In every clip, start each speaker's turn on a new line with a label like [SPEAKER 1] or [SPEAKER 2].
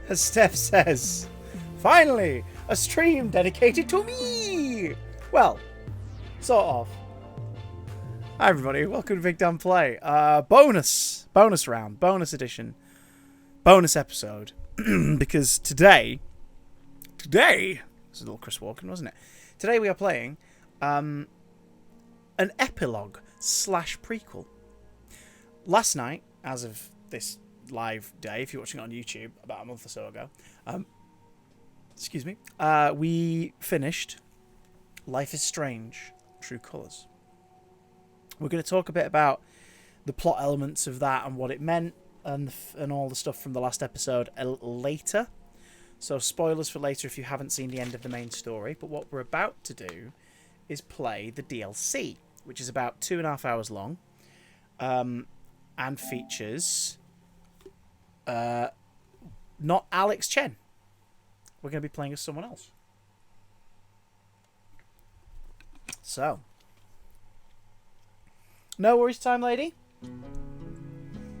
[SPEAKER 1] As Steph says, finally, a stream dedicated to me! Well, sort of. Hi everybody, welcome to Big Damn Play. Bonus round, bonus edition, bonus episode. Because today, this is a little Chris Walken, wasn't it? Today we are playing an epilogue / prequel. Last night, as of this live day, if you're watching it on YouTube, about a month or so ago, we finished Life is Strange, True Colours. We're going to talk a bit about the plot elements of that and what it meant and all the stuff from the last episode later. So spoilers for later if you haven't seen the end of the main story. But what we're about to do is play the DLC, which is about 2.5 hours long, and features not Alex Chen. We're going to be playing as someone else. So, no worries, Time Lady.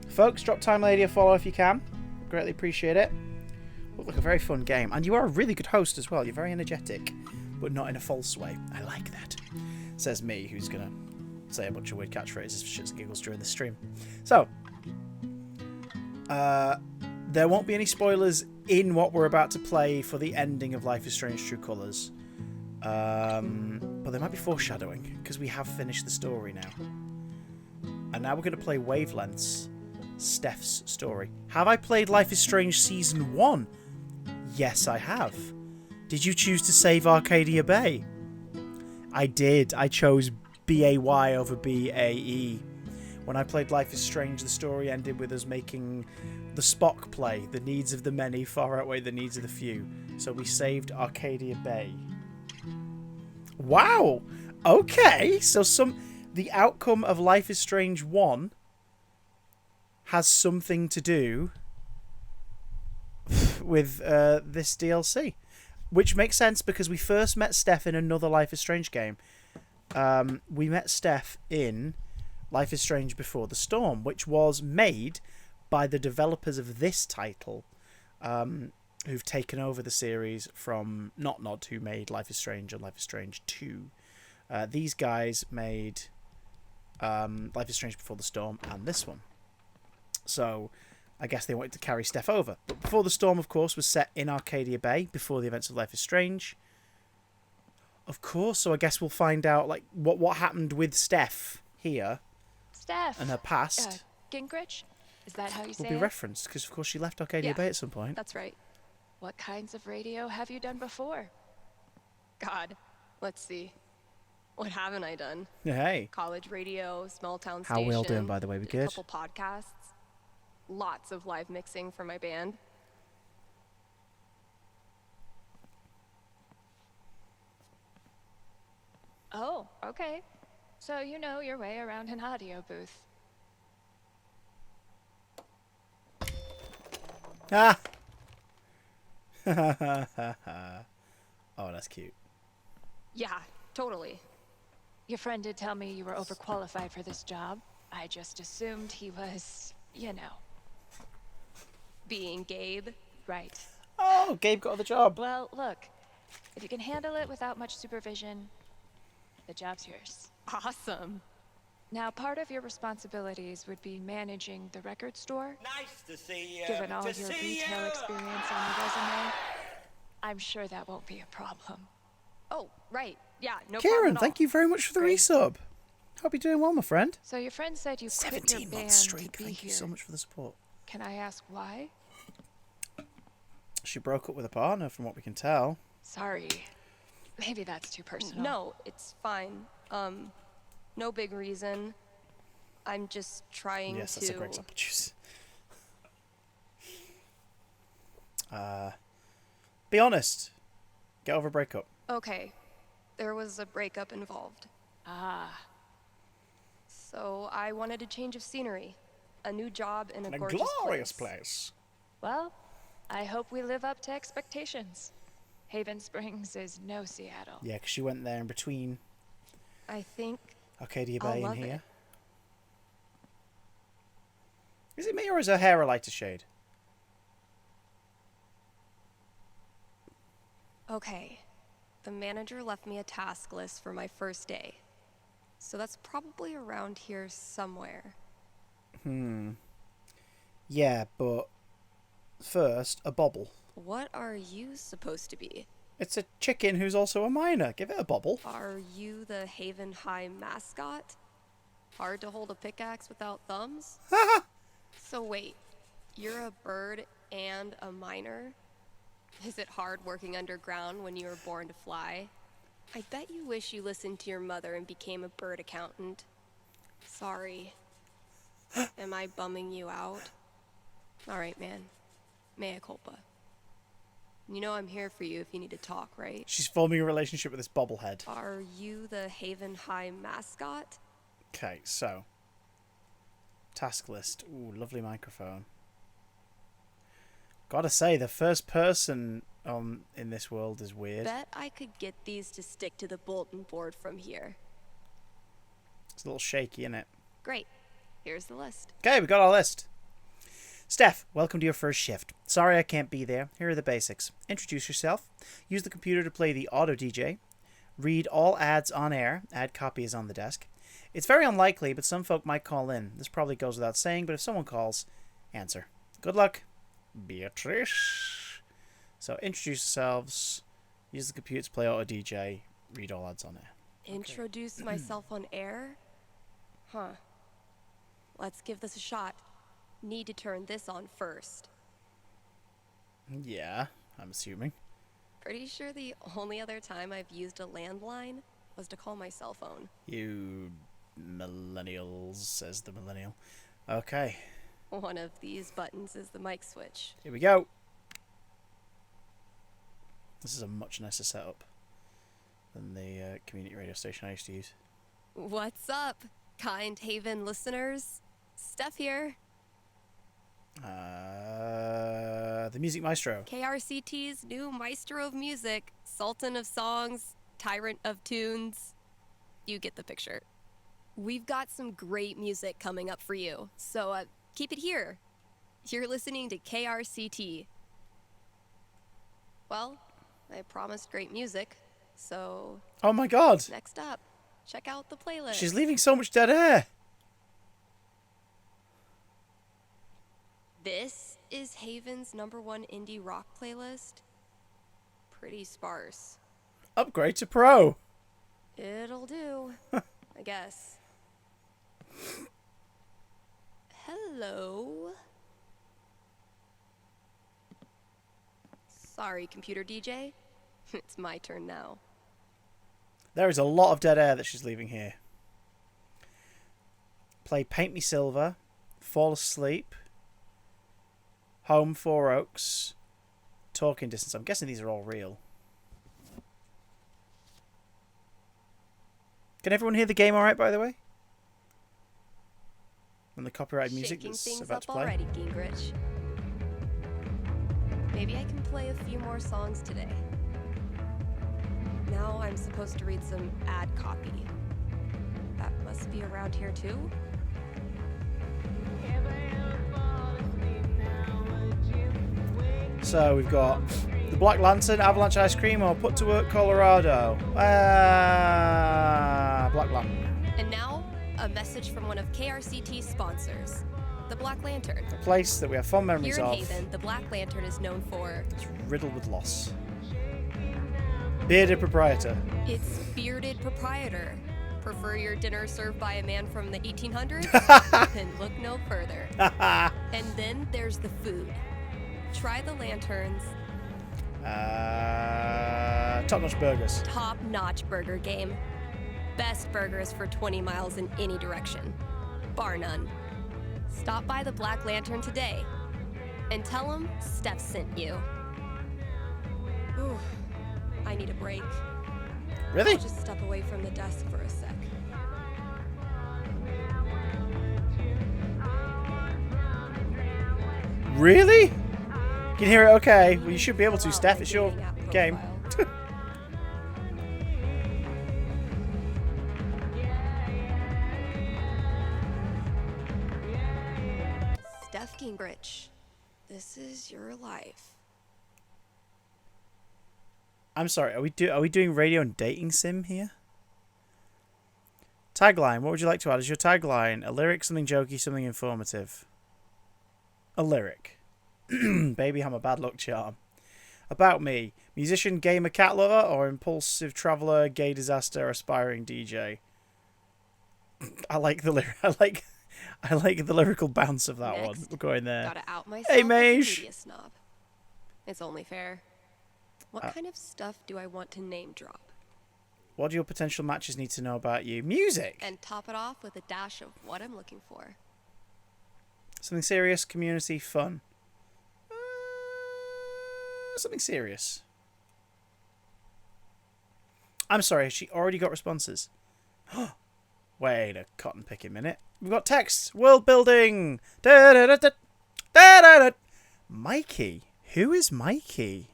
[SPEAKER 1] Folks, drop Time Lady a follow if you can. Greatly appreciate it. Look like a very fun game. And you are a really good host as well. You're very energetic, but not in a false way. I like that. Says me, who's going to say a bunch of weird catchphrases for shits and giggles during the stream. So, there won't be any spoilers in what we're about to play for the ending of Life is Strange True Colours. But there might be foreshadowing, because we have finished the story now. And now we're going to play Wavelengths, Steph's story. Have I played Life is Strange Season 1? Yes, I have. Did you choose to save Arcadia Bay? I did. I chose BAY over BAE. When I played Life is Strange, the story ended with us making the Spock play. The needs of the many far outweigh the needs of the few. So we saved Arcadia Bay. Wow! Okay, so the outcome of Life is Strange 1 has something to do with this DLC. Which makes sense because we first met Steph in another Life is Strange game. We met Steph in Life is Strange Before the Storm, which was made by the developers of this title, who've taken over the series from Not Nod, who made Life is Strange and Life is Strange 2. These guys made Life is Strange Before the Storm and this one. So I guess they wanted to carry Steph over. But Before the Storm, of course, was set in Arcadia Bay before the events of Life is Strange. Of course, so I guess we'll find out like what happened with Steph here.
[SPEAKER 2] Steph.
[SPEAKER 1] And her past.
[SPEAKER 2] Gingrich? Is that how you say it?
[SPEAKER 1] Will be referenced, because of course she left Arcadia Bay at some point.
[SPEAKER 2] That's right. What kinds of radio have you done before?
[SPEAKER 3] God, let's see. What haven't I done?
[SPEAKER 1] Hey.
[SPEAKER 3] College radio, small town
[SPEAKER 1] How
[SPEAKER 3] station.
[SPEAKER 1] we all doing, by the way? We good?
[SPEAKER 3] A couple podcasts. Lots of live mixing for my band.
[SPEAKER 2] Oh, okay. So you know your way around an audio booth.
[SPEAKER 1] Ah! Oh, that's cute.
[SPEAKER 3] Yeah, totally.
[SPEAKER 2] Your friend did tell me you were overqualified for this job. I just assumed he was, you know.
[SPEAKER 3] Being Gabe.
[SPEAKER 2] Right.
[SPEAKER 1] Oh, Gabe got the job.
[SPEAKER 2] Well, look. If you can handle it without much supervision, the job's yours.
[SPEAKER 3] Awesome.
[SPEAKER 2] Now, part of your responsibilities would be managing the record store.
[SPEAKER 4] Nice to see you.
[SPEAKER 2] Given all your retail experience on your resume, I'm sure that won't be a problem.
[SPEAKER 3] Oh, right. Yeah, no problem
[SPEAKER 1] Kieran,
[SPEAKER 3] at
[SPEAKER 1] thank
[SPEAKER 3] all.
[SPEAKER 1] you very much for the
[SPEAKER 3] Great.
[SPEAKER 1] resub. Hope you're doing well, my friend.
[SPEAKER 2] So your friend said you quit your
[SPEAKER 1] 17
[SPEAKER 2] band
[SPEAKER 1] months straight.
[SPEAKER 2] to be
[SPEAKER 1] Thank
[SPEAKER 2] here.
[SPEAKER 1] you so much for the support.
[SPEAKER 2] Can I ask why?
[SPEAKER 1] She broke up with a partner, from what we can tell.
[SPEAKER 2] Sorry. Maybe that's too personal.
[SPEAKER 3] No, it's fine. No big reason. I'm just trying
[SPEAKER 1] Yes,
[SPEAKER 3] to...
[SPEAKER 1] that's a great apple juice. Be honest. Get over a breakup.
[SPEAKER 3] Okay. There was a breakup involved.
[SPEAKER 2] Ah.
[SPEAKER 3] So I wanted a change of scenery. A new job in a
[SPEAKER 1] In a
[SPEAKER 3] gorgeous
[SPEAKER 1] glorious place.
[SPEAKER 2] Well, I hope we live up to expectations. Haven Springs is no Seattle.
[SPEAKER 1] Yeah, because she went there in between
[SPEAKER 3] I think
[SPEAKER 1] Arcadia
[SPEAKER 3] I'll
[SPEAKER 1] Bay and
[SPEAKER 3] love
[SPEAKER 1] here.
[SPEAKER 3] it.
[SPEAKER 1] Is it me or is her hair a lighter shade?
[SPEAKER 3] Okay. The manager left me a task list for my first day. So that's probably around here somewhere.
[SPEAKER 1] Yeah, but first, a bobble.
[SPEAKER 3] What are you supposed to be?
[SPEAKER 1] It's a chicken who's also a miner. Give it a bobble.
[SPEAKER 3] Are you the Haven High mascot? Hard to hold a pickaxe without thumbs? So wait, you're a bird and a miner? Is it hard working underground when you were born to fly? I bet you wish you listened to your mother and became a bird accountant. Sorry. Am I bumming you out? Alright, man. Mea culpa. You know I'm here for you if you need to talk, right?
[SPEAKER 1] She's forming a relationship with this bobblehead.
[SPEAKER 3] Are you the Haven High mascot?
[SPEAKER 1] Okay, so. Task list. Ooh, lovely microphone. Gotta say, the first person in this world is weird.
[SPEAKER 3] Bet I could get these to stick to the bulletin board from here.
[SPEAKER 1] It's a little shaky, isn't it?
[SPEAKER 3] Great. Here's the list.
[SPEAKER 1] Okay, we got our list. Steph, welcome to your first shift. Sorry I can't be there. Here are the basics. Introduce yourself. Use the computer to play the auto DJ. Read all ads on air. Ad copy is on the desk. It's very unlikely, but some folk might call in. This probably goes without saying, but if someone calls, answer. Good luck, Beatrice. So introduce yourselves. Use the computer to play auto DJ. Read all ads on air.
[SPEAKER 3] Introduce myself on air? Huh. Let's give this a shot. Need to turn this on first.
[SPEAKER 1] Yeah, I'm assuming.
[SPEAKER 3] Pretty sure the only other time I've used a landline was to call my cell phone.
[SPEAKER 1] You millennials, says the millennial. Okay,
[SPEAKER 3] One of these buttons is the mic switch.
[SPEAKER 1] here we go. This is a much nicer setup than the community radio station I used to use.
[SPEAKER 3] What's up, kind Haven listeners? Steph here.
[SPEAKER 1] The Music Maestro.
[SPEAKER 3] KRCT's new maestro of music, sultan of songs, tyrant of tunes. You get the picture. We've got some great music coming up for you, so keep it here. You're listening to KRCT. Well, I promised great music, so
[SPEAKER 1] Oh my god!
[SPEAKER 3] next up, check out the playlist.
[SPEAKER 1] She's leaving so much dead air!
[SPEAKER 3] This is Haven's #1 indie rock playlist. Pretty sparse.
[SPEAKER 1] Upgrade to Pro!
[SPEAKER 3] It'll do, I guess. Hello. Sorry, computer DJ. It's my turn now.
[SPEAKER 1] There is a lot of dead air that she's leaving here. Play Paint Me Silver, Fall Asleep, Home 4 Oaks, Talking Distance. I'm guessing these are all real. Can everyone hear the game alright, by the way? And the copyrighted music
[SPEAKER 3] Shaking
[SPEAKER 1] that's
[SPEAKER 3] things
[SPEAKER 1] about
[SPEAKER 3] up
[SPEAKER 1] to play?
[SPEAKER 3] already, Gingrich. Maybe I can play a few more songs today. Now I'm supposed to read some ad copy. That must be around here too?
[SPEAKER 1] So we've got the Black Lantern, Avalanche Ice Cream, or Put to Work Colorado. Black Lantern.
[SPEAKER 3] And now, a message from one of KRCT's sponsors, the Black Lantern.
[SPEAKER 1] A place that we have fond memories
[SPEAKER 3] Here in
[SPEAKER 1] of.
[SPEAKER 3] Haven, the Black Lantern is known for
[SPEAKER 1] It's riddled with loss. Bearded proprietor.
[SPEAKER 3] its bearded proprietor. Prefer your dinner served by a man from the 1800s? Then look no further. And then there's the food. Try the lanterns.
[SPEAKER 1] Top-notch burgers.
[SPEAKER 3] Top-notch burger game. Best burgers for 20 miles in any direction. Bar none. Stop by the Black Lantern today and tell them Steph sent you. Ooh, I need a break.
[SPEAKER 1] Really?
[SPEAKER 3] I'll just step away from the desk for a sec.
[SPEAKER 1] Really? You can hear it okay? Well, you should be able to, Steph. It's your game.
[SPEAKER 3] Steph Gingrich, this is your life.
[SPEAKER 1] I'm sorry. Are we doing radio and dating sim here? Tagline. What would you like to add as your tagline? A lyric, something jokey, something informative. A lyric. Baby, I'm a bad luck charm. About me. Musician, gamer, cat lover, or impulsive traveller, gay disaster, aspiring DJ. I like the lyric. I like the lyrical bounce of that one. We're going there.
[SPEAKER 3] Gotta out myself
[SPEAKER 1] Hey,
[SPEAKER 3] as a
[SPEAKER 1] Mage.
[SPEAKER 3] media snob. It's only fair. What kind of stuff do I want to name drop?
[SPEAKER 1] What do your potential matches need to know about you? Music.
[SPEAKER 3] And top it off with a dash of what I'm looking for.
[SPEAKER 1] Something serious, community, fun. Something serious. I'm sorry, has she already got responses? Wait a cotton picking minute. We've got texts. World building. Da da da da da da da. Mikey. Who is Mikey?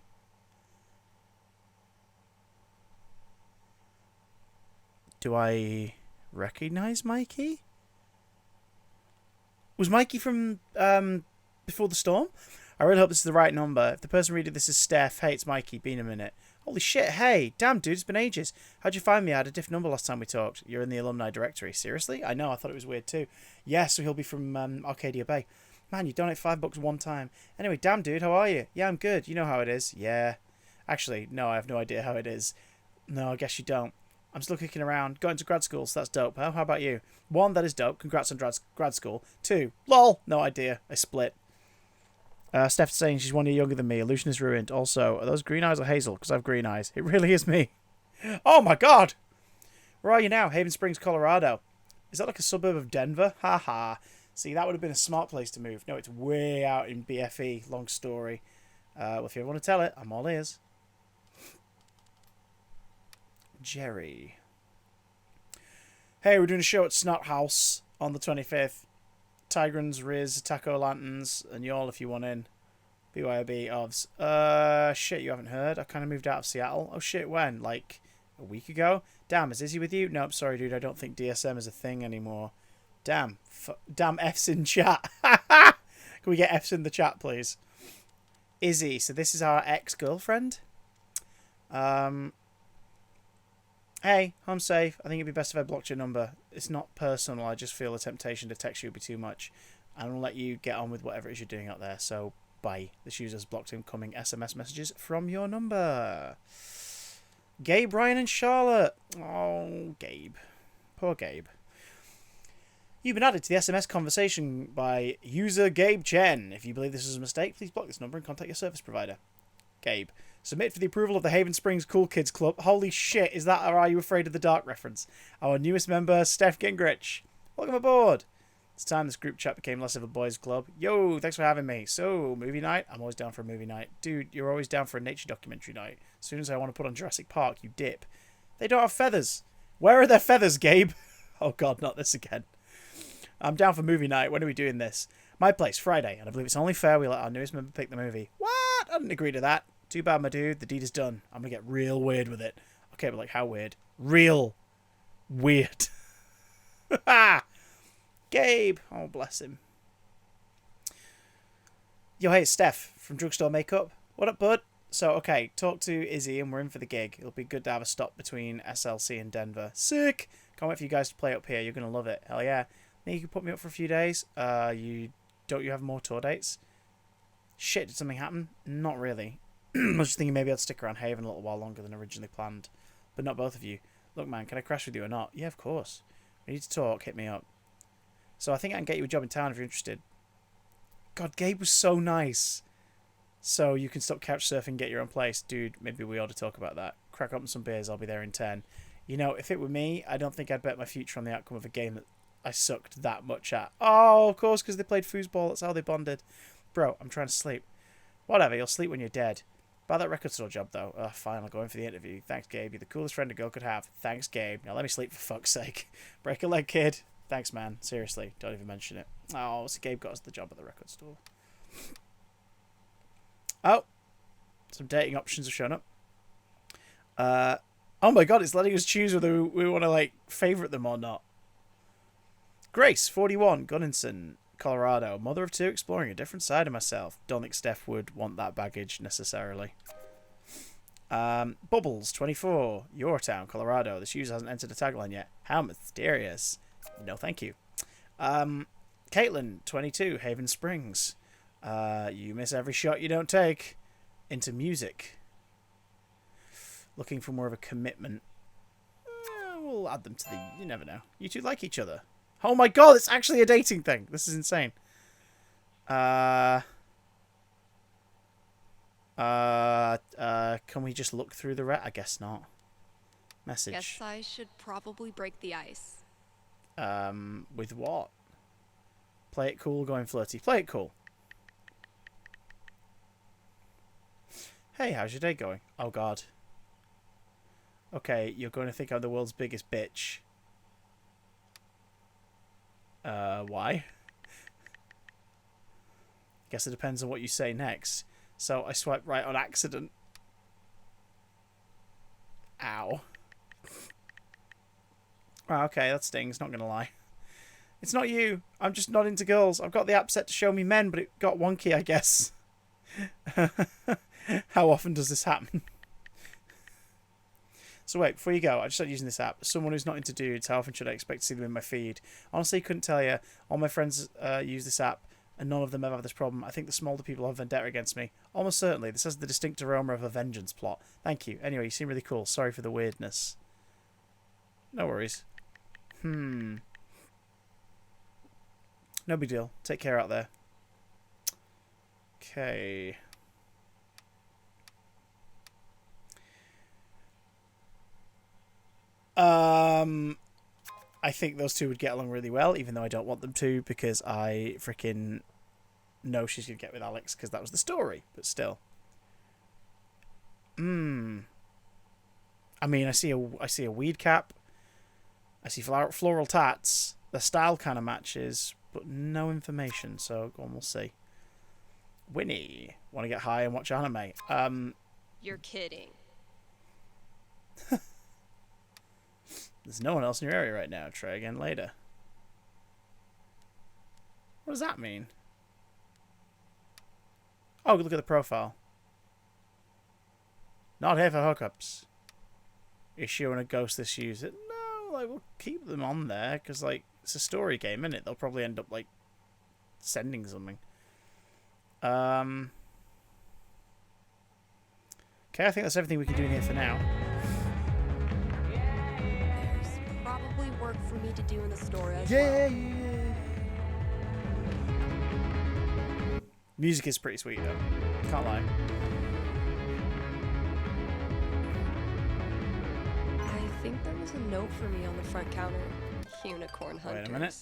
[SPEAKER 1] Do I recognize Mikey? Was Mikey from Before the Storm? I really hope this is the right number. If the person reading this is Steph, hey, it's Mikey. Been a minute. Holy shit, hey. Damn, dude, it's been ages. How'd you find me? I had a different number last time we talked. You're in the alumni directory. Seriously? I know, I thought it was weird too. Yeah, so he'll be from Arcadia Bay. Man, you donate $5 one time. Anyway, damn, dude, how are you? Yeah, I'm good. You know how it is. Yeah. Actually, no, I have no idea how it is. No, I guess you don't. I'm still kicking around. Going to grad school, so that's dope. Huh? How about you? 1, that is dope. Congrats on grad school. 2, lol. No idea. I split. Steph's saying she's 1 year younger than me. Illusion is ruined. Also, are those green eyes or hazel? Because I have green eyes. It really is me. Oh my god! Where are you now? Haven Springs, Colorado. Is that like a suburb of Denver? Haha. See, that would have been a smart place to move. No, it's way out in BFE. Long story. Well, if you ever want to tell it, I'm all ears. Jerry. Hey, we're doing a show at Snot House on the 25th. Tigrans, Riz, Taco Lanterns, and y'all if you want in. BYOB, OVs. Shit, you haven't heard? I kind of moved out of Seattle. Oh shit, when? Like a week ago? Damn, is Izzy with you? Nope, sorry dude, I don't think DSM is a thing anymore. Damn. Damn F's in chat. Can we get F's in the chat, please? Izzy, so this is our ex-girlfriend. Hey, I'm safe. I think it'd be best if I blocked your number. It's not personal. I just feel the temptation to text you would be too much. And I'll let you get on with whatever it is you're doing out there. So, bye. This user's blocked incoming SMS messages from your number. Gabe, Ryan, and Charlotte. Oh, Gabe. Poor Gabe. You've been added to the SMS conversation by user Gabe Chen. If you believe this is a mistake, please block this number and contact your service provider. Gabe. Submit for the approval of the Haven Springs Cool Kids Club. Holy shit, is that or Are You Afraid of the Dark reference? Our newest member, Steph Gingrich. Welcome aboard. It's time this group chat became less of a boys' club. Yo, thanks for having me. So, movie night? I'm always down for a movie night. Dude, you're always down for a nature documentary night. As soon as I want to put on Jurassic Park, you dip. They don't have feathers. Where are their feathers, Gabe? Oh god, not this again. I'm down for movie night. When are we doing this? My place, Friday, and I believe it's only fair we let our newest member pick the movie. What? I didn't agree to that. Too bad, my dude. The deed is done. I'm gonna get real weird with it. Okay, but like how weird? Real weird. Gabe. Oh, bless him. Yo, hey, it's Steph from Drugstore Makeup. What up, bud? So, okay, talk to Izzy and we're in for the gig. It'll be good to have a stop between SLC and Denver. Sick! Can't wait for you guys to play up here. You're gonna love it. Hell yeah. Then you can put me up for a few days. You have more tour dates? Shit, did something happen? Not really. I was just thinking maybe I'd stick around Haven a little while longer than originally planned. But not both of you. Look, man, can I crash with you or not? Yeah, of course. We need to talk. Hit me up. So I think I can get you a job in town if you're interested. God, Gabe was so nice. So you can stop couch surfing, get your own place. Dude, maybe we ought to talk about that. Crack open some beers. I'll be there in 10. You know, if it were me, I don't think I'd bet my future on the outcome of a game that I sucked that much at. Oh, of course, because they played foosball. That's how they bonded. Bro, I'm trying to sleep. Whatever, you'll sleep when you're dead. About that record store job, though. Oh, fine, I'll go in for the interview. Thanks, Gabe. You're the coolest friend a girl could have. Thanks, Gabe. Now let me sleep for fuck's sake. Break a leg, kid. Thanks, man. Seriously, don't even mention it. Oh, so Gabe got us the job at the record store. Oh, some dating options have shown up. Oh my god, it's letting us choose whether we want to, like, favourite them or not. Grace, 41, Gunninson, Colorado. Mother of 2, exploring a different side of myself. Don't think Steph would want that baggage, necessarily. Bubbles, 24, Yorktown, Colorado. This user hasn't entered a tagline yet. How mysterious. No, thank you. Caitlin, 22, Haven Springs. You miss every shot you don't take. Into music. Looking for more of a commitment. We'll add them to the... You never know. You two like each other. Oh my god, it's actually a dating thing. This is insane. Can we just look through the I guess not. Message.
[SPEAKER 3] Guess I should probably break the ice.
[SPEAKER 1] With what? Play it cool, going flirty. Play it cool. Hey, how's your day going? Oh god. Okay, you're going to think I'm the world's biggest bitch. Why? Guess it depends on what you say next. So I swiped right on accident. Ow. Oh, okay, that stings, not gonna lie. It's not you. I'm just not into girls. I've got the app set to show me men, but it got wonky, I guess. How often does this happen? So wait, before you go, I just started using this app. Someone who's not into dudes, how often should I expect to see them in my feed? Honestly, couldn't tell you. All my friends use this app, and none of them ever have this problem. I think the smaller people have vendetta against me. Almost certainly. This has the distinct aroma of a vengeance plot. Thank you. Anyway, you seem really cool. Sorry for the weirdness. No worries. No big deal. Take care out there. Okay. I think those two would get along really well, even though I don't want them to, because I freaking know she's going to get with Alex, because that was the story, but still. I mean, I see a weed cap. I see floral tats. The style kind of matches, but no information, so go on, we'll see. Winnie, want to get high and watch anime?
[SPEAKER 3] You're kidding.
[SPEAKER 1] There's no one else in your area right now. Try again later. What does that mean? Oh, look at the profile. Not here for hookups. Is showing a ghostless user? No, like, we'll keep them on there, because, like, it's a story game, isn't it? They'll probably end up, like, sending something. Okay, I think that's everything we can do in here for now.
[SPEAKER 3] There's probably work for me to do in the store as
[SPEAKER 1] Yeah.
[SPEAKER 3] well.
[SPEAKER 1] Music is pretty sweet, though. Can't lie.
[SPEAKER 3] I think there was a note for me on the front counter. Unicorn hunters.
[SPEAKER 1] Wait a minute.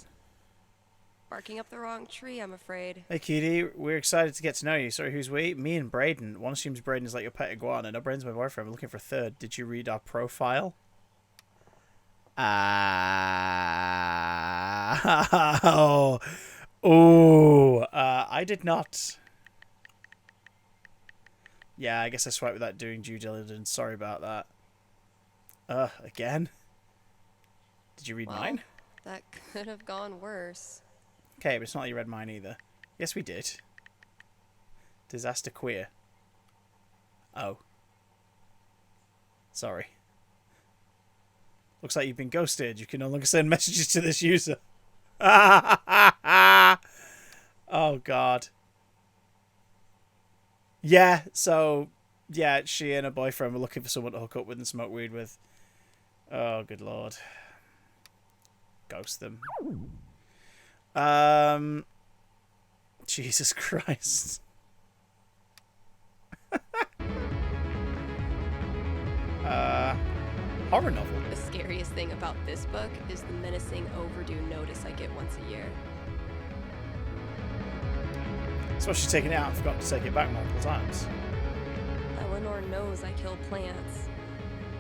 [SPEAKER 3] Barking up the wrong tree, I'm afraid.
[SPEAKER 1] Hey, Cutie, we're excited to get to know you. Sorry, who's we? Me and Braden. One assumes Braden is like your pet iguana. No, Braden's my boyfriend. We're looking for a third. Did you read our profile? I did not. Yeah, I guess I swiped without doing due diligence. Sorry about that. Again? Did you read mine?
[SPEAKER 3] That could have gone worse.
[SPEAKER 1] Okay, but it's not like you read mine either. Yes, we did. Disaster queer. Oh. Sorry. Looks like you've been ghosted. You can no longer send messages to this user. Oh, God. Yeah, so... Yeah, she and her boyfriend were looking for someone to hook up with and smoke weed with. Oh, good lord. Ghost them. Jesus Christ. Horror novel.
[SPEAKER 3] The scariest thing about this book is the menacing overdue notice I get once a year.
[SPEAKER 1] So she's taken it out and forgot to take it back multiple times.
[SPEAKER 3] Eleanor knows I kill plants.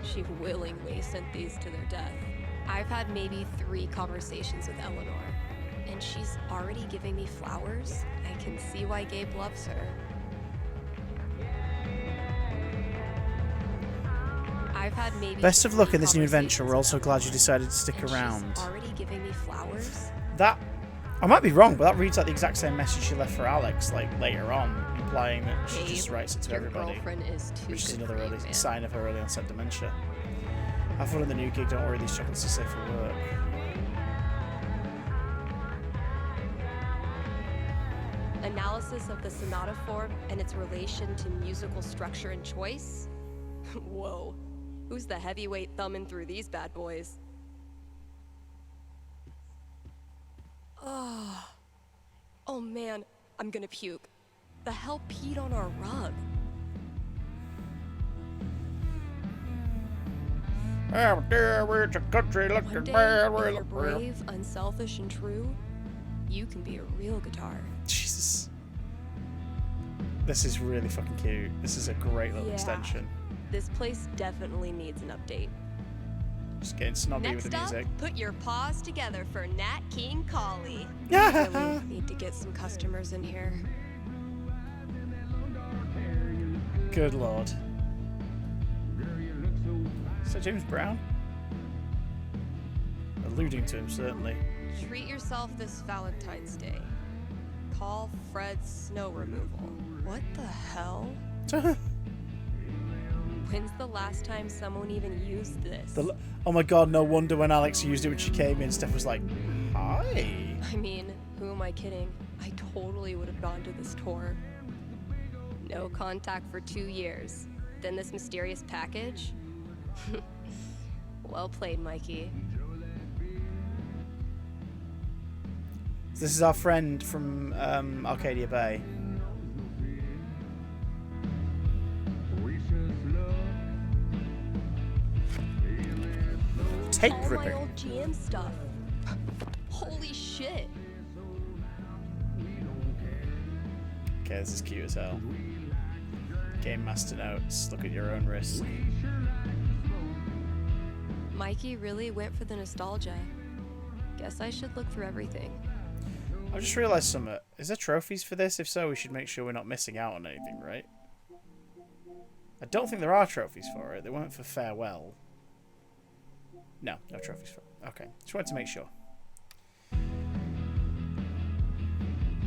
[SPEAKER 3] She willingly sent these to their death. I've had maybe 3 conversations with Eleanor, and she's already giving me flowers. I can see why Gabe loves her. I've had maybe
[SPEAKER 1] Best of luck
[SPEAKER 3] 3
[SPEAKER 1] in this new adventure. We're also
[SPEAKER 3] conversations
[SPEAKER 1] glad you
[SPEAKER 3] with
[SPEAKER 1] decided to stick
[SPEAKER 3] Eleanor, and
[SPEAKER 1] around.
[SPEAKER 3] she's already giving me flowers.
[SPEAKER 1] That, I might be wrong, but that reads like the exact same message she left for Alex, like later on, implying that she just writes it to
[SPEAKER 3] Your
[SPEAKER 1] everybody,
[SPEAKER 3] girlfriend is too
[SPEAKER 1] which is
[SPEAKER 3] good
[SPEAKER 1] another
[SPEAKER 3] for you,
[SPEAKER 1] early
[SPEAKER 3] man.
[SPEAKER 1] sign of her early onset dementia. Have fun in the new gig. Don't worry, these chocolates are safe for work.
[SPEAKER 3] Analysis of the sonata form and its relation to musical structure and choice? Whoa. Who's the heavyweight thumbing through these bad boys? Oh man, I'm gonna puke. The hell peed on our rug?
[SPEAKER 1] Oh dear, we're a country
[SPEAKER 3] One
[SPEAKER 1] looking
[SPEAKER 3] day,
[SPEAKER 1] bad.
[SPEAKER 3] if
[SPEAKER 1] We're
[SPEAKER 3] you're brave, unselfish, and true, you can be a real guitar.
[SPEAKER 1] Jesus. This is really fucking cute. This is a great little
[SPEAKER 3] Yeah.
[SPEAKER 1] extension.
[SPEAKER 3] This place definitely needs an update.
[SPEAKER 1] Just getting snobby with
[SPEAKER 3] Next
[SPEAKER 1] the
[SPEAKER 3] up,
[SPEAKER 1] music.
[SPEAKER 3] put your paws together for Nat King Collie.
[SPEAKER 1] Yeah.
[SPEAKER 3] Really need to get some customers in here.
[SPEAKER 1] Good lord. Is that James Brown? Alluding to him, certainly.
[SPEAKER 3] Treat yourself this Valentine's Day. Call Fred Snow Removal. What the hell? When's the last time someone even used this?
[SPEAKER 1] Oh my god, no wonder when Alex used it when she came in, Steph was like, hi.
[SPEAKER 3] I mean, who am I kidding? I totally would have gone to this tour. No contact for 2 years. Then this mysterious package? Well played, Mikey.
[SPEAKER 1] This is our friend from Arcadia Bay. Tape
[SPEAKER 3] All my
[SPEAKER 1] ripping.
[SPEAKER 3] old GM stuff. Holy shit.
[SPEAKER 1] Okay, this is cute as hell. Game Master notes. Look at your own wrist.
[SPEAKER 3] Mikey really went for the nostalgia. Guess I should look through everything.
[SPEAKER 1] I just realised something. Is there trophies for this? If so, we should make sure we're not missing out on anything, right? I don't think there are trophies for it. They weren't for Farewell. No, no trophies for it. Okay, just wanted to make sure.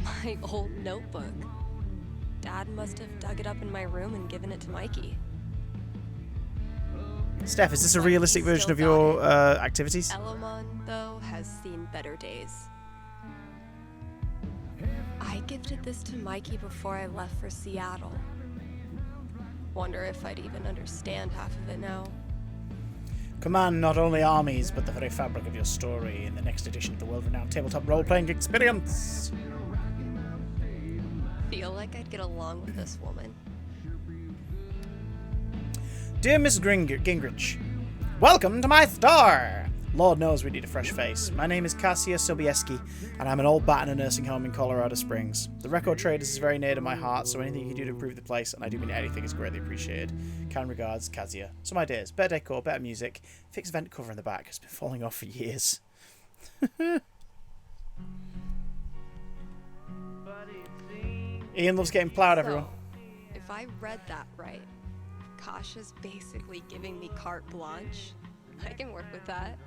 [SPEAKER 3] My old notebook. Dad must have dug it up in my room and given it to Mikey.
[SPEAKER 1] Steph, is this a realistic version of your activities?
[SPEAKER 3] Elamon, though, has seen better days. I gifted this to Mikey before I left for Seattle. Wonder if I'd even understand half of it now.
[SPEAKER 1] Command not only armies, but the very fabric of your story in the next edition of the world-renowned tabletop role-playing experience.
[SPEAKER 3] Feel like I'd get along with this woman.
[SPEAKER 1] Dear Miss Gingrich, welcome to my store! Lord knows we need a fresh face. My name is Kasia Sobieski, and I'm an old bat in a nursing home in Colorado Springs. The record traders is very near to my heart, so anything you can do to improve the place, and I do mean anything, is greatly appreciated. Kind regards, Kasia. Some ideas: better decor, better music, fixed vent cover in the back. It's been falling off for years. Ian loves getting plowed, everyone.
[SPEAKER 3] If I read that right, Kasha's basically giving me carte blanche. I can work with that.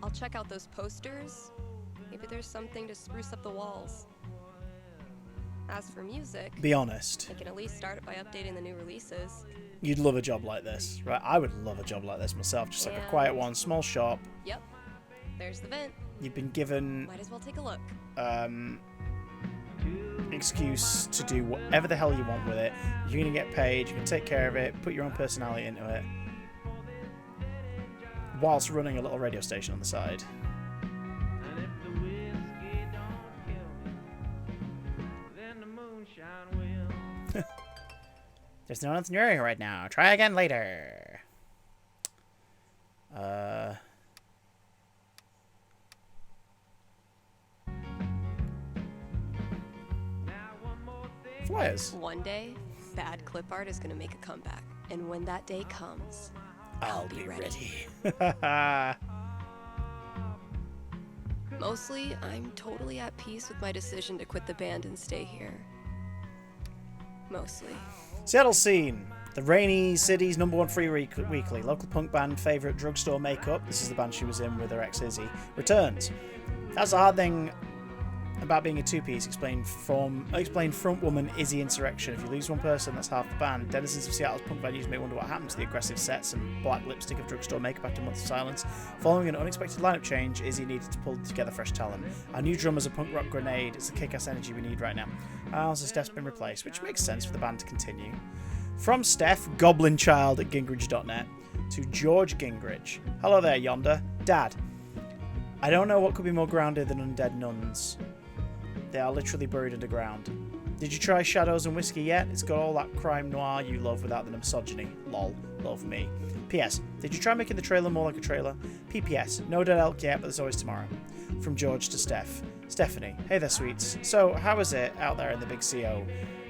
[SPEAKER 3] I'll check out those posters. Maybe there's something to spruce up the walls. As for music,
[SPEAKER 1] Be honest.
[SPEAKER 3] I can at least start it by updating the new releases.
[SPEAKER 1] You'd love a job like this, right? I would love a job like this myself. Just like a quiet one, small shop.
[SPEAKER 3] Yep, there's the vent.
[SPEAKER 1] You've been given
[SPEAKER 3] Might as well take a look.
[SPEAKER 1] excuse to do whatever the hell you want with it. You're gonna get paid. You can take care of it. Put your own personality into it. whilst running a little radio station on the side.
[SPEAKER 4] And if the whiskey don't kill me, then the moonshine will.
[SPEAKER 1] There's no one else in your area right now. Try again later. Flyers.
[SPEAKER 3] One day, bad clip art is gonna make a comeback. And when that day comes,
[SPEAKER 1] I'll be ready.
[SPEAKER 3] Mostly, I'm totally at peace with my decision to quit the band and stay here. Mostly.
[SPEAKER 1] Seattle Scene. The rainy city's #1 free weekly. Local punk band favourite drugstore makeup. This is the band she was in with her ex Izzy. Returns. That's the hard thing about being a two-piece. Explained front woman Izzy Insurrection. If you lose one person, that's half the band. Denizens of Seattle's punk venues may wonder what happened to the aggressive sets and black lipstick of drugstore makeup after a month of silence. Following an unexpected lineup change, Izzy needed to pull together fresh talent. Our new drummer's a punk rock grenade. It's the kick-ass energy we need right now. Also, Steph's been replaced, which makes sense for the band to continue. From Steph, goblinchild at gingrich.net, to George Gingrich. Hello there, yonder. Dad, I don't know what could be more grounded than undead nuns. They are literally buried underground. Did you try Shadows and Whiskey yet? It's got all that crime noir you love without the misogyny. Lol. Love me. P.S. Did you try making the trailer more like a trailer? P.P.S. No dead elk yet, but there's always tomorrow. From George to Steph. Stephanie. Hey there, sweets. So, how is it out there in the big CO?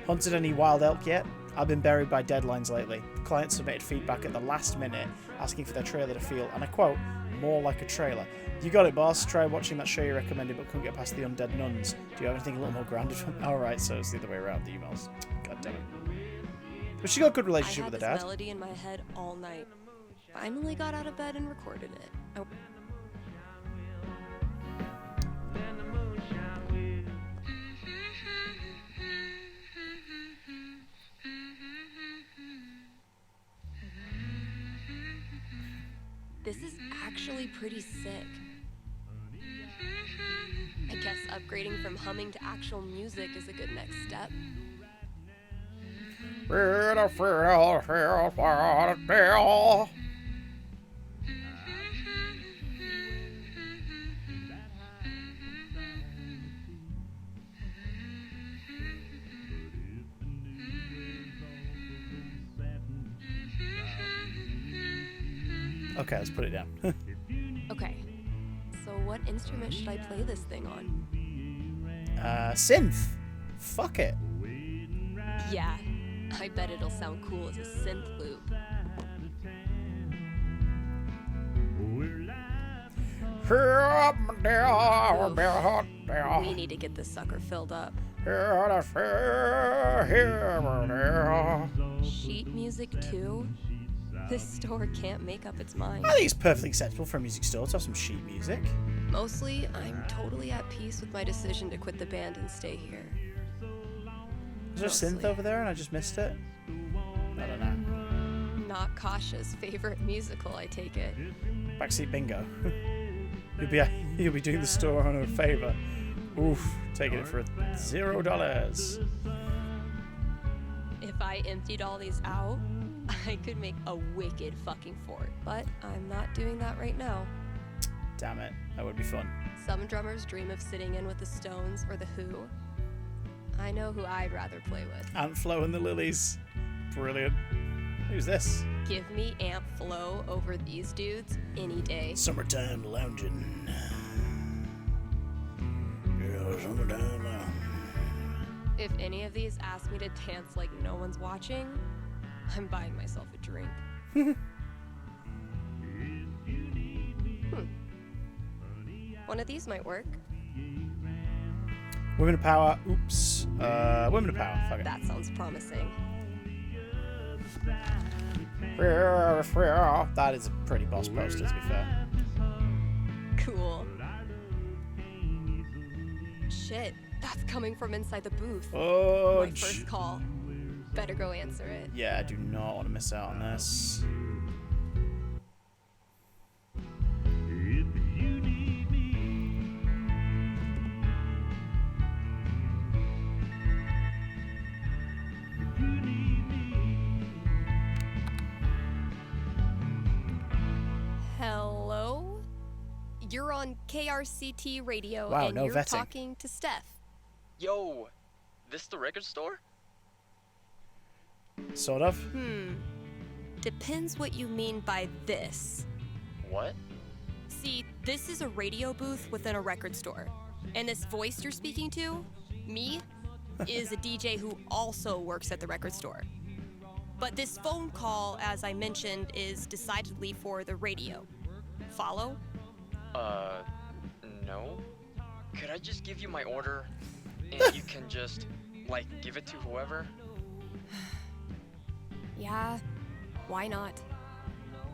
[SPEAKER 1] Hunted any wild elk yet? I've been buried by deadlines lately. Clients submitted feedback at the last minute, asking for their trailer to feel, and I quote, more like a trailer. You got it, boss. Try watching that show you recommended but couldn't get past the undead nuns. Do you have anything a little more grounded from... Alright, so it's the other way around, the emails. God damn it. But she got a good relationship with her
[SPEAKER 3] I had
[SPEAKER 1] dad.
[SPEAKER 3] this melody in my head all night. Finally got out of bed and recorded it.
[SPEAKER 4] Then the moonshine will.
[SPEAKER 3] This is actually pretty sick. I guess upgrading from humming to actual music is a good next step.
[SPEAKER 1] Okay, let's put it down.
[SPEAKER 3] Okay, so what instrument should I play this thing on?
[SPEAKER 1] Synth. Fuck it.
[SPEAKER 3] Yeah, I bet it'll sound cool as a synth loop. We need to get this sucker filled up. Sheet music too? This store can't make up its mind.
[SPEAKER 1] I think it's perfectly acceptable for a music store to have some sheet music.
[SPEAKER 3] Mostly, I'm totally at peace with my decision to quit the band and stay here.
[SPEAKER 1] Is there a synth over there and I just missed it? I don't know.
[SPEAKER 3] Not Kasha's favorite musical, I take it.
[SPEAKER 1] Backseat bingo. You'll be doing the store owner a favour. Oof, taking it for $0.
[SPEAKER 3] If I emptied all these out, I could make a wicked fucking fort. But I'm not doing that right now.
[SPEAKER 1] Damn it, that would be fun.
[SPEAKER 3] Some drummers dream of sitting in with the Stones or the Who. I know who I'd rather play with.
[SPEAKER 1] Ant Flo and the Lilies. Brilliant. Who's this?
[SPEAKER 3] Give me Amp Flo over these dudes any day.
[SPEAKER 1] Summertime lounging. Yeah, summertime lounging.
[SPEAKER 3] If any of these ask me to dance like no one's watching, I'm buying myself a drink. One of these might work.
[SPEAKER 1] Women of Power. Oops. Women of Power. Fuck it.
[SPEAKER 3] That sounds promising.
[SPEAKER 1] That is a pretty boss poster, to be fair.
[SPEAKER 3] Cool. Shit, that's coming from inside the booth.
[SPEAKER 1] Oh,
[SPEAKER 3] My first call. Better go answer it.
[SPEAKER 1] yeah, I do not want to miss out on this.
[SPEAKER 3] Hell You're on KRCT radio
[SPEAKER 1] Wow,
[SPEAKER 3] and
[SPEAKER 1] no
[SPEAKER 3] you're
[SPEAKER 1] vetting.
[SPEAKER 3] talking to Steph.
[SPEAKER 5] Yo, this the record store?
[SPEAKER 1] Sort of.
[SPEAKER 3] Depends what you mean by this.
[SPEAKER 5] What?
[SPEAKER 3] See, this is a radio booth within a record store. And this voice you're speaking to, me, is a DJ who also works at the record store. But this phone call, as I mentioned, is decidedly for the radio. Follow?
[SPEAKER 5] No. Could I just give you my order and you can just, like, give it to whoever?
[SPEAKER 3] Yeah, why not?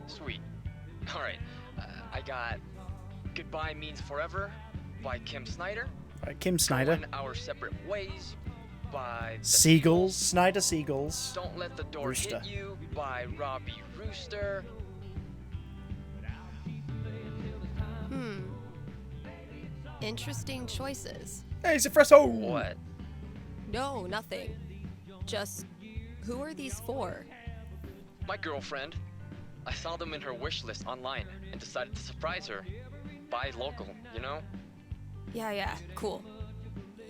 [SPEAKER 5] Sweet. Alright, I got Goodbye Means Forever by Kim Snyder.
[SPEAKER 1] Right, Kim Snyder.
[SPEAKER 5] Going Our Separate Ways by the
[SPEAKER 1] Seagulls. Snyder Seagulls.
[SPEAKER 5] Don't Let the Door
[SPEAKER 1] Rooster.
[SPEAKER 5] Hit You by Robbie Rooster.
[SPEAKER 3] Interesting choices.
[SPEAKER 1] Hey, it's a fresso.
[SPEAKER 5] What?
[SPEAKER 3] No, nothing. Just, who are these for?
[SPEAKER 5] My girlfriend. I saw them in her wish list online and decided to surprise her. Buy local, you know?
[SPEAKER 3] Yeah, cool.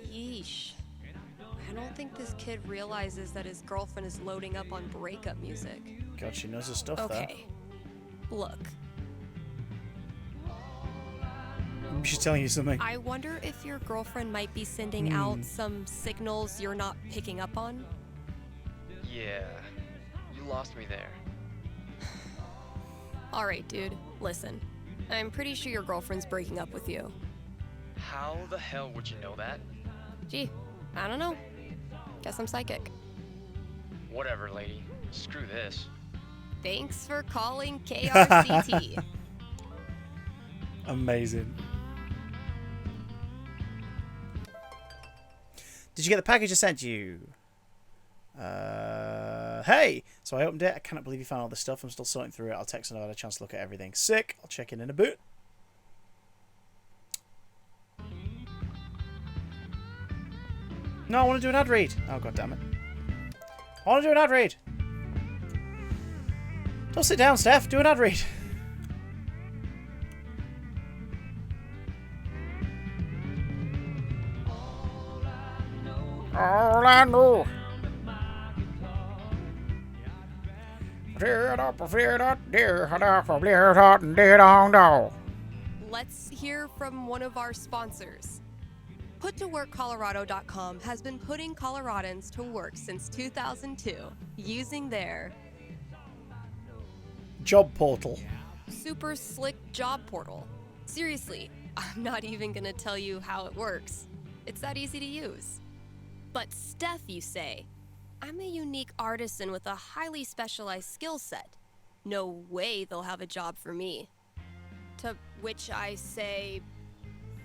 [SPEAKER 3] Yeesh. I don't think this kid realizes that his girlfriend is loading up on breakup music.
[SPEAKER 1] God, she knows her stuff
[SPEAKER 3] Okay. Look,
[SPEAKER 1] there. She's telling you something.
[SPEAKER 3] I wonder if your girlfriend might be sending out some signals you're not picking up on.
[SPEAKER 5] Yeah, you lost me there.
[SPEAKER 3] Alright, dude, listen. I'm pretty sure your girlfriend's breaking up with you.
[SPEAKER 5] How the hell would you know that?
[SPEAKER 3] Gee, I don't know. Guess I'm psychic.
[SPEAKER 5] Whatever, lady. Screw this.
[SPEAKER 3] Thanks for calling KRCT.
[SPEAKER 1] Amazing. Did you get the package I sent you? Hey! So I opened it. I cannot believe you found all this stuff. I'm still sorting through it. I'll text when I've had a chance to look at everything. Sick. I'll check in a bit. No, I want to do an ad read. Oh, god damn it. I want to do an ad read. Don't sit down, Steph. Do an ad read. All I know.
[SPEAKER 3] Let's hear from one of our sponsors. PutToWorkColorado.com has been putting Coloradans to work since 2002 using their
[SPEAKER 1] Job portal.
[SPEAKER 3] super slick job portal. Seriously, I'm not even gonna tell you how it works. It's that easy to use. But Steph, you say, I'm a unique artisan with a highly specialized skill set. No way they'll have a job for me. To which I say,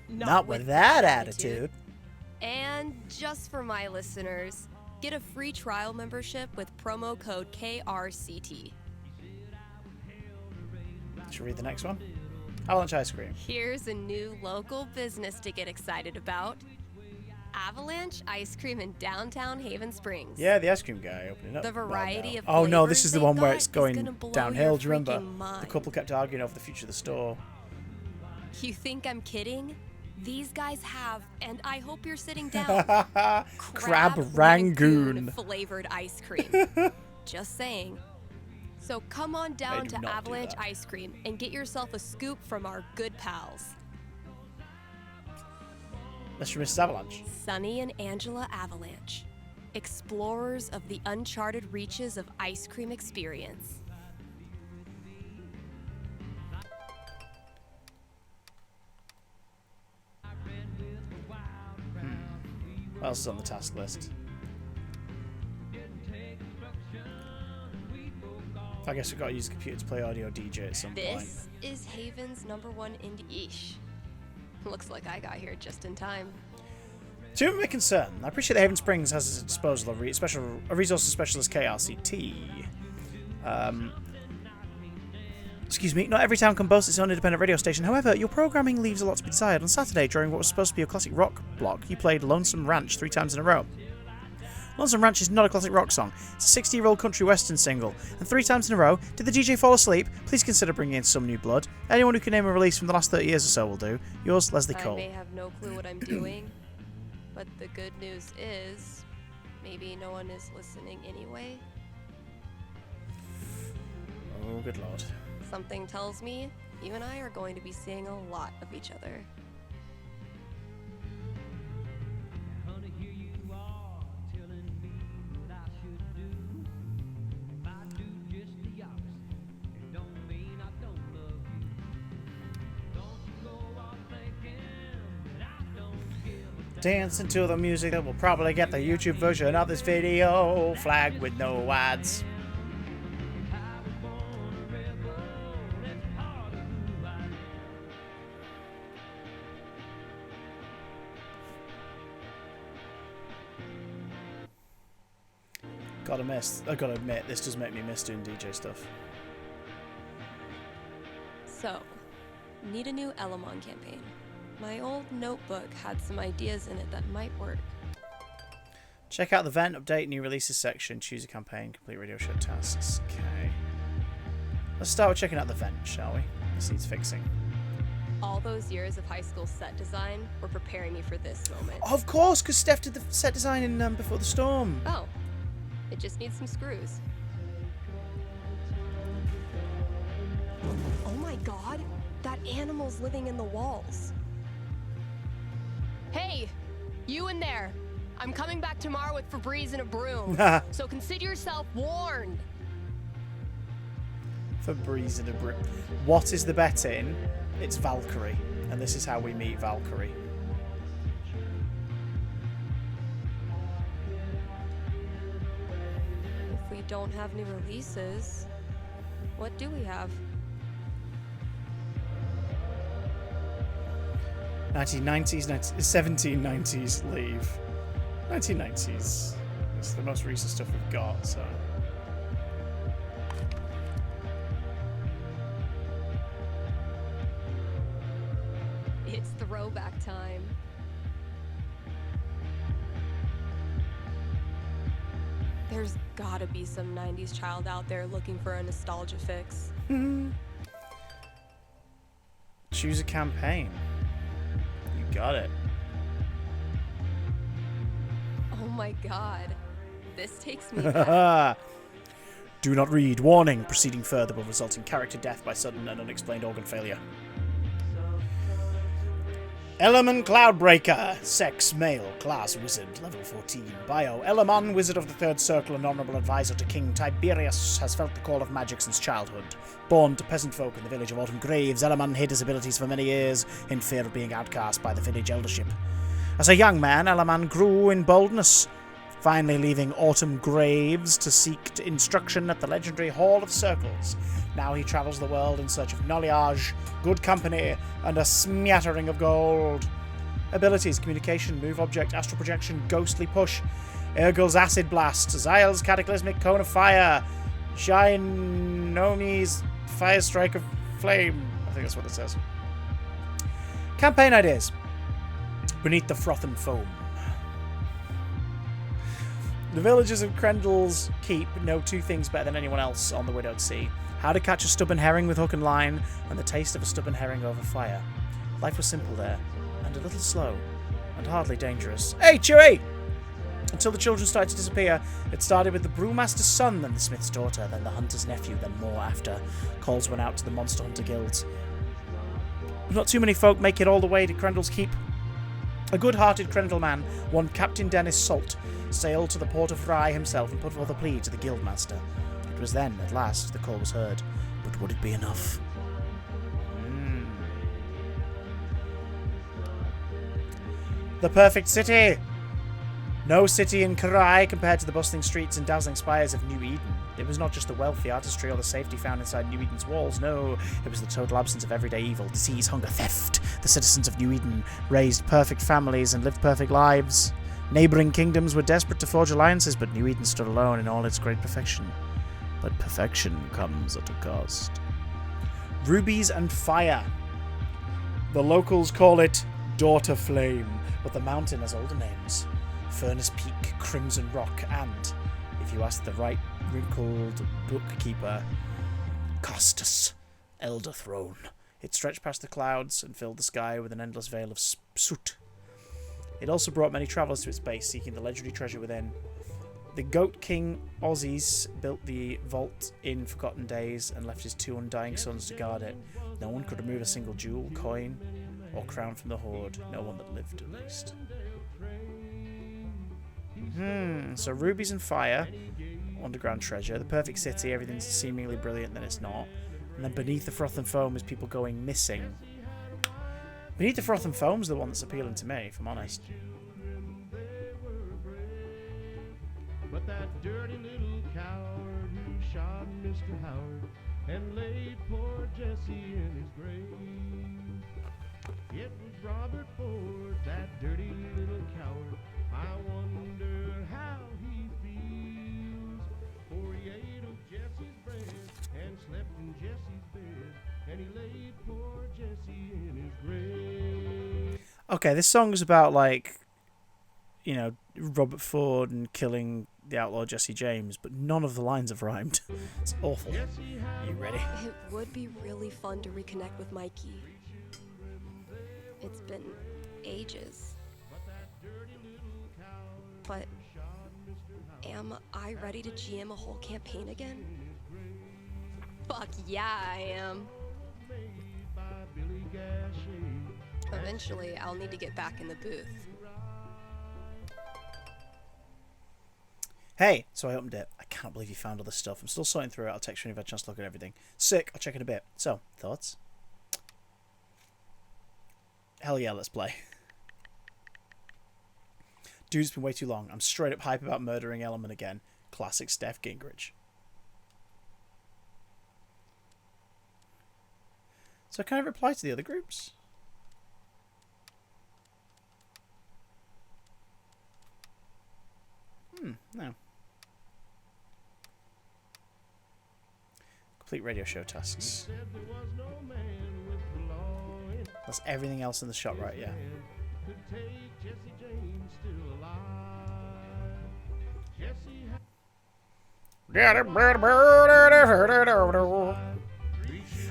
[SPEAKER 1] Not with that attitude.
[SPEAKER 3] And just for my listeners, get a free trial membership with promo code KRCT.
[SPEAKER 1] Should we read the next one? Avalanche ice cream.
[SPEAKER 3] Here's a new local business to get excited about. Avalanche Ice Cream in downtown Haven Springs.
[SPEAKER 1] Yeah, the ice cream guy opening up.
[SPEAKER 3] The variety
[SPEAKER 1] no.
[SPEAKER 3] of
[SPEAKER 1] Oh no, this
[SPEAKER 3] flavors
[SPEAKER 1] is the
[SPEAKER 3] they've
[SPEAKER 1] one where
[SPEAKER 3] got
[SPEAKER 1] it's
[SPEAKER 3] is
[SPEAKER 1] going
[SPEAKER 3] gonna blow
[SPEAKER 1] downhill.
[SPEAKER 3] your
[SPEAKER 1] Do you remember?
[SPEAKER 3] freaking mind.
[SPEAKER 1] The couple kept arguing over the future of the store.
[SPEAKER 3] You think I'm kidding? These guys have, and I hope you're sitting down,
[SPEAKER 1] Crab Rangoon.
[SPEAKER 3] flavored ice cream. Just saying. So come on down
[SPEAKER 1] do
[SPEAKER 3] to
[SPEAKER 1] not do
[SPEAKER 3] Avalanche
[SPEAKER 1] that.
[SPEAKER 3] Ice Cream and get yourself a scoop from our good pals,
[SPEAKER 1] Mr. and Mrs. Avalanche.
[SPEAKER 3] Sunny and Angela Avalanche, explorers of the uncharted reaches of ice cream experience.
[SPEAKER 1] What else is on the task list? I guess we've got to use the computer to play audio DJ at some point.
[SPEAKER 3] This is Haven's #1 indie-ish. Looks like I got here just in time.
[SPEAKER 1] To whom it may concern, I appreciate that Haven Springs has at its disposal a resource specialist KRCT. Excuse me, not every town can boast its own independent radio station. However, your programming leaves a lot to be desired. On Saturday, during what was supposed to be a classic rock block, you played Lonesome Ranch 3 times in a row. Lonesome Ranch is not a classic rock song. It's a 60-year-old country western single. And 3 times in a row, did the DJ fall asleep? Please consider bringing in some new blood. Anyone who can name a release from the last 30 years or so will do. Yours, Leslie
[SPEAKER 3] I
[SPEAKER 1] Cole.
[SPEAKER 3] may have no clue what I'm doing, but the good news is maybe no one is listening anyway.
[SPEAKER 1] Oh, good lord.
[SPEAKER 3] Something tells me you and I are going to be seeing a lot of each other.
[SPEAKER 4] Honey, here you are, telling me what I should do. If I do just the opposite, it don't mean I don't love you. Don't you go on thinking that I don't give a
[SPEAKER 1] Dancing to the music that will probably get the YouTube version of this video. Flag with no ads. I gotta admit, this does make me miss doing DJ stuff.
[SPEAKER 3] So, need a new Elamon campaign. My old notebook had some ideas in it that might work.
[SPEAKER 1] Check out the vent, update, new releases section, choose a campaign, complete radio show tasks. Okay. Let's start with checking out the vent, shall we? This needs fixing.
[SPEAKER 3] All those years of high school set design were preparing me for this moment.
[SPEAKER 1] Of course, because Steph did the set design in Before the Storm.
[SPEAKER 3] Oh, it just needs some screws. Oh my god, that animal's living in the walls. Hey, you in there. I'm coming back tomorrow with Febreze and a broom. So consider yourself warned.
[SPEAKER 1] Febreze and a broom. What is the bet in? It's Valkyrie. And this is how we meet Valkyrie.
[SPEAKER 3] If we don't have new releases, what do we have?
[SPEAKER 1] 1990s, 1790s leave. 1990s. It's the most recent stuff we've got, so.
[SPEAKER 3] It's throwback time. There's gotta be some 90s child out there looking for a nostalgia fix.
[SPEAKER 1] Choose a campaign. You got it.
[SPEAKER 3] Oh my god. This takes me back.
[SPEAKER 1] Do not read. Warning. Proceeding further will result in character death by sudden and unexplained organ failure. Element Cloudbreaker. Sex, male. Class, wizard. Level 14. Bio. Elamon, wizard of the Third Circle and honorable advisor to King Tiberius, has felt the call of magic since childhood. Born to peasant folk in the village of Autumn Graves, Elamon hid his abilities for many years in fear of being outcast by the village eldership. As a young man, Elamon grew in boldness, finally leaving Autumn Graves to seek instruction at the legendary Hall of Circles. Now he travels the world in search of knowledge, good company, and a smattering of gold. Abilities: communication, move object, astral projection, ghostly push, Urgel's acid blast, Zyle's cataclysmic cone of fire, Shinomi's fire strike of flame. I think that's what it says. Campaign ideas. Beneath the froth and foam. The villagers of Crendell's Keep know 2 things better than anyone else on the Widowed Sea: how to catch a stubborn herring with hook and line, and the taste of a stubborn herring over fire. Life was simple there, and a little slow, and hardly dangerous. Hey, Chewie! Until the children started to disappear. It started with the brewmaster's son, then the smith's daughter, then the hunter's nephew, then more after. Calls went out to the monster hunter guilds. But not too many folk make it all the way to Crendell's Keep. A good-hearted Crendell man, one Captain Dennis Salt, sailed to the port of Rye himself and put forth a plea to the guildmaster. It was then, at last, the call was heard. But would it be enough? The perfect city! No city in Karai compared to the bustling streets and dazzling spires of New Eden. It was not just the wealth, the artistry, or the safety found inside New Eden's walls. No, it was the total absence of everyday evil, disease, hunger, theft. The citizens of New Eden raised perfect families and lived perfect lives. Neighbouring kingdoms were desperate to forge alliances, but New Eden stood alone in all its great perfection. But perfection comes at a cost. Rubies and fire. The locals call it Daughter Flame, but the mountain has older names. Furnace Peak, Crimson Rock, and, if you ask the right wrinkled bookkeeper, Costus, Elder Throne. It stretched past the clouds and filled the sky with an endless veil of soot. It also brought many travellers to its base, seeking the legendary treasure within. The Goat King Aussies built the vault in forgotten days and left his 2 undying sons to guard it. No one could remove a single jewel, coin, or crown from the hoard. No one that lived, at least. So rubies and fire, underground treasure, the perfect city, everything's seemingly brilliant, then it's not. And then beneath the froth and foam is people going missing. Beneath the froth and foam's the one that's appealing to me, if I'm honest.
[SPEAKER 6] But that dirty little coward who shot Mr. Howard and laid poor Jesse in his grave. It was Robert Ford, that dirty little coward. I wonder how he feels. For he ate of Jesse's bread and slept in Jesse's bed, and he laid poor Jesse in his grave.
[SPEAKER 1] Okay, this song's about, like, you know, Robert Ford and killing the outlaw Jesse James, but none of the lines have rhymed. It's awful. You ready?
[SPEAKER 3] It would be really fun to reconnect with Mikey. It's been ages. But am I ready to GM a whole campaign again? Fuck yeah, I am. Eventually, I'll need to get back in the booth.
[SPEAKER 1] Hey, so I opened it. I can't believe you found all this stuff. I'm still sorting through it. I'll text you when you've had a chance to look at everything. Sick. I'll check in a bit. So, thoughts? Hell yeah, let's play. Dude, it's been way too long. I'm straight up hype about murdering Element again. Classic Steph Gingrich. So can I reply to the other groups? No. Complete radio show tasks. That's everything else in the shot, right? Yeah.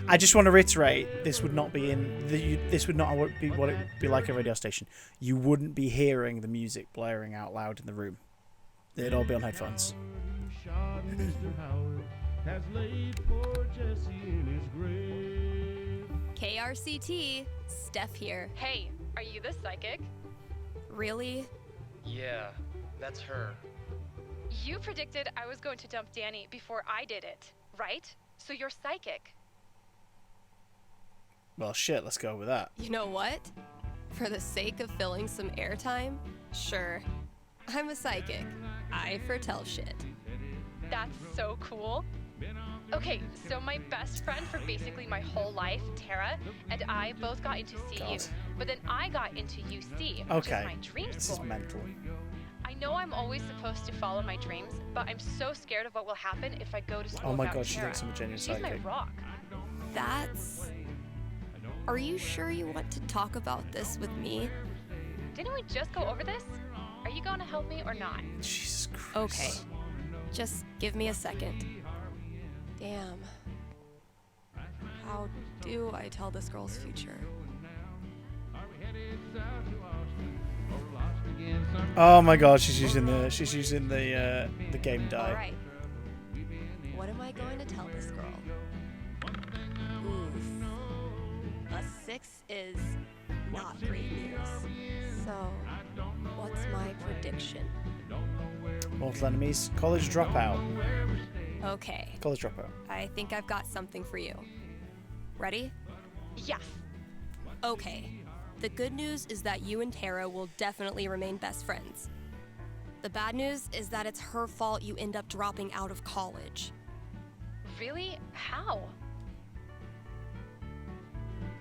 [SPEAKER 1] I just want to reiterate, this would not be this would not be what it would be like a radio station. You wouldn't be hearing the music blaring out loud in the room. It'd all be on headphones.
[SPEAKER 3] KRCT, Steph here.
[SPEAKER 2] Hey, are you the psychic?
[SPEAKER 3] Really?
[SPEAKER 5] Yeah, that's her.
[SPEAKER 2] You predicted I was going to dump Danny before I did it, right? So you're psychic.
[SPEAKER 1] Well, shit, let's go with that.
[SPEAKER 3] You know what? For the sake of filling some airtime, sure. I'm a psychic. I foretell shit.
[SPEAKER 2] That's so cool. Okay, so my best friend for basically my whole life, Tara, and I both got into CU.
[SPEAKER 1] God.
[SPEAKER 2] But then I got into UC, which
[SPEAKER 1] Okay.
[SPEAKER 2] is my dream
[SPEAKER 1] This
[SPEAKER 2] school.
[SPEAKER 1] is mental.
[SPEAKER 2] I know I'm always supposed to follow my dreams, but I'm so scared of what will happen if I go to school
[SPEAKER 1] Oh my
[SPEAKER 2] without
[SPEAKER 1] god, she
[SPEAKER 2] Tara.
[SPEAKER 1] thinks I'm a genuine
[SPEAKER 2] She's my
[SPEAKER 1] psychic.
[SPEAKER 2] rock.
[SPEAKER 3] That's... Are you sure you want to talk about this with me?
[SPEAKER 2] Didn't we just go over this? Are you going to help me or not?
[SPEAKER 1] Jesus Christ.
[SPEAKER 3] Okay. Just give me a second. Damn. How do I tell this girl's future?
[SPEAKER 1] Oh my god, she's using the game die.
[SPEAKER 3] Alright. What am I going to tell this girl? Oof. A 6 is not great news. So, what's my prediction?
[SPEAKER 1] Mortal enemies. College dropout.
[SPEAKER 3] Okay,
[SPEAKER 1] College dropout.
[SPEAKER 3] I think I've got something for you. Ready?
[SPEAKER 2] Yes.
[SPEAKER 3] Okay. The good news is that you and Tara will definitely remain best friends. The bad news is that it's her fault you end up dropping out of college.
[SPEAKER 2] Really? How?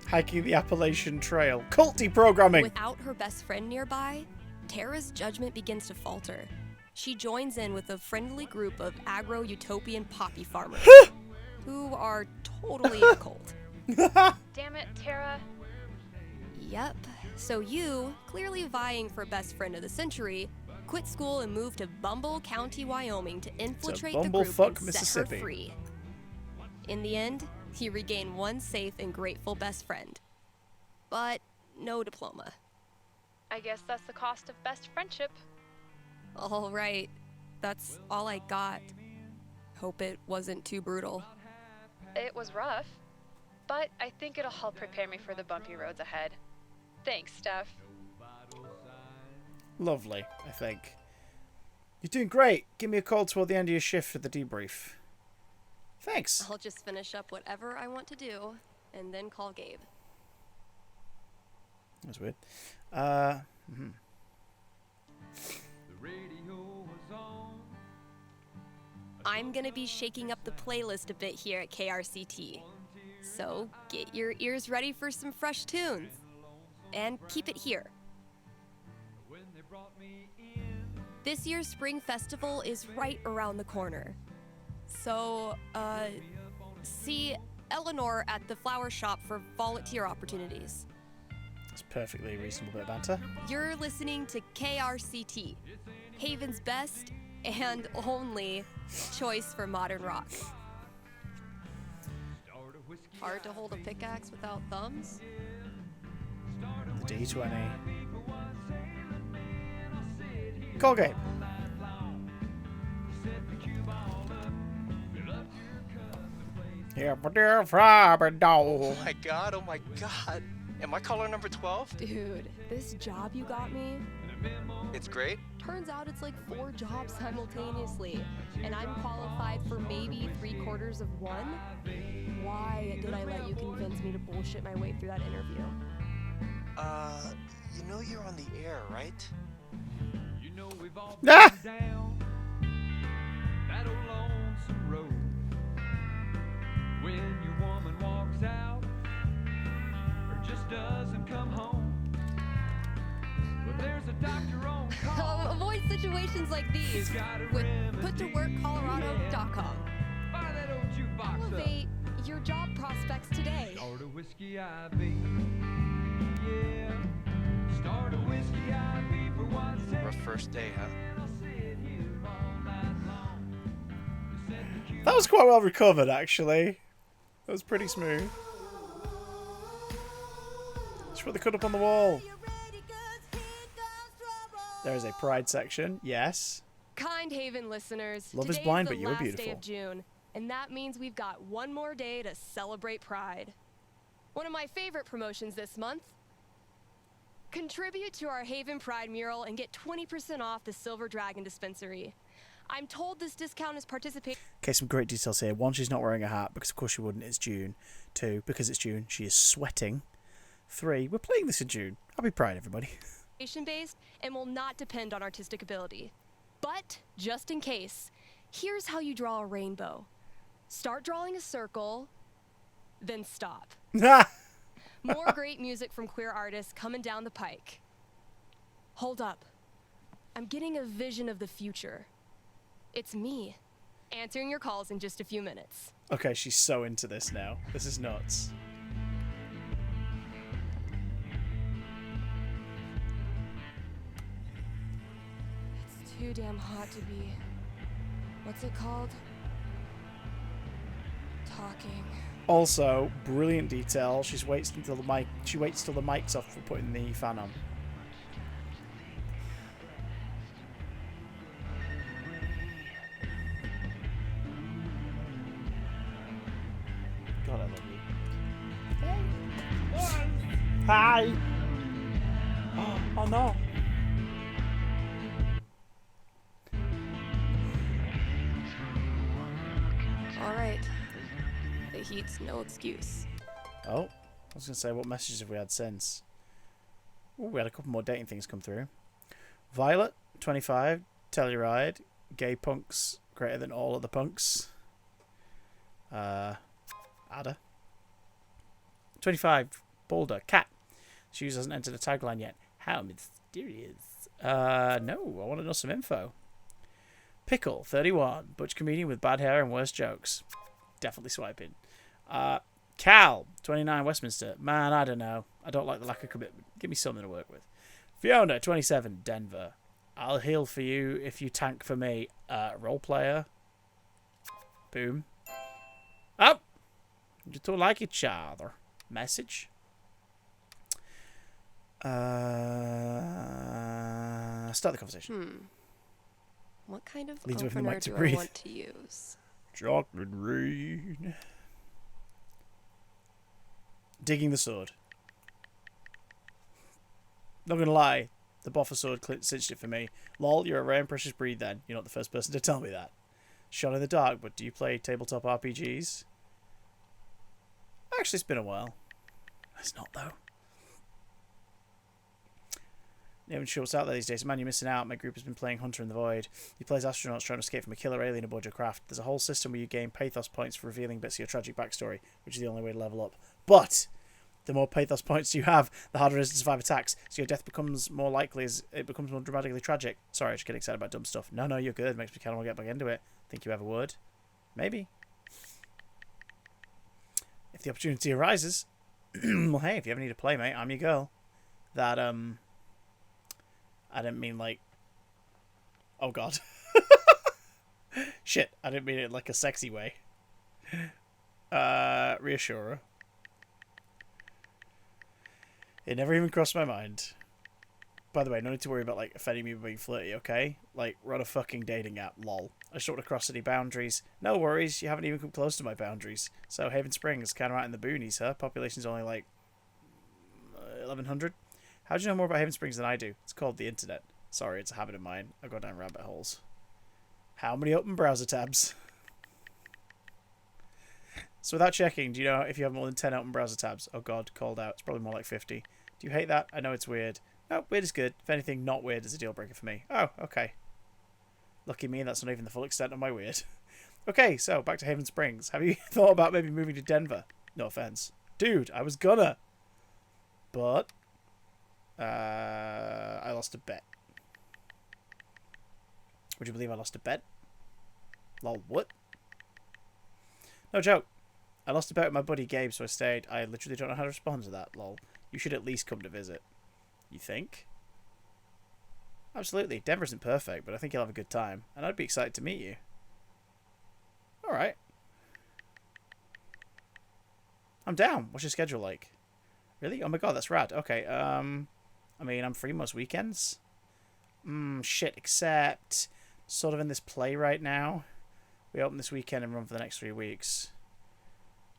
[SPEAKER 1] Hiking the Appalachian Trail. Cult deprogramming.
[SPEAKER 3] Without her best friend nearby, Tara's judgment begins to falter. She joins in with a friendly group of agro-utopian poppy farmers who are totally a cult.
[SPEAKER 2] Damn it, Tara.
[SPEAKER 3] Yep. So you, clearly vying for best friend of the century, quit school and moved to Bumble County, Wyoming to infiltrate the
[SPEAKER 1] Bumblefuck,
[SPEAKER 3] group and
[SPEAKER 1] Mississippi.
[SPEAKER 3] set her free. In the end, he regained one safe and grateful best friend. But no diploma.
[SPEAKER 2] I guess that's the cost of best friendship.
[SPEAKER 3] All right, that's all I got. Hope it wasn't too brutal.
[SPEAKER 2] It was rough, but I think it'll help prepare me for the bumpy roads ahead. Thanks, Steph.
[SPEAKER 1] Lovely, I think. You're doing great. Give me a call toward the end of your shift for the debrief. Thanks.
[SPEAKER 3] I'll just finish up whatever I want to do and then call Gabe.
[SPEAKER 1] That's weird.
[SPEAKER 4] The radio was on.
[SPEAKER 3] I'm gonna be shaking up the playlist a bit here at KRCT. So get your ears ready for some fresh tunes. And keep it here.
[SPEAKER 4] When they brought me in,
[SPEAKER 3] This year's Spring Festival is right around the corner. So, see Eleanor at the flower shop for volunteer opportunities.
[SPEAKER 1] It's a perfectly reasonable bit of banter.
[SPEAKER 3] You're listening to KRCT, Haven's best and only choice for modern rock.
[SPEAKER 4] start a whiskey.
[SPEAKER 3] Hard to hold a pickaxe without thumbs?
[SPEAKER 1] The D20. Call game. Yeah, but they're from
[SPEAKER 7] Oh my god, oh my god. Am I caller number 12?
[SPEAKER 3] Dude, this job you got me,
[SPEAKER 7] It's great.
[SPEAKER 3] turns out it's like 4 jobs simultaneously, and I'm qualified for maybe 3/4 of one? Why did I let you convince me to bullshit my way through that interview?
[SPEAKER 7] You know you're on the air, right?
[SPEAKER 4] You know we've all
[SPEAKER 1] Ah!
[SPEAKER 4] been down that old lonesome road. When your woman walks out or just doesn't come home. Well, there's a doctor on call.
[SPEAKER 3] Avoid situations like these with puttoworkcolorado.com.
[SPEAKER 4] Fire that old jukebox up.
[SPEAKER 3] Elevate your job prospects today.
[SPEAKER 4] Start a whiskey IV. Yeah. Start a whiskey IV for one second.
[SPEAKER 7] Rough first day, huh?
[SPEAKER 4] I'll sit here all night long. To set the cue.
[SPEAKER 1] That was quite well recovered, actually. That was pretty smooth. Just put the cut up on the wall. There is a pride section. Yes.
[SPEAKER 3] Kind Haven listeners,
[SPEAKER 1] Love is
[SPEAKER 3] today's
[SPEAKER 1] blind,
[SPEAKER 3] the
[SPEAKER 1] but you're
[SPEAKER 3] last
[SPEAKER 1] beautiful.
[SPEAKER 3] day of June, and that means we've got one more day to celebrate Pride. One of my favorite promotions this month. Contribute to our Haven Pride mural and get 20% off the Silver Dragon dispensary. I'm told this discount is participating.
[SPEAKER 1] Okay, some great details here. 1, she's not wearing a hat because of course she wouldn't. It's June. 2, because it's June, she is sweating. 3, we're playing this in June. Happy Pride, everybody.
[SPEAKER 3] Based and will not depend on artistic ability. But, just in case, here's how you draw a rainbow. Start drawing a circle, then stop. More great music from queer artists coming down the pike. Hold up. I'm getting a vision of the future. It's me, answering your calls in just a few minutes.
[SPEAKER 1] Okay, she's so into this now. This is nuts.
[SPEAKER 3] It's too damn hot to be... what's it called? Talking.
[SPEAKER 1] Also, brilliant detail. She waits till the mic's off for putting the fan on. God, I love you. Hi. Oh no.
[SPEAKER 3] All right. The heat's no excuse.
[SPEAKER 1] Oh, I was going to say, what messages have we had since? Ooh, we had a couple more dating things come through. Violet, 25, Telluride, gay punks greater than all other punks. Ada. 25, Boulder, Cat. Shoes hasn't entered the tagline yet. How mysterious. No, I want to know some info. Pickle, 31, butch comedian with bad hair and worse jokes. Definitely swiping. Cal, 29, Westminster. Man, I don't know. I don't like the lack of commitment. Give me something to work with. Fiona, 27, Denver. I'll heal for you if you tank for me. Role player. Boom. Oh! You two like each other. Message. Start the conversation.
[SPEAKER 3] What kind of
[SPEAKER 1] Leads away from the
[SPEAKER 3] opener
[SPEAKER 1] mic to
[SPEAKER 3] do
[SPEAKER 1] breathe.
[SPEAKER 3] I want to use?
[SPEAKER 1] Chocolate rain. Digging the sword. Not gonna lie, the boffer sword cinched it for me. Lol, you're a rare and precious breed then. You're not the first person to tell me that. Shot in the dark, but do you play tabletop RPGs? Actually, it's been a while. It's not, though. Not even sure what's out there these days. Man, you're missing out. My group has been playing Hunter in the Void. He plays astronauts trying to escape from a killer alien aboard your craft. There's a whole system where you gain pathos points for revealing bits of your tragic backstory, which is the only way to level up. But the more pathos points you have, the harder it is to survive attacks, so your death becomes more likely as it becomes more dramatically tragic. Sorry, I just get excited about dumb stuff. No, you're good. Makes me kind of want to get back into it. Think you ever would? Maybe. If the opportunity arises, well, hey, if you ever need a playmate, I'm your girl. That, I didn't mean like... Oh, God. Shit, I didn't mean it in like a sexy way. Reassure her. It never even crossed my mind. By the way, no need to worry about like offending me by being flirty, okay? Like, we're on a fucking dating app, lol. I just don't want to cross any boundaries. No worries, you haven't even come close to my boundaries. So, Haven Springs, kind of out in the boonies, huh? Population's only like 1,100. How do you know more about Haven Springs than I do? It's called the internet. Sorry, it's a habit of mine. I go down rabbit holes. How many open browser tabs? So without checking, do you know if you have more than 10 open browser tabs? Oh god, called out. It's probably more like 50. Do you hate that? I know it's weird. No, weird is good. If anything, not weird is a deal breaker for me. Oh, okay. Lucky me, that's not even the full extent of my weird. Okay, so back to Haven Springs. Have you thought about maybe moving to Denver? No offense. Dude, I was gonna. But I lost a bet. Would you believe I lost a bet? Lol, what? No joke. I lost a bet with my buddy Gabe, so I stayed. I literally don't know how to respond to that, lol. You should at least come to visit. You think? Absolutely. Denver isn't perfect, but I think you'll have a good time. And I'd be excited to meet you. Alright. I'm down. What's your schedule like? Really? Oh my god, that's rad. Okay, I mean, I'm free most weekends. Shit, except... Sort of in this play right now. We open this weekend and run for the next 3 weeks.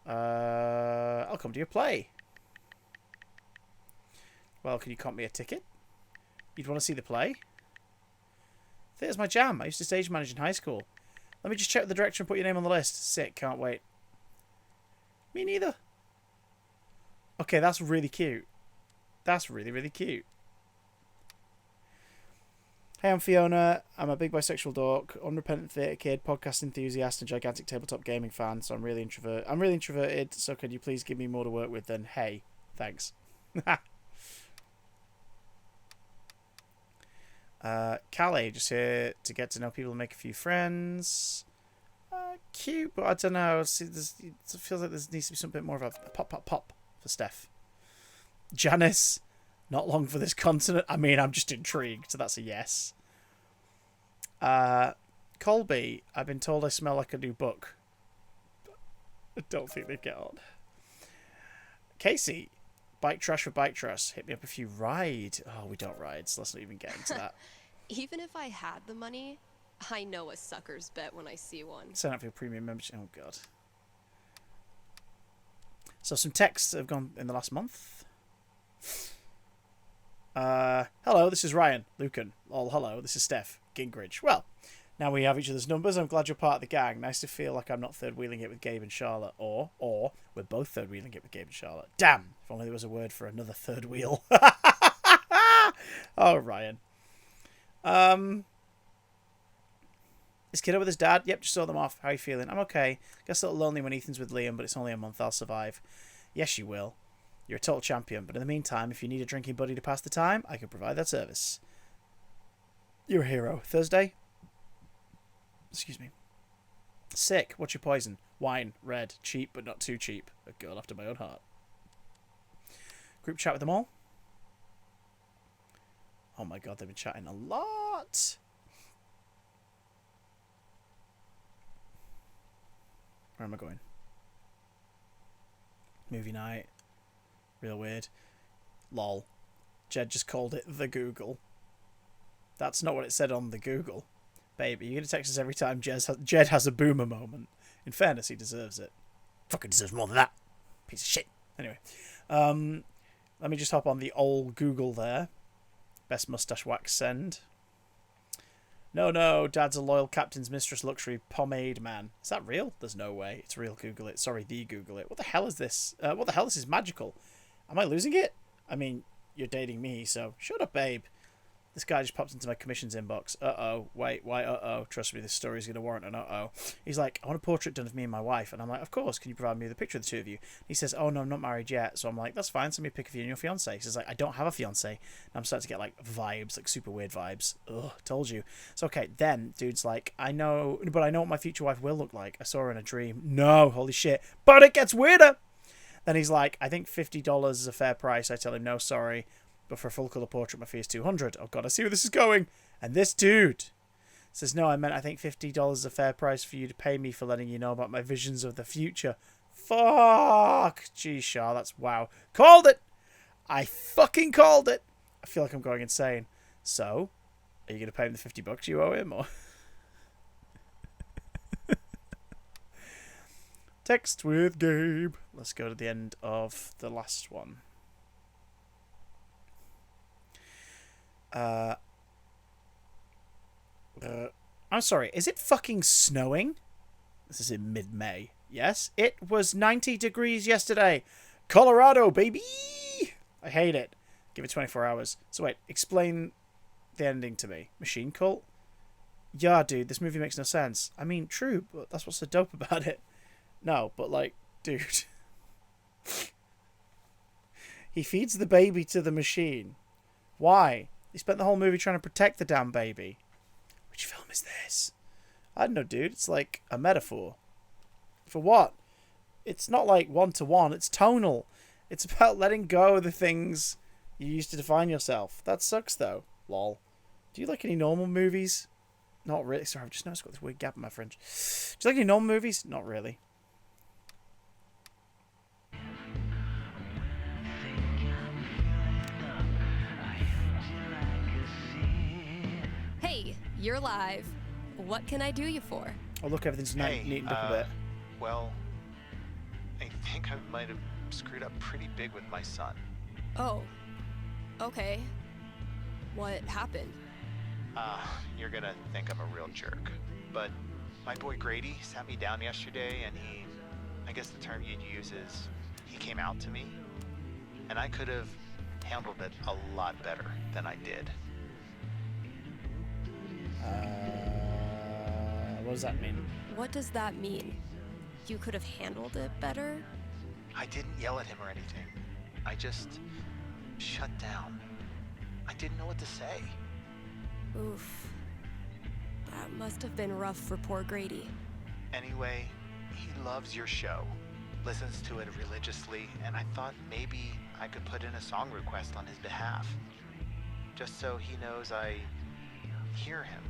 [SPEAKER 1] I'll come to your play. Well, can you comp me a ticket? You'd want to see the play? Theater's my jam. I used to stage manage in high school. Let me just check with the director and put your name on the list. Sick, can't wait. Me neither. Okay, that's really cute. That's really, really cute. Hey, I'm Fiona. I'm a big bisexual dork, unrepentant theatre kid, podcast enthusiast, and gigantic tabletop gaming fan, so I'm really introverted, so could you please give me more to work with than hey? Thanks. Callie, just here to get to know people and make a few friends. Cute, but I don't know. See, it feels like there needs to be something more of a pop for Steph. Janice, not long for this continent. I mean, I'm just intrigued, so that's a yes. Colby, I've been told I smell like a new book. I don't think they'd get on. Casey, bike trash for bike trash. Hit me up if you ride. Oh, we don't ride, so let's not even get into that.
[SPEAKER 3] Even if I had the money, I know a sucker's bet when I see one.
[SPEAKER 1] Sign up for your premium membership. Oh, God. So some texts have gone in the last month. Hello, this is Ryan. Lucan. Oh, hello, this is Steph. Gingrich. Well, now we have each other's numbers. I'm glad you're part of the gang. Nice to feel like I'm not third-wheeling it with Gabe and Charlotte. Or we're both third-wheeling it with Gabe and Charlotte. Damn! If only there was a word for another third wheel. Oh, Ryan. Is kiddo with his dad? Yep, just saw them off. How are you feeling? I'm okay. Guess a little lonely when Ethan's with Liam, but it's only a month. I'll survive. Yes, you will. You're a total champion, but in the meantime, if you need a drinking buddy to pass the time, I can provide that service. You're a hero. Thursday? Excuse me. Sick. What's your poison? Wine. Red. Cheap, but not too cheap. A girl after my own heart. Group chat with them all? Oh my god, they've been chatting a lot. Where am I going? Movie night. Real weird. Lol. Jed just called it the Google. That's not what it said on the Google. Babe, are you going to text us every time Jed has a boomer moment? In fairness, he deserves it. Fucking deserves more than that. Piece of shit. Anyway. Let me just hop on the old Google there. Best mustache wax send. No, Dad's a loyal captain's mistress luxury pomade man. Is that real? There's no way. It's real. Google it. Sorry, the Google it. What the hell is this? What the hell? This is magical. Am I losing it? I mean, you're dating me, so shut up, babe. This guy just pops into my commissions inbox. Uh-oh. Wait, why uh-oh? Trust me, this story is going to warrant an uh-oh. He's like, I want a portrait done of me and my wife. And I'm like, of course. Can you provide me with a picture of the two of you? He says, oh, no, I'm not married yet. So I'm like, that's fine. Send me a pic of you and your fiancé. He says, like, I don't have a fiancé. And I'm starting to get, like, vibes, like, super weird vibes. Ugh, told you. So, okay, then, dude's like, I know what my future wife will look like. I saw her in a dream. No, holy shit. But it gets weirder. Then he's like, I think $50 is a fair price. I tell him, no, sorry. But for a full colour portrait, my fee is $200. Oh god, I see where this is going. And this dude says, no, I think $50 is a fair price for you to pay me for letting you know about my visions of the future. Fuck. Geez, Shah, that's wow. Called it. I fucking called it. I feel like I'm going insane. So, are you going to pay him the $50 you owe him, or? Text with Gabe. Let's go to the end of the last one. I'm sorry, is it fucking snowing? This is in mid-May. Yes, it was 90 degrees yesterday. Colorado, baby! I hate it. Give it 24 hours. So wait, explain the ending to me. Machine cult? Yeah, dude, this movie makes no sense. I mean, true, but that's what's so dope about it. No, but like, dude. He feeds the baby to the machine. Why? He spent the whole movie trying to protect the damn baby. Which film is this? I don't know, dude. It's like a metaphor. For what? It's not like one-to-one. It's tonal. It's about letting go of the things you used to define yourself. That sucks, though. Lol. Do you like any normal movies? Not really. Sorry, I've just noticed I've got this weird gap in my French. Do you like any normal movies? Not really.
[SPEAKER 3] Hey, you're live. What can I do you for?
[SPEAKER 1] Oh, look, everything's neatened up a bit.
[SPEAKER 7] Well, I think I might have screwed up pretty big with my son.
[SPEAKER 3] Oh, okay. What happened?
[SPEAKER 7] You're gonna think I'm a real jerk. But my boy Grady sat me down yesterday and I guess the term you'd use is, he came out to me. And I could have handled it a lot better than I did.
[SPEAKER 1] What does that mean?
[SPEAKER 3] What does that mean? You could have handled it better?
[SPEAKER 7] I didn't yell at him or anything. I just shut down. I didn't know what to say.
[SPEAKER 3] Oof. That must have been rough for poor Grady.
[SPEAKER 7] Anyway, he loves your show, listens to it religiously, and I thought maybe I could put in a song request on his behalf. Just so he knows I hear him,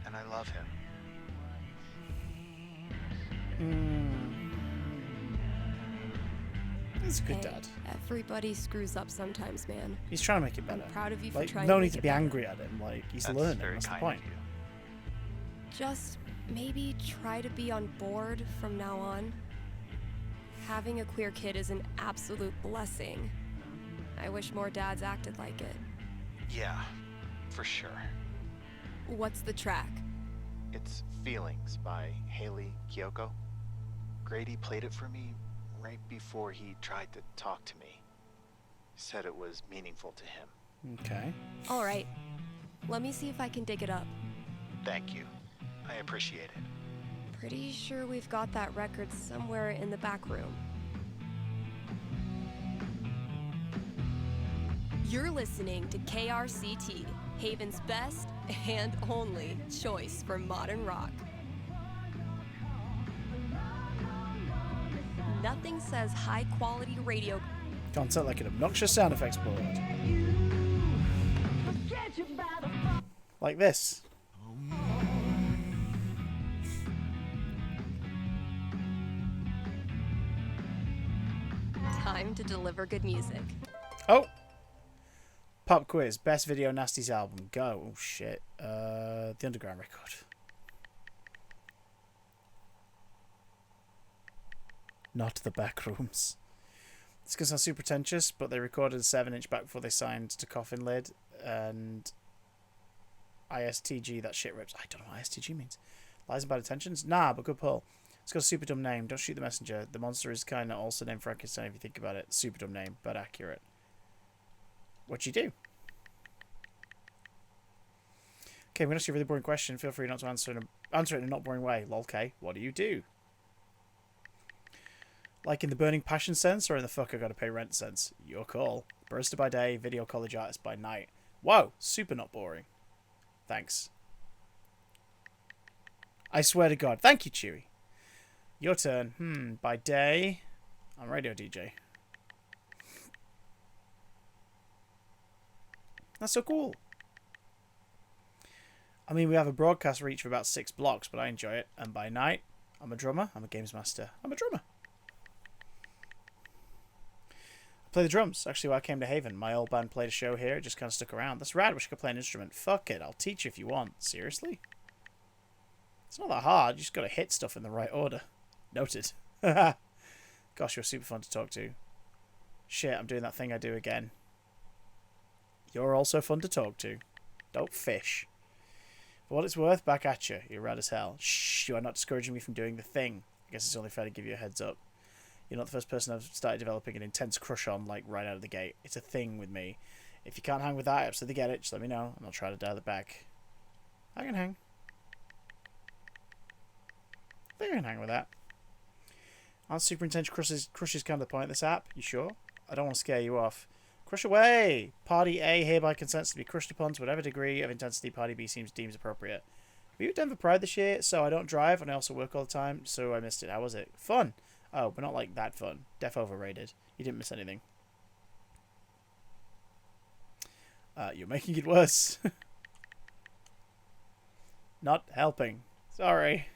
[SPEAKER 7] and I love him.
[SPEAKER 1] He's a good
[SPEAKER 3] Hey,
[SPEAKER 1] dad.
[SPEAKER 3] Everybody screws up sometimes, man.
[SPEAKER 1] He's trying to make it better.
[SPEAKER 3] I'm proud of you for
[SPEAKER 1] Like,
[SPEAKER 3] trying
[SPEAKER 1] no
[SPEAKER 3] to
[SPEAKER 1] need
[SPEAKER 3] make
[SPEAKER 1] to
[SPEAKER 3] it
[SPEAKER 1] be
[SPEAKER 3] better.
[SPEAKER 1] angry at him. Like, he's
[SPEAKER 7] That's
[SPEAKER 1] learning.
[SPEAKER 7] very
[SPEAKER 1] That's the
[SPEAKER 7] kind
[SPEAKER 1] point.
[SPEAKER 7] of you.
[SPEAKER 3] Just maybe try to be on board from now on. Having a queer kid is an absolute blessing. I wish more dads acted like it.
[SPEAKER 7] Yeah, for sure.
[SPEAKER 3] What's the track?
[SPEAKER 7] It's Feelings by Haley Kiyoko. Grady played it for me right before he tried to talk to me. Said it was meaningful to him.
[SPEAKER 1] Okay.
[SPEAKER 3] All right. Let me see if I can dig it up.
[SPEAKER 7] Thank you. I appreciate it.
[SPEAKER 3] Pretty sure we've got that record somewhere in the back room. You're listening to KRCT, Haven's best and only choice for modern rock. Nothing says high-quality radio.
[SPEAKER 1] Can't sound like an obnoxious sound effects board. Like this.
[SPEAKER 3] Time to deliver good music.
[SPEAKER 1] Oh! Pop quiz. Best video Nasties album. Go. Oh, shit. The Underground record. Not the back rooms. It's going to sound super pretentious, but they recorded a 7-inch back before they signed to Coffin Lid, and ISTG, that shit rips. I don't know what ISTG means. Lies and Bad Intentions? Nah, but good pull. It's got a super dumb name. Don't shoot the messenger. The monster is kind of also named Frankenstein if you think about it. Super dumb name, but accurate. What'd you do? Okay, I'm going to ask you a really boring question. Feel free not to answer it in a not boring way. Lol, what do you do? Like in the burning passion sense or in the fuck I gotta pay rent sense? Your call. Barista by day, video college artist by night. Whoa, super not boring. Thanks. I swear to God. Thank you, Chewy. Your turn. By day, I'm radio DJ. That's so cool. I mean, we have a broadcast reach of about 6 blocks, but I enjoy it. And by night, I'm a drummer. I'm a games master. I'm a drummer. I play the drums. Actually, when I came to Haven, my old band played a show here. It just kind of stuck around. That's rad. Wish I could play an instrument. Fuck it. I'll teach you if you want. Seriously? It's not that hard. You just got to hit stuff in the right order. Noted. Gosh, you're super fun to talk to. Shit, I'm doing that thing I do again. You're also fun to talk to. Don't fish. For what it's worth, back at you. You're rad as hell. Shh, you are not discouraging me from doing the thing. I guess it's only fair to give you a heads up. You're not the first person I've started developing an intense crush on, like, right out of the gate. It's a thing with me. If you can't hang with that, I absolutely get it. Just let me know, and I'll try to dial it back. I can hang. I think I can hang with that. Aren't super intense crushes kind of the point of this app? You sure? I don't want to scare you off. Crush away! Party A hereby consents to be crushed upon to whatever degree of intensity Party B deems appropriate. Were you at Denver Pride this year? So I don't drive, and I also work all the time, so I missed it. How was it? Fun! Oh, but not like that fun. Def overrated. You didn't miss anything. You're making it worse. Not helping. Sorry.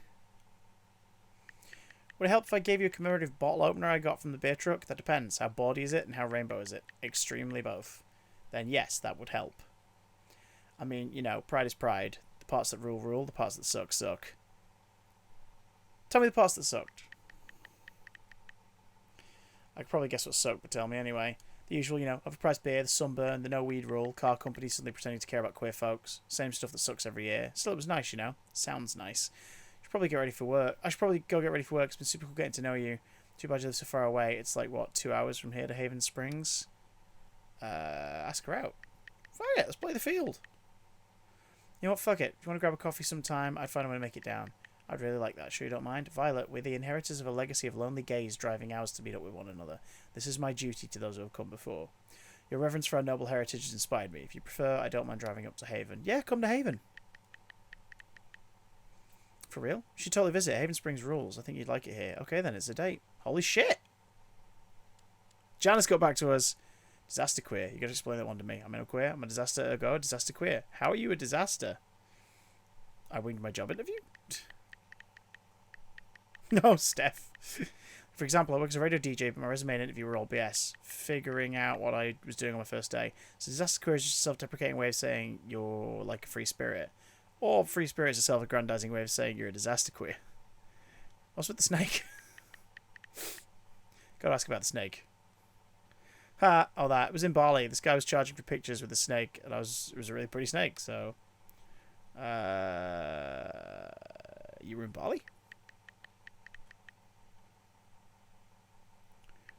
[SPEAKER 1] Would it help if I gave you a commemorative bottle opener I got from the beer truck? That depends. How bawdy is it and how rainbow is it? Extremely both. Then yes, that would help. I mean, you know, pride is pride. The parts that rule, rule. The parts that suck, suck. Tell me the parts that sucked. I could probably guess what sucked, but tell me anyway. The usual, you know, overpriced beer, the sunburn, the no weed rule, car companies suddenly pretending to care about queer folks. Same stuff that sucks every year. Still, it was nice, you know. Sounds nice. Probably get ready for work. I should probably go get ready for work. It's been super cool getting to know you. Too bad you live so far away. It's like, what, 2 hours from here to Haven Springs? Ask her out. Fuck it, let's play the field. You know what, fuck it. If you want to grab a coffee sometime, I'd find a way to make it down. I'd really like that, sure you don't mind? Violet, we're the inheritors of a legacy of lonely gays driving hours to meet up with one another. This is my duty to those who have come before. Your reverence for our noble heritage has inspired me. If you prefer, I don't mind driving up to Haven. Yeah, come to Haven. For real? You should totally visit. Haven Springs rules. I think you'd like it here. Okay, then it's a date. Holy shit! Janice got back to us. Disaster queer. You gotta explain that one to me. I'm a queer. I'm a disaster go. Disaster queer. How are you a disaster? I winged my job interview? No, Steph. For example, I work as a radio DJ, but my resume and interview were all BS. Figuring out what I was doing on my first day. So disaster queer is just a self-deprecating way of saying you're like a free spirit. Or free spirit is a self-aggrandizing way of saying you're a disaster queer. What's with the snake? Gotta ask about the snake. Ha! Oh, that. It was in Bali. This guy was charging for pictures with a snake, and it was a really pretty snake, so... You were in Bali?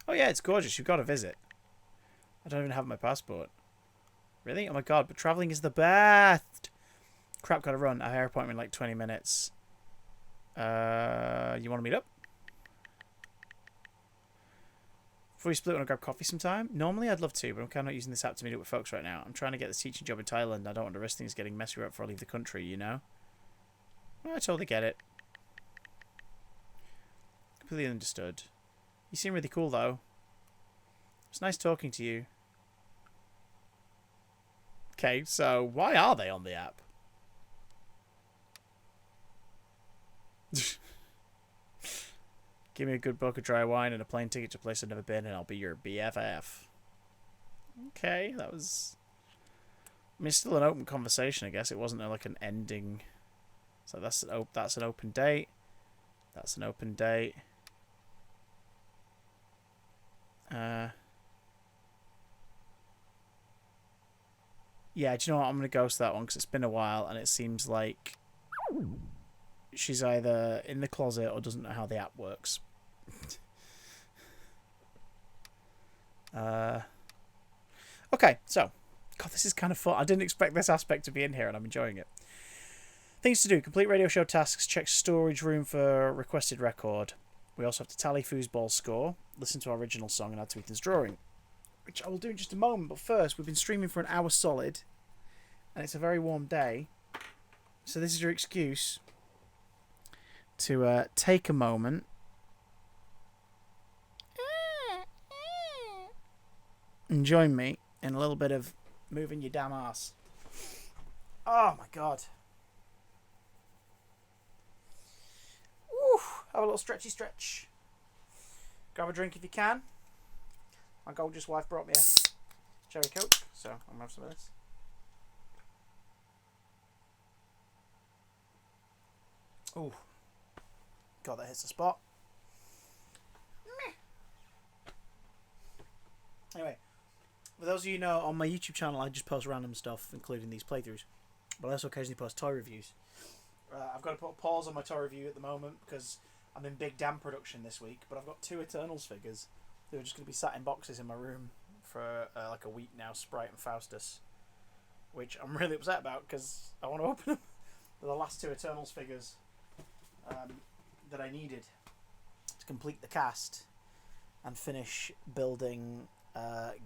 [SPEAKER 1] Oh yeah, it's gorgeous. You've got to visit. I don't even have my passport. Really? Oh my god, but travelling is the best! Crap, gotta run. I have an appointment in like 20 minutes. You want to meet up? Before we split, want to grab coffee sometime? Normally I'd love to, but I'm kind of not using this app to meet up with folks right now. I'm trying to get this teaching job in Thailand. I don't want to risk things getting messy right before I leave the country, you know? Well, I totally get it. Completely understood. You seem really cool, though. It's nice talking to you. Okay, so why are they on the app? Give me a good book of dry wine and a plane ticket to a place I've never been, and I'll be your BFF. Okay, that was... I mean, it's still an open conversation, I guess. It wasn't like an ending. So that's an open date. That's an open date. Yeah, do you know what? I'm going to ghost that one because it's been a while and it seems like she's either in the closet or doesn't know how the app works. Okay, so. God, this is kind of fun. I didn't expect this aspect to be in here and I'm enjoying it. Things to do. Complete radio show tasks. Check storage room for requested record. We also have to tally foosball's score. Listen to our original song and add to Ethan's drawing. Which I will do in just a moment. But first, we've been streaming for an hour solid. And it's a very warm day. So this is your excuse to take a moment. And join me in a little bit of moving your damn ass. Oh my god. Woo. Have a little stretchy stretch. Grab a drink if you can. My gorgeous wife brought me a cherry coke, so I'm going to have some of this. Oh. God, that hits the spot. Anyway, for those of you who know, on my YouTube channel I just post random stuff, including these playthroughs. But I also occasionally post toy reviews. I've got to put a pause on my toy review at the moment because I'm in big damn production this week. But I've got 2 Eternals figures that are just going to be sat in boxes in my room for like a week now, Sprite and Faustus. Which I'm really upset about because I want to open them. They're the last 2 Eternals figures that I needed to complete the cast and finish building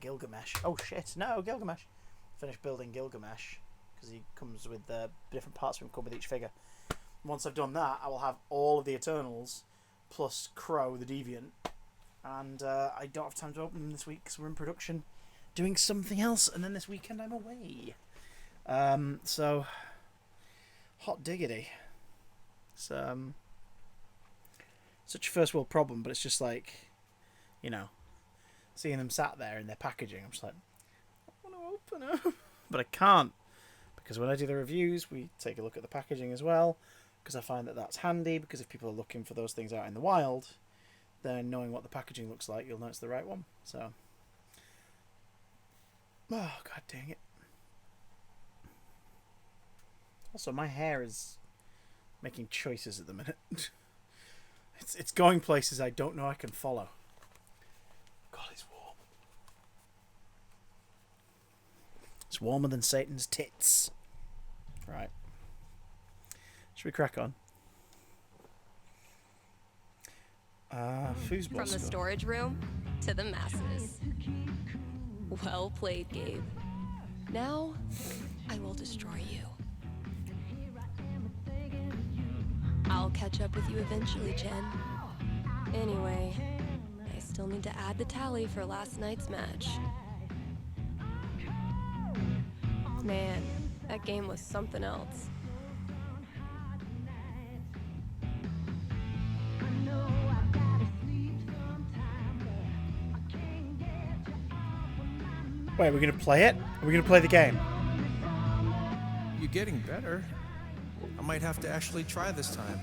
[SPEAKER 1] Gilgamesh. Oh shit, no, Gilgamesh. Finish building Gilgamesh because he comes with different parts of him come with each figure. Once I've done that, I will have all of the Eternals plus Crow the Deviant, and I don't have time to open them this week because we're in production doing something else, and then this weekend I'm away. So hot diggity. It's such a first world problem, but it's just like, you know, seeing them sat there in their packaging, I'm just like, I want to open them, but I can't, because when I do the reviews, we take a look at the packaging as well, because I find that that's handy, because if people are looking for those things out in the wild, then knowing what the packaging looks like, you'll know it's the right one. So, oh god dang it. Also, my hair is making choices at the minute. It's going places I don't know I can follow. God, it's warm. It's warmer than Satan's tits. Right. Should we crack on? Foosball
[SPEAKER 3] From the
[SPEAKER 1] score.
[SPEAKER 3] storage room to the masses. Well played, Gabe. Now, I will destroy you. I'll catch up with you eventually, Jen. Anyway, I still need to add the tally for last night's match. Man, that game was something else.
[SPEAKER 1] Wait, we're going to play it? Are we going to play the game?
[SPEAKER 8] You're getting better. I might have to actually try this time.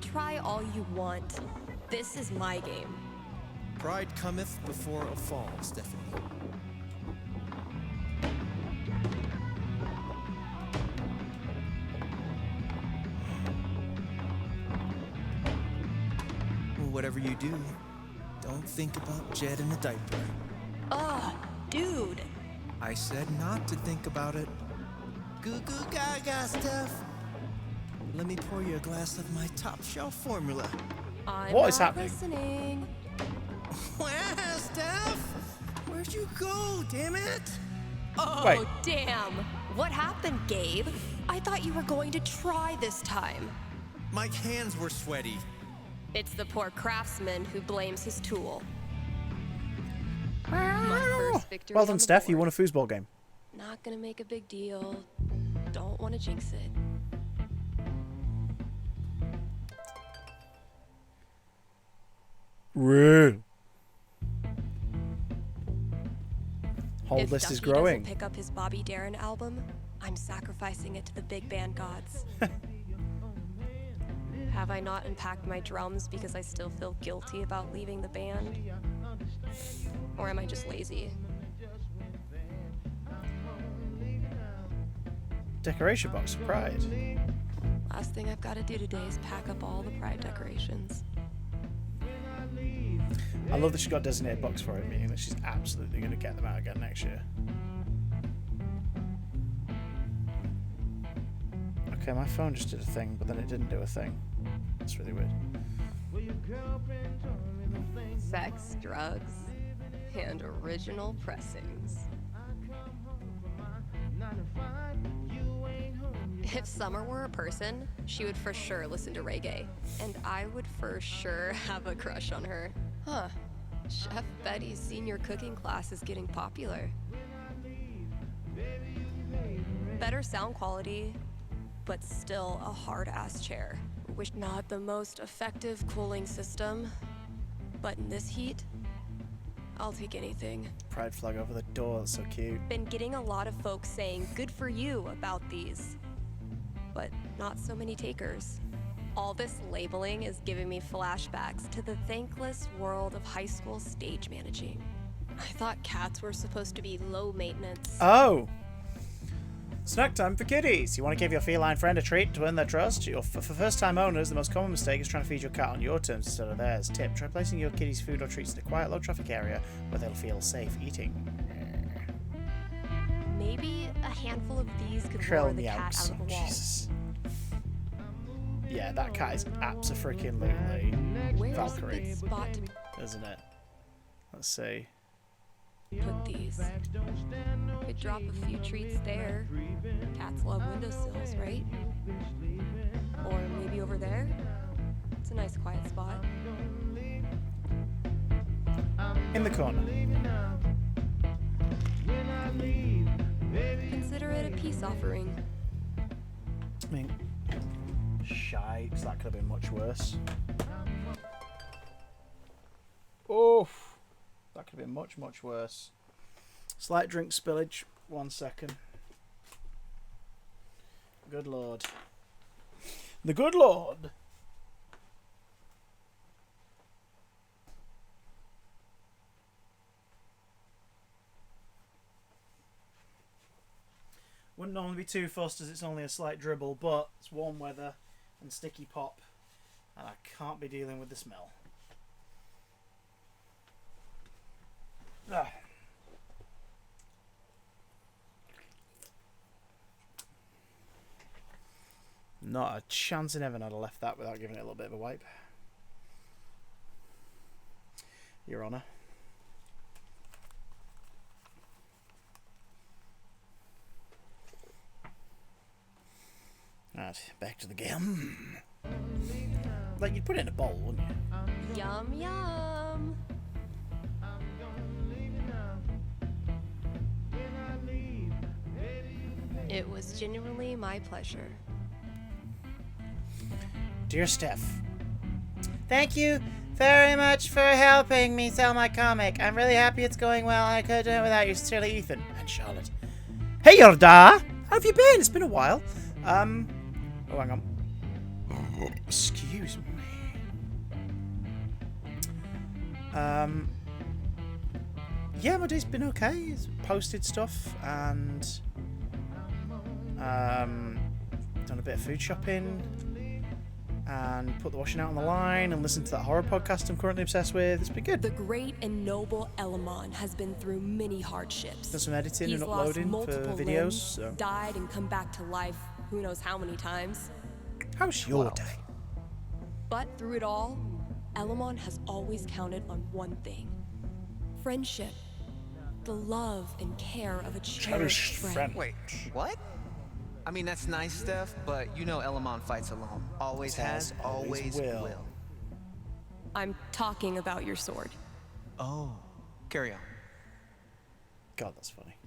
[SPEAKER 3] Try all you want. This is my game.
[SPEAKER 8] Pride cometh before a fall, Stephanie. Whatever you do, don't think about Jed in a diaper.
[SPEAKER 3] Ugh, dude.
[SPEAKER 8] I said not to think about it. Goo goo gaga, Steph. Let me pour you a glass of my top shelf formula.
[SPEAKER 3] I'm
[SPEAKER 1] What is
[SPEAKER 3] not
[SPEAKER 1] happening?
[SPEAKER 3] listening.
[SPEAKER 8] Wow, Steph! Where'd you go, damn it?
[SPEAKER 3] Oh,
[SPEAKER 1] Wait.
[SPEAKER 3] damn. What happened, Gabe? I thought you were going to try this time.
[SPEAKER 8] My hands were sweaty.
[SPEAKER 3] It's the poor craftsman who blames his tool. My first victory
[SPEAKER 1] Well
[SPEAKER 3] on
[SPEAKER 1] done,
[SPEAKER 3] the
[SPEAKER 1] Steph. You
[SPEAKER 3] board.
[SPEAKER 1] won a foosball game.
[SPEAKER 3] Not gonna make a big deal. Don't want to jinx it.
[SPEAKER 1] Rude. Whole
[SPEAKER 3] If
[SPEAKER 1] list is
[SPEAKER 3] Ducky
[SPEAKER 1] growing.
[SPEAKER 3] doesn't pick up his Bobby Darin album, I'm sacrificing it to the big band gods. Have I not unpacked my drums because I still feel guilty about leaving the band? Or am I just lazy?
[SPEAKER 1] Decoration box of pride.
[SPEAKER 3] Last thing I've got to do today is pack up all the pride decorations.
[SPEAKER 1] I love that she got a designated box for it, meaning that she's absolutely going to get them out again next year. Okay, my phone just did a thing, but then it didn't do a thing. That's really weird.
[SPEAKER 3] Sex, drugs, and original pressings. If Summer were a person, she would for sure listen to reggae, and I would for sure have a crush on her. Huh. Chef Betty's senior cooking class is getting popular. Better sound quality, but still a hard-ass chair. Wish not the most effective cooling system, but in this heat, I'll take anything.
[SPEAKER 1] Pride flag over the door, that's so cute.
[SPEAKER 3] Been getting a lot of folks saying good for you about these, but not so many takers. All this labeling is giving me flashbacks to the thankless world of high school stage managing. I thought cats were supposed to be low maintenance.
[SPEAKER 1] Oh! Snack time for kiddies. You want to give your feline friend a treat to earn their trust? For first-time owners, the most common mistake is trying to feed your cat on your terms instead of theirs. Tip: try placing your kiddie's food or treats in a quiet, low-traffic area where they'll feel safe eating.
[SPEAKER 3] Maybe a handful of these could
[SPEAKER 1] Trail
[SPEAKER 3] lure the
[SPEAKER 1] me
[SPEAKER 3] cat
[SPEAKER 1] out.
[SPEAKER 3] out of the wall.
[SPEAKER 1] Jesus. Yeah, that cat is abso-freaking-lutely
[SPEAKER 3] Where's a
[SPEAKER 1] Valkyrie,
[SPEAKER 3] good spot to
[SPEAKER 1] isn't it? Let's see.
[SPEAKER 3] put these? Could drop a few treats there. Cats love windowsills, right? Or maybe over there? It's a nice quiet spot.
[SPEAKER 1] In the corner.
[SPEAKER 3] Consider it a peace offering.
[SPEAKER 1] I mean, shite, that could have been much worse. Oof. That could have been much, much worse. Slight drink spillage. 1 second. Good lord. The good lord. Wouldn't normally be too fussed as it's only a slight dribble, but it's warm weather and sticky pop, and I can't be dealing with the smell. Ah. Not a chance in heaven I'd have left that without giving it a little bit of a wipe. Your Honour. Right, back to the game. Like, you'd put it in a bowl, wouldn't you?
[SPEAKER 3] Yum, yum. It was genuinely my pleasure.
[SPEAKER 1] Dear Steph, thank you very much for helping me sell my comic. I'm really happy it's going well, and I couldn't do it without you. Sincerely, Ethan and Charlotte. Hey, Yorda! How have you been? It's been a while. Oh, hang on. Excuse me. Yeah, my day's been okay. It's posted stuff and done a bit of food shopping and put the washing out on the line and listened to that horror podcast I'm currently obsessed with. It's been good.
[SPEAKER 3] The great and noble Elamon has been through many hardships.
[SPEAKER 1] Done some editing
[SPEAKER 3] He's
[SPEAKER 1] and
[SPEAKER 3] lost
[SPEAKER 1] uploading for
[SPEAKER 3] multiple
[SPEAKER 1] videos.
[SPEAKER 3] limbs,
[SPEAKER 1] So.
[SPEAKER 3] died and come back to life who knows how many times.
[SPEAKER 1] How's your day?
[SPEAKER 3] But through it all, Elamon has always counted on one thing. Friendship. The love and care of a cherished friend.
[SPEAKER 9] Wait, what? I mean, that's nice, Steph, but you know Elamon fights alone. Always has, always will.
[SPEAKER 3] I'm talking about your sword.
[SPEAKER 9] Oh, carry on.
[SPEAKER 1] God, that's funny.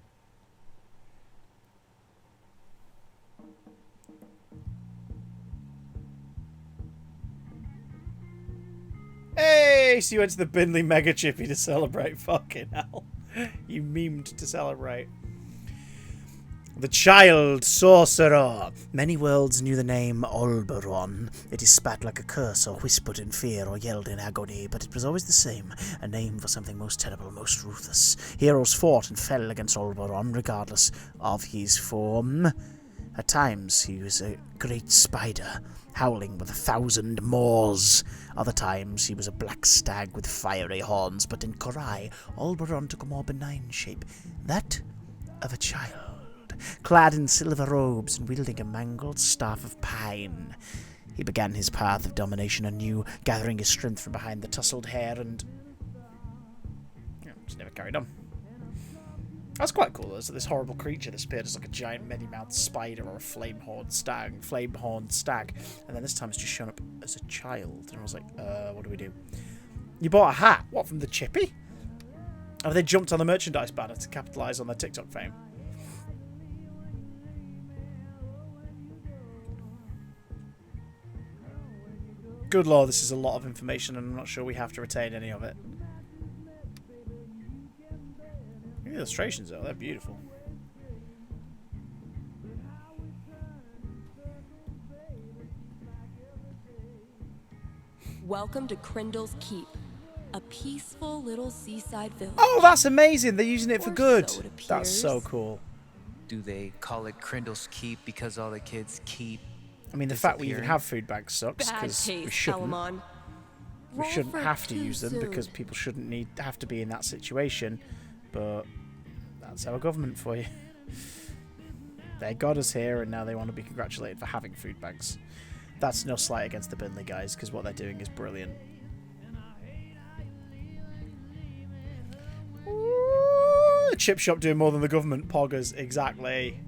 [SPEAKER 1] case you went to the Binley Mega Chippy to celebrate. Fucking hell. You memed to celebrate. The Child Sorcerer. Many worlds knew the name Olberon. It is spat like a curse, or whispered in fear, or yelled in agony, but it was always the same, a name for something most terrible, most ruthless. Heroes fought and fell against Olberon, regardless of his form. At times, he was a great spider, howling with 1,000 maws. Other times, he was a black stag with fiery horns, but in Korai, Olberon took a more benign shape, that of a child, clad in silver robes and wielding a mangled staff of pine. He began his path of domination anew, gathering his strength from behind the tousled hair and... just never carried on. That's quite cool. There's this horrible creature that appeared as like a giant many-mouthed spider or a flame-horned stag. And then this time it's just shown up as a child. And I was like, what do we do? You bought a hat? What, from the Chippy? Have they jumped on the merchandise banner to capitalise on their TikTok fame? Good lord, this is a lot of information and I'm not sure we have to retain any of it. The illustrations though, they're beautiful.
[SPEAKER 3] Welcome to Crindle's Keep, a peaceful little seaside village.
[SPEAKER 1] Oh, that's amazing! They're using it for
[SPEAKER 3] Or
[SPEAKER 1] good.
[SPEAKER 3] so it
[SPEAKER 1] That's so
[SPEAKER 3] appears.
[SPEAKER 1] cool.
[SPEAKER 9] Do they call it Crindle's Keep because all the kids keep?
[SPEAKER 1] I mean, the fact we even
[SPEAKER 9] disappearing?
[SPEAKER 1] have food bags sucks
[SPEAKER 3] Bad
[SPEAKER 1] because we
[SPEAKER 3] taste,
[SPEAKER 1] shouldn't.
[SPEAKER 3] Palamon.
[SPEAKER 1] We
[SPEAKER 3] Roll
[SPEAKER 1] shouldn't
[SPEAKER 3] for
[SPEAKER 1] have to
[SPEAKER 3] too
[SPEAKER 1] use them
[SPEAKER 3] soon.
[SPEAKER 1] because people shouldn't have to be in that situation. But that's our government for you. They got us here and now they want to be congratulated for having food bags. That's no slight against the Binley guys because what they're doing is brilliant. Ooh, the chip shop doing more than the government. Poggers, exactly.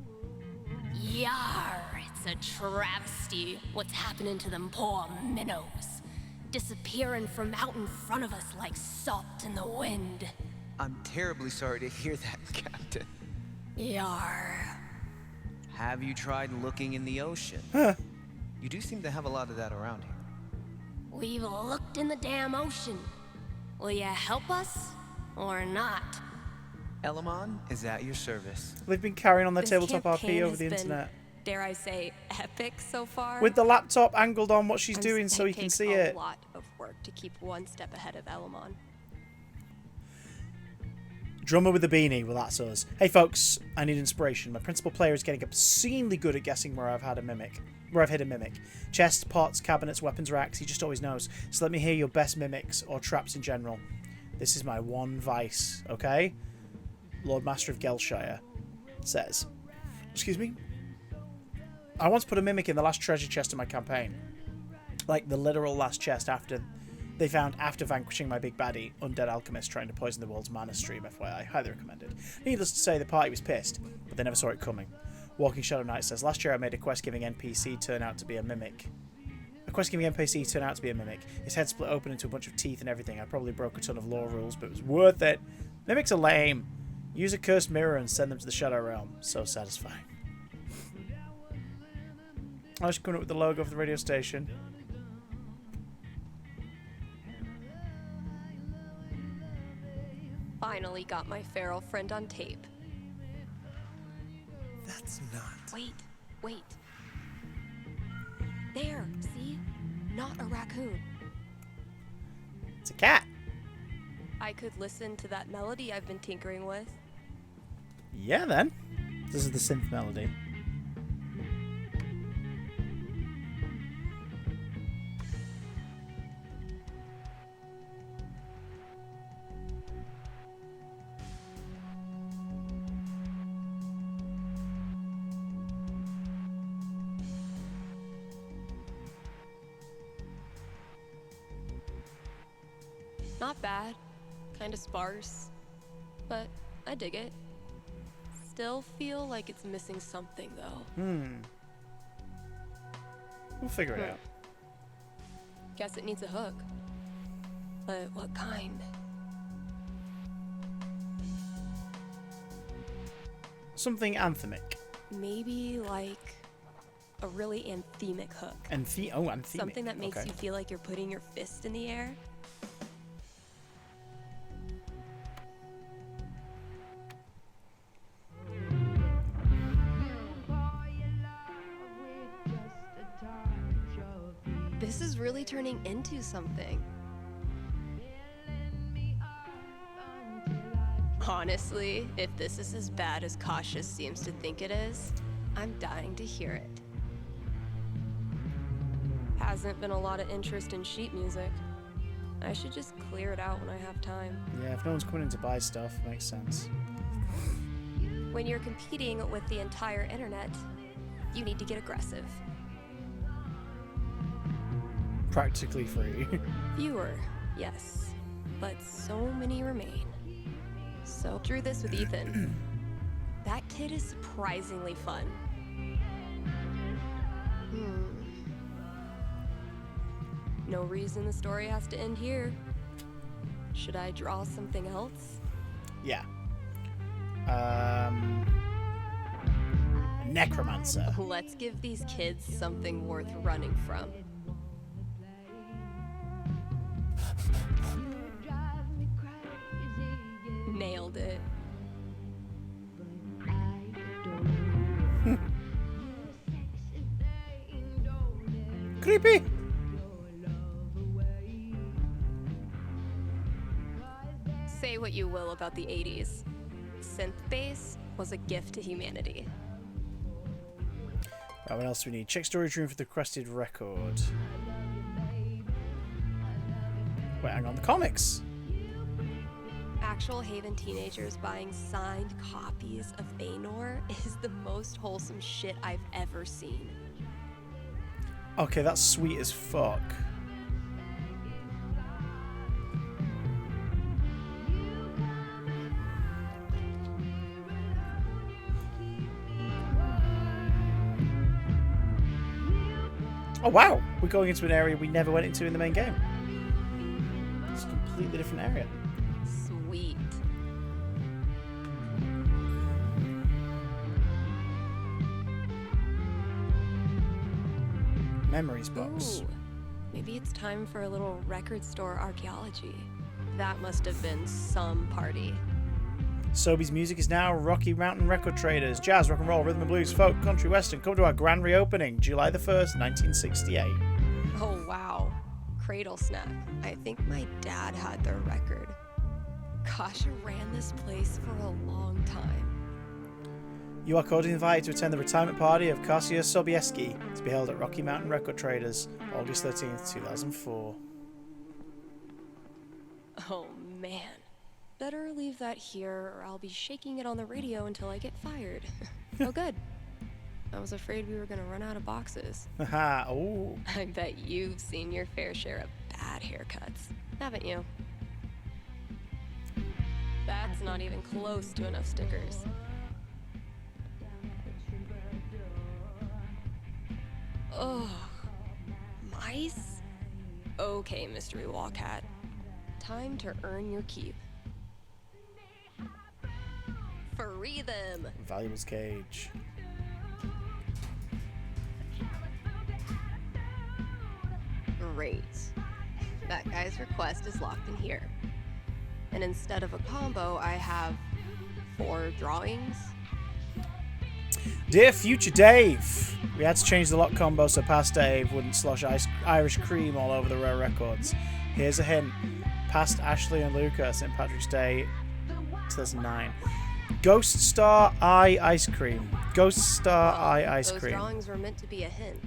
[SPEAKER 10] Yar, it's a travesty what's happening to them poor minnows. Disappearing from out in front of us like salt in the wind.
[SPEAKER 9] I'm terribly sorry to hear that, Captain.
[SPEAKER 10] Yar.
[SPEAKER 9] Have you tried looking in the ocean?
[SPEAKER 1] Huh.
[SPEAKER 9] You do seem to have a lot of that around here.
[SPEAKER 10] We've looked in the damn ocean. Will you help us or not?
[SPEAKER 9] Elamon is at your service.
[SPEAKER 1] They've been carrying on their
[SPEAKER 3] This
[SPEAKER 1] tabletop
[SPEAKER 3] campaign
[SPEAKER 1] RP over
[SPEAKER 3] has
[SPEAKER 1] the
[SPEAKER 3] been,
[SPEAKER 1] internet.
[SPEAKER 3] dare I say, epic so far.
[SPEAKER 1] With the laptop angled on what she's
[SPEAKER 3] I'm
[SPEAKER 1] doing
[SPEAKER 3] s-
[SPEAKER 1] so
[SPEAKER 3] it
[SPEAKER 1] you can
[SPEAKER 3] takes
[SPEAKER 1] see
[SPEAKER 3] a
[SPEAKER 1] it.
[SPEAKER 3] lot of work to keep one step ahead of Elamon.
[SPEAKER 1] Drummer with the beanie. Well, that's us. Hey, folks. I need inspiration. My principal player is getting obscenely good at guessing where I've hit a mimic. Chests, pots, cabinets, weapons, racks. He just always knows. So let me hear your best mimics or traps in general. This is my one vice, okay? Lord Master of Gelshire says. Excuse me? I once put a mimic in the last treasure chest of my campaign. Like the literal last chest after vanquishing my big baddie, Undead Alchemist trying to poison the world's mana stream, FYI. Highly recommended. Needless to say, the party was pissed, but they never saw it coming. Walking Shadow Knight says, last year I made a quest-giving NPC turn out to be a mimic. His head split open into a bunch of teeth and everything. I probably broke a ton of lore rules, but it was worth it. Mimics are lame. Use a cursed mirror and send them to the Shadow Realm. So satisfying. I was coming up with the logo of the radio station.
[SPEAKER 3] Finally got my feral friend on tape.
[SPEAKER 8] That's not.
[SPEAKER 3] Wait. There, see? Not a raccoon.
[SPEAKER 1] It's a cat.
[SPEAKER 3] I could listen to that melody I've been tinkering with.
[SPEAKER 1] Yeah, then. This is the synth melody.
[SPEAKER 3] Not bad. Kinda sparse. But I dig it. Still feel like it's missing something, though.
[SPEAKER 1] We'll figure it out.
[SPEAKER 3] Guess it needs a hook. But what kind?
[SPEAKER 1] Something anthemic.
[SPEAKER 3] Maybe like a really anthemic hook.
[SPEAKER 1] Anthemic.
[SPEAKER 3] Something that makes
[SPEAKER 1] okay.
[SPEAKER 3] you feel like you're putting your fist in the air. This is really turning into something. Honestly, if this is as bad as Cautious seems to think it is, I'm dying to hear it. Hasn't been a lot of interest in sheet music. I should just clear it out when I have time.
[SPEAKER 1] Yeah, if no one's coming in to buy stuff, makes sense.
[SPEAKER 3] When you're competing with the entire internet, you need to get aggressive.
[SPEAKER 1] Practically free.
[SPEAKER 3] Fewer, yes, but so many remain. So, drew this with Ethan. That kid is surprisingly fun. No reason the story has to end here. Should I draw something else?
[SPEAKER 1] Yeah. Necromancer.
[SPEAKER 3] Let's give these kids something worth running from. Nailed it.
[SPEAKER 1] Creepy.
[SPEAKER 3] Say what you will about the 80s. Synth bass was a gift to humanity.
[SPEAKER 1] Right, what else do we need? Check storage room for the requested record. Wait, hang on. The comics.
[SPEAKER 3] Actual Haven teenagers buying signed copies of Anor is the most wholesome shit I've ever seen.
[SPEAKER 1] Okay, that's sweet as fuck. Oh wow, we're going into an area we never went into in the main game. It's a completely different area.
[SPEAKER 3] Sweet.
[SPEAKER 1] Memories box.
[SPEAKER 3] Ooh, maybe it's time for a little record store archaeology. That must have been some party.
[SPEAKER 1] Sobeys music is now Rocky Mountain Record Traders. Jazz, rock and roll, rhythm and blues, folk, country, western. Come to our grand reopening, July the 1st, 1968.
[SPEAKER 3] Oh wow, Cradle Snack. I think my dad had their record. Kasha ran this place for a long time.
[SPEAKER 1] You are cordially invited to attend the retirement party of Kasia Sobieski to be held at Rocky Mountain Record Traders, August 13th, 2004.
[SPEAKER 3] Oh man. Better leave that here or I'll be shaking it on the radio until I get fired. Oh good. I was afraid we were gonna run out of boxes.
[SPEAKER 1] Haha, oh.
[SPEAKER 3] I bet you've seen your fair share of bad haircuts, haven't you? That's not even close to enough stickers. Ugh. Mice? Okay, Mystery Wall Cat. Time to earn your keep. Free them!
[SPEAKER 1] Valuables cage.
[SPEAKER 3] Great. That guy's request is locked in here. And instead of a combo, I have 4 drawings.
[SPEAKER 1] Dear future Dave, we had to change the lock combo so past Dave wouldn't slosh Irish cream all over the rare records. Here's a hint. Past Ashley and Luca, St. Patrick's Day 2009. Ghost Star Eye Ice Cream. Ghost Star Eye Ice
[SPEAKER 3] Those
[SPEAKER 1] Cream.
[SPEAKER 3] drawings were meant to be a hint.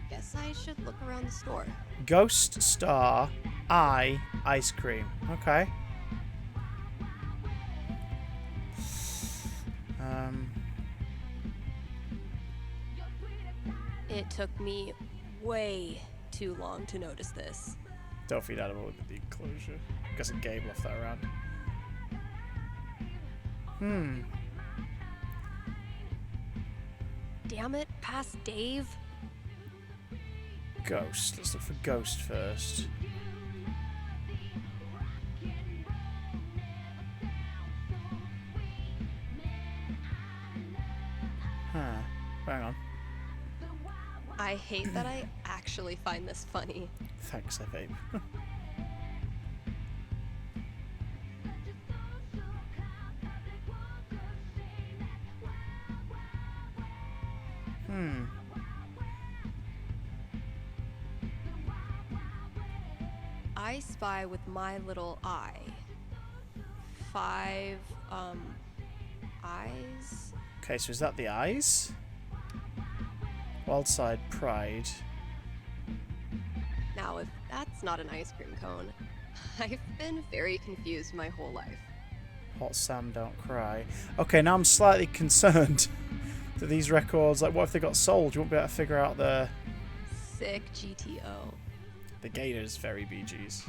[SPEAKER 3] Guess I should look around the store.
[SPEAKER 1] Ghost Star Eye Ice Cream. Okay.
[SPEAKER 3] It took me way too long to notice this.
[SPEAKER 1] Don't feed animal with the enclosure. Guess a game left that around.
[SPEAKER 3] Damn it, past Dave.
[SPEAKER 1] Ghost. Let's look for Ghost first. Huh. Hang on.
[SPEAKER 3] I hate that I actually find this funny.
[SPEAKER 1] Thanks, I vape.
[SPEAKER 3] I spy with my little eye. 5, eyes?
[SPEAKER 1] Okay, so is that the eyes? Wildside Pride.
[SPEAKER 3] Now, if that's not an ice cream cone, I've been very confused my whole life.
[SPEAKER 1] Hot Sam Don't Cry. Okay, now I'm slightly concerned that these records, like, what if they got sold? You won't be able to figure out the
[SPEAKER 3] Sick GTO.
[SPEAKER 1] Gators very Bee Gees.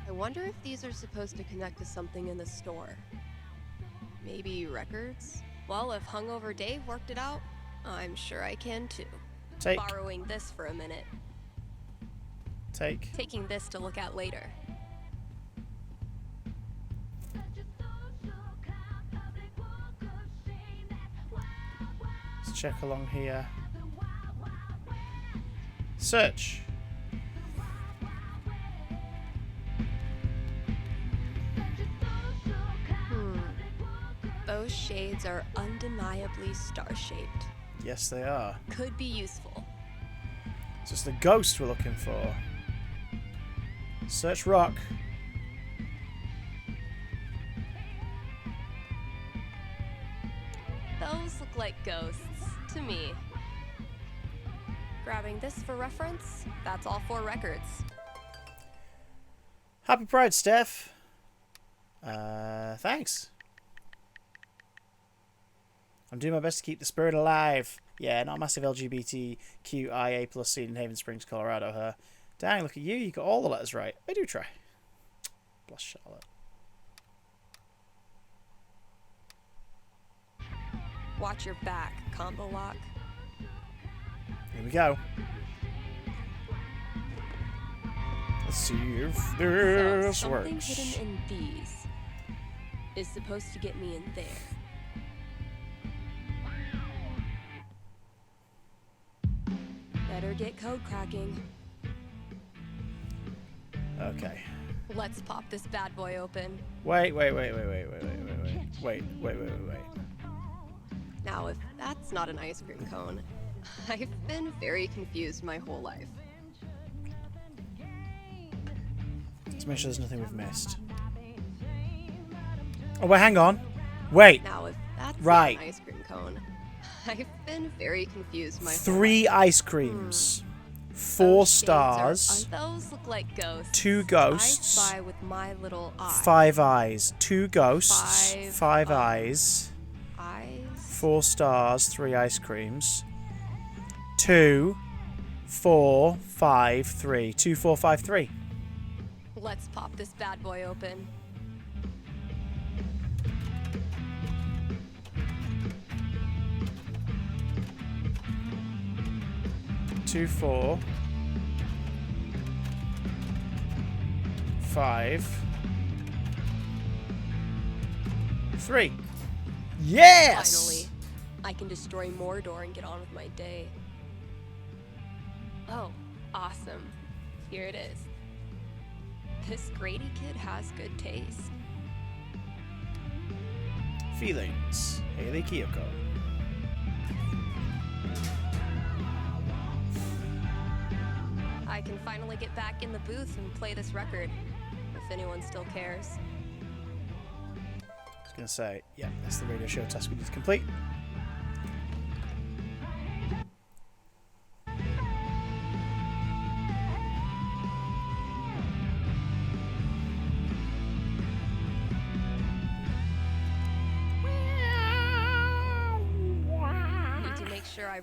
[SPEAKER 3] I wonder if these are supposed to connect to something in the store. Maybe records? Well, if Hungover Dave worked it out, I'm sure I can too.
[SPEAKER 1] Take.
[SPEAKER 3] Borrowing this for a minute.
[SPEAKER 1] Take.
[SPEAKER 3] Taking this to look at later.
[SPEAKER 1] Let's check along here. Search.
[SPEAKER 3] Those shades are undeniably star-shaped.
[SPEAKER 1] Yes, they are.
[SPEAKER 3] Could be useful.
[SPEAKER 1] So it's the ghost we're looking for. Search rock.
[SPEAKER 3] Those look like ghosts to me. Grabbing this for reference, that's all 4 records.
[SPEAKER 1] Happy Pride, Steph. Thanks. I'm doing my best to keep the spirit alive. Yeah, not a massive LGBTQIA plus scene in Haven Springs, Colorado, huh? Dang, look at you. You got all the letters right. I do try. Bless Charlotte.
[SPEAKER 3] Watch your back, combo lock.
[SPEAKER 1] Here we go. Let's see if this
[SPEAKER 3] So something
[SPEAKER 1] works.
[SPEAKER 3] hidden in these is supposed to get me in there. Better get code cracking.
[SPEAKER 1] Okay.
[SPEAKER 3] Let's pop this bad boy open.
[SPEAKER 1] Wait.
[SPEAKER 3] Now, if that's not an ice cream cone, I've been very confused my whole life.
[SPEAKER 1] Let's make sure there's nothing we've missed. Oh, wait, hang on. Wait.
[SPEAKER 3] Now, if that's
[SPEAKER 1] Right.
[SPEAKER 3] not an ice cream cone, I've been very confused my whole
[SPEAKER 1] 3
[SPEAKER 3] life.
[SPEAKER 1] ice creams. 4
[SPEAKER 3] Those shades are-
[SPEAKER 1] stars.
[SPEAKER 3] those look like ghosts.
[SPEAKER 1] 2 ghosts.
[SPEAKER 3] I spy with my little eye.
[SPEAKER 1] 5 eyes. 2 ghosts. 5 eyes.
[SPEAKER 3] Eyes?
[SPEAKER 1] 4 stars. 3 ice creams. 2, 4, 5, 3. 2, 4, 5, 3.
[SPEAKER 3] Let's pop this bad boy open.
[SPEAKER 1] Two, 4, 5, 3. Yes!
[SPEAKER 3] Finally, I can destroy Mordor and get on with my day. Oh, awesome. Here it is. This Grady kid has good taste.
[SPEAKER 1] Feelings. Haley Kiyoko.
[SPEAKER 3] I can finally get back in the booth and play this record, if anyone still cares.
[SPEAKER 1] I was going to say, yeah, that's the radio show task we need to complete.
[SPEAKER 3] Need to make sure I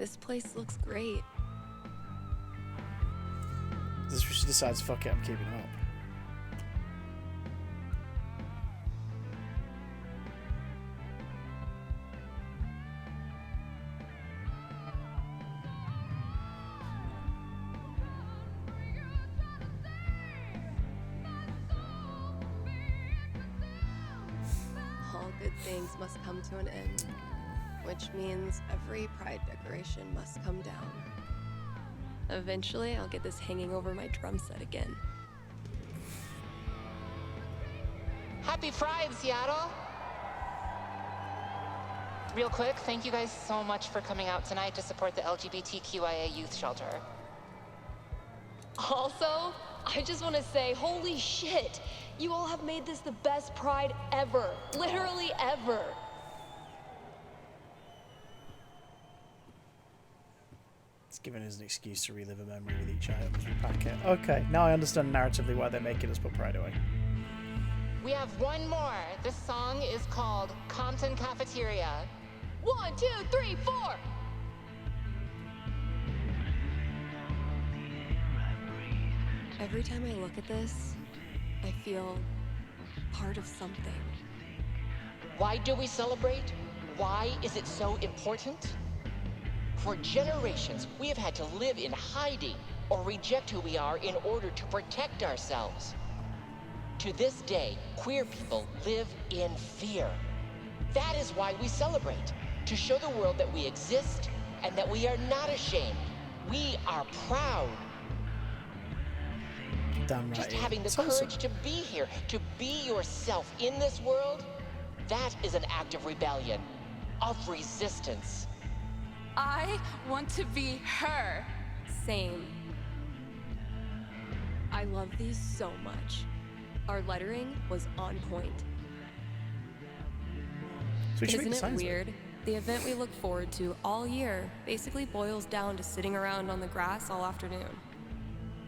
[SPEAKER 3] This place looks great.
[SPEAKER 1] This she decides, fuck it, I'm keeping them up.
[SPEAKER 3] All good things must come to an end, which means every pride decoration must come down. Eventually, I'll get this hanging over my drum set again.
[SPEAKER 11] Happy Pride, Seattle! Real quick, thank you guys so much for coming out tonight to support the LGBTQIA youth shelter.
[SPEAKER 12] Also, I just want to say, holy shit! You all have made this the best Pride ever. Literally ever.
[SPEAKER 1] It's given us an excuse to relive a memory with each item as we pack it. Okay, now I understand narratively why they're making us put Pride away.
[SPEAKER 11] We have one more. This song is called Compton Cafeteria.
[SPEAKER 12] 1, 2, 3, 4!
[SPEAKER 3] Every time I look at this, I feel part of something.
[SPEAKER 11] Why do we celebrate? Why is it so important? For generations, we have had to live in hiding or reject who we are in order to protect ourselves. To this day, queer people live in fear. That is why we celebrate, to show the world that we exist and that we are not ashamed. We are proud.
[SPEAKER 1] Damn right.
[SPEAKER 11] Just having the
[SPEAKER 1] It's
[SPEAKER 11] courage
[SPEAKER 1] awesome.
[SPEAKER 11] to be here, to be yourself in this world, that is an act of rebellion, of resistance.
[SPEAKER 12] I want to be her.
[SPEAKER 3] Same. I love these so much. Our lettering was on point.
[SPEAKER 1] So we should make
[SPEAKER 3] Isn't
[SPEAKER 1] the
[SPEAKER 3] it
[SPEAKER 1] signs
[SPEAKER 3] weird? The event we look forward to all year basically boils down to sitting around on the grass all afternoon.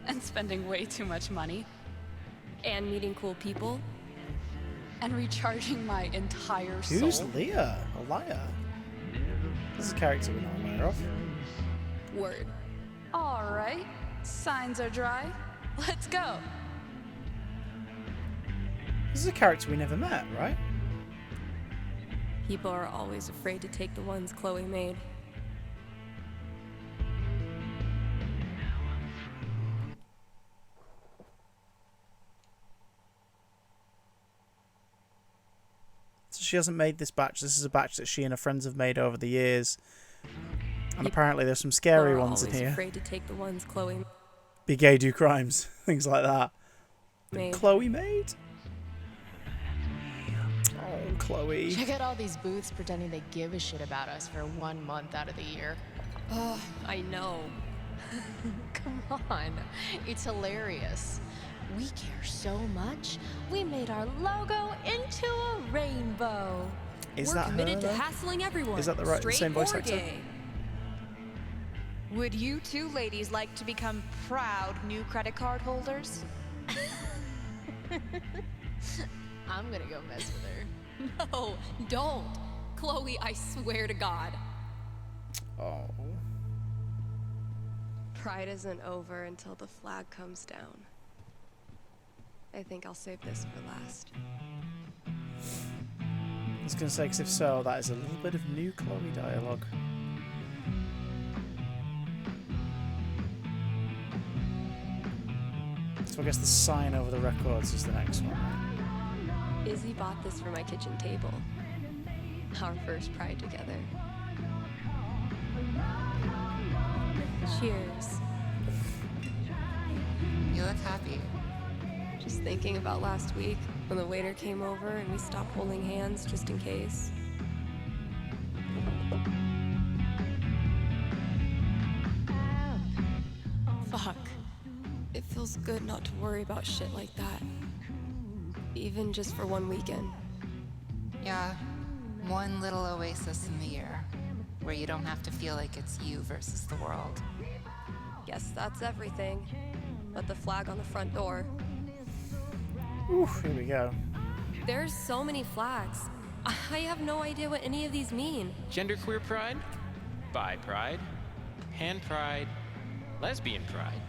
[SPEAKER 12] And spending way too much money.
[SPEAKER 3] And meeting cool people.
[SPEAKER 12] And recharging my entire soul.
[SPEAKER 1] Who's Leah? A liar. This is a character we're not aware of.
[SPEAKER 3] Word.
[SPEAKER 12] Alright, signs are dry. Let's go.
[SPEAKER 1] This is a character we never met, right?
[SPEAKER 3] People are always afraid to take the ones Chloe made.
[SPEAKER 1] So she hasn't made this batch. This is a batch that she and her friends have made over the years. And apparently there's some scary
[SPEAKER 3] People are
[SPEAKER 1] ones in
[SPEAKER 3] always
[SPEAKER 1] here.
[SPEAKER 3] afraid to take the ones Chloe
[SPEAKER 1] Be gay, do crimes. Things like that.
[SPEAKER 3] made.
[SPEAKER 1] Chloe made? Oh, Chloe.
[SPEAKER 13] Check out all these booths pretending they give a shit about us for 1 month out of the year.
[SPEAKER 3] Oh, I know.
[SPEAKER 13] Come on, it's hilarious. We care so much, we made our logo into a rainbow.
[SPEAKER 1] Is
[SPEAKER 3] We're
[SPEAKER 1] that
[SPEAKER 3] committed
[SPEAKER 1] her,
[SPEAKER 3] to
[SPEAKER 1] though?
[SPEAKER 3] hassling everyone.
[SPEAKER 1] Is that the right,
[SPEAKER 3] straight
[SPEAKER 1] same voice
[SPEAKER 3] or
[SPEAKER 1] actor?
[SPEAKER 3] gay.
[SPEAKER 14] Would you two ladies like to become proud new credit card holders?
[SPEAKER 13] I'm gonna go mess with her.
[SPEAKER 3] No, don't. Chloe, I swear to God.
[SPEAKER 1] Oh.
[SPEAKER 3] Pride isn't over until the flag comes down. I think I'll save this for last.
[SPEAKER 1] I was going to say, because if so, that is a little bit of new Chloe dialogue. So I guess the sign over the records is the next one, right?
[SPEAKER 3] Izzy bought this for my kitchen table. Our first Pride together. Cheers.
[SPEAKER 11] You look happy.
[SPEAKER 3] Just thinking about last week when the waiter came over and we stopped holding hands just in case. Fuck. It feels good not to worry about shit like that. Even just for one weekend.
[SPEAKER 11] Yeah, one little oasis in the year where you don't have to feel like it's you versus the world.
[SPEAKER 3] Guess that's everything. But the flag on the front door.
[SPEAKER 1] Oof, here we go.
[SPEAKER 3] There's so many flags. I have no idea what any of these mean.
[SPEAKER 15] Genderqueer pride? Bi pride? Pan Pride, Lesbian Pride,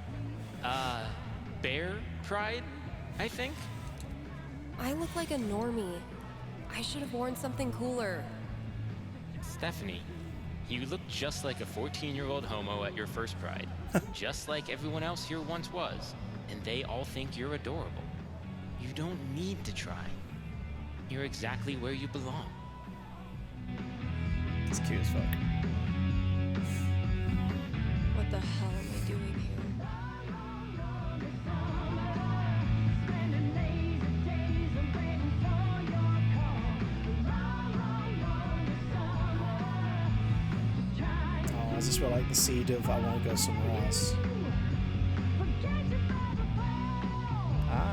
[SPEAKER 15] Bear Pride, I think?
[SPEAKER 3] I look like a normie. I should have worn something cooler.
[SPEAKER 15] Stephanie, you look just like a 14-year-old homo at your first Pride. Just like everyone else here once was. And they all think you're adorable. You don't need to try. You're exactly where you belong.
[SPEAKER 1] It's cute as fuck.
[SPEAKER 3] What the hell am I doing here?
[SPEAKER 1] Oh, is this where like the seed of I want to go somewhere else?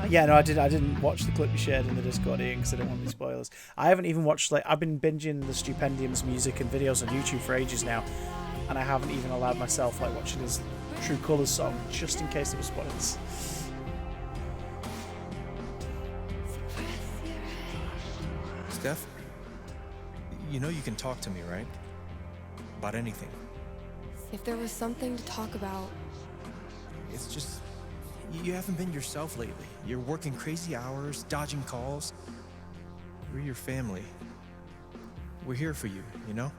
[SPEAKER 1] Yeah, no, I didn't watch the clip you shared in the Discord, Ian, because I didn't want any spoilers. I haven't even watched, like, I've been binging the Stupendium's music and videos on YouTube for ages now, and I haven't even allowed myself, like, watching his True Colours song, just in case there were spoilers.
[SPEAKER 8] Steph, you know you can talk to me, right? About anything.
[SPEAKER 3] If there was something to talk about...
[SPEAKER 8] It's just... You haven't been yourself lately. You're working crazy hours, dodging calls. We're your family. We're here for you, you know?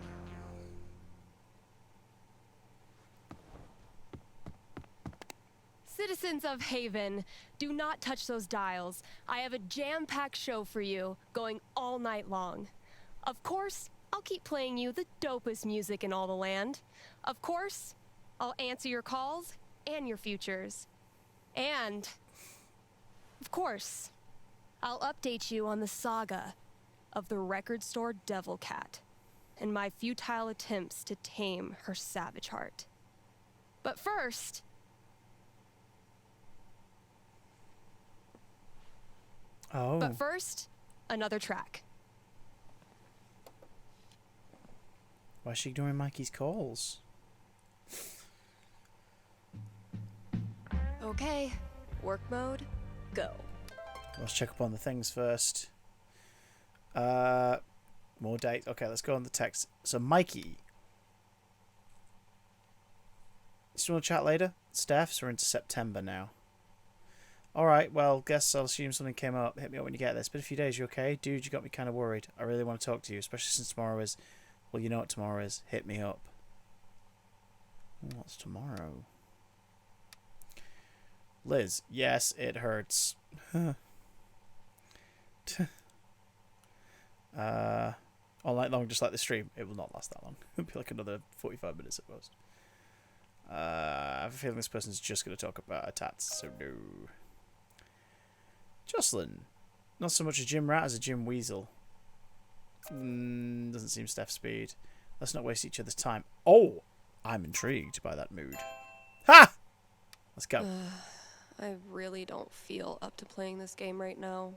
[SPEAKER 3] Citizens of Haven, do not touch those dials. I have a jam-packed show for you, going all night long. Of course, I'll keep playing you the dopest music in all the land. Of course, I'll answer your calls and your futures. And, of course, I'll update you on the saga of the record store Devil Cat and my futile attempts to tame her savage heart. But first...
[SPEAKER 1] Oh.
[SPEAKER 3] But first, another track.
[SPEAKER 1] Why is she ignoring Mikey's calls?
[SPEAKER 3] Okay, work mode, go.
[SPEAKER 1] Let's check up on the things first. More dates. Okay, let's go on the text. So, Mikey. Still want to chat later? Steph's, we're into September now. Alright, well, guess I'll assume something came up. Hit me up when you get this. Been a few days, you okay? Dude, you got me kind of worried. I really want to talk to you, especially since tomorrow is... Well, you know what tomorrow is. Hit me up. What's tomorrow? Liz, yes, it hurts. All night long, just like the stream. It will not last that long. It'll be like another 45 minutes at most. I have a feeling this person's just going to talk about her tats, so no. Jocelyn, not so much a gym rat as a gym weasel. Doesn't seem Steph's speed. Let's not waste each other's time. Oh, I'm intrigued by that mood. Ha! Let's go.
[SPEAKER 3] I really don't feel up to playing this game right now.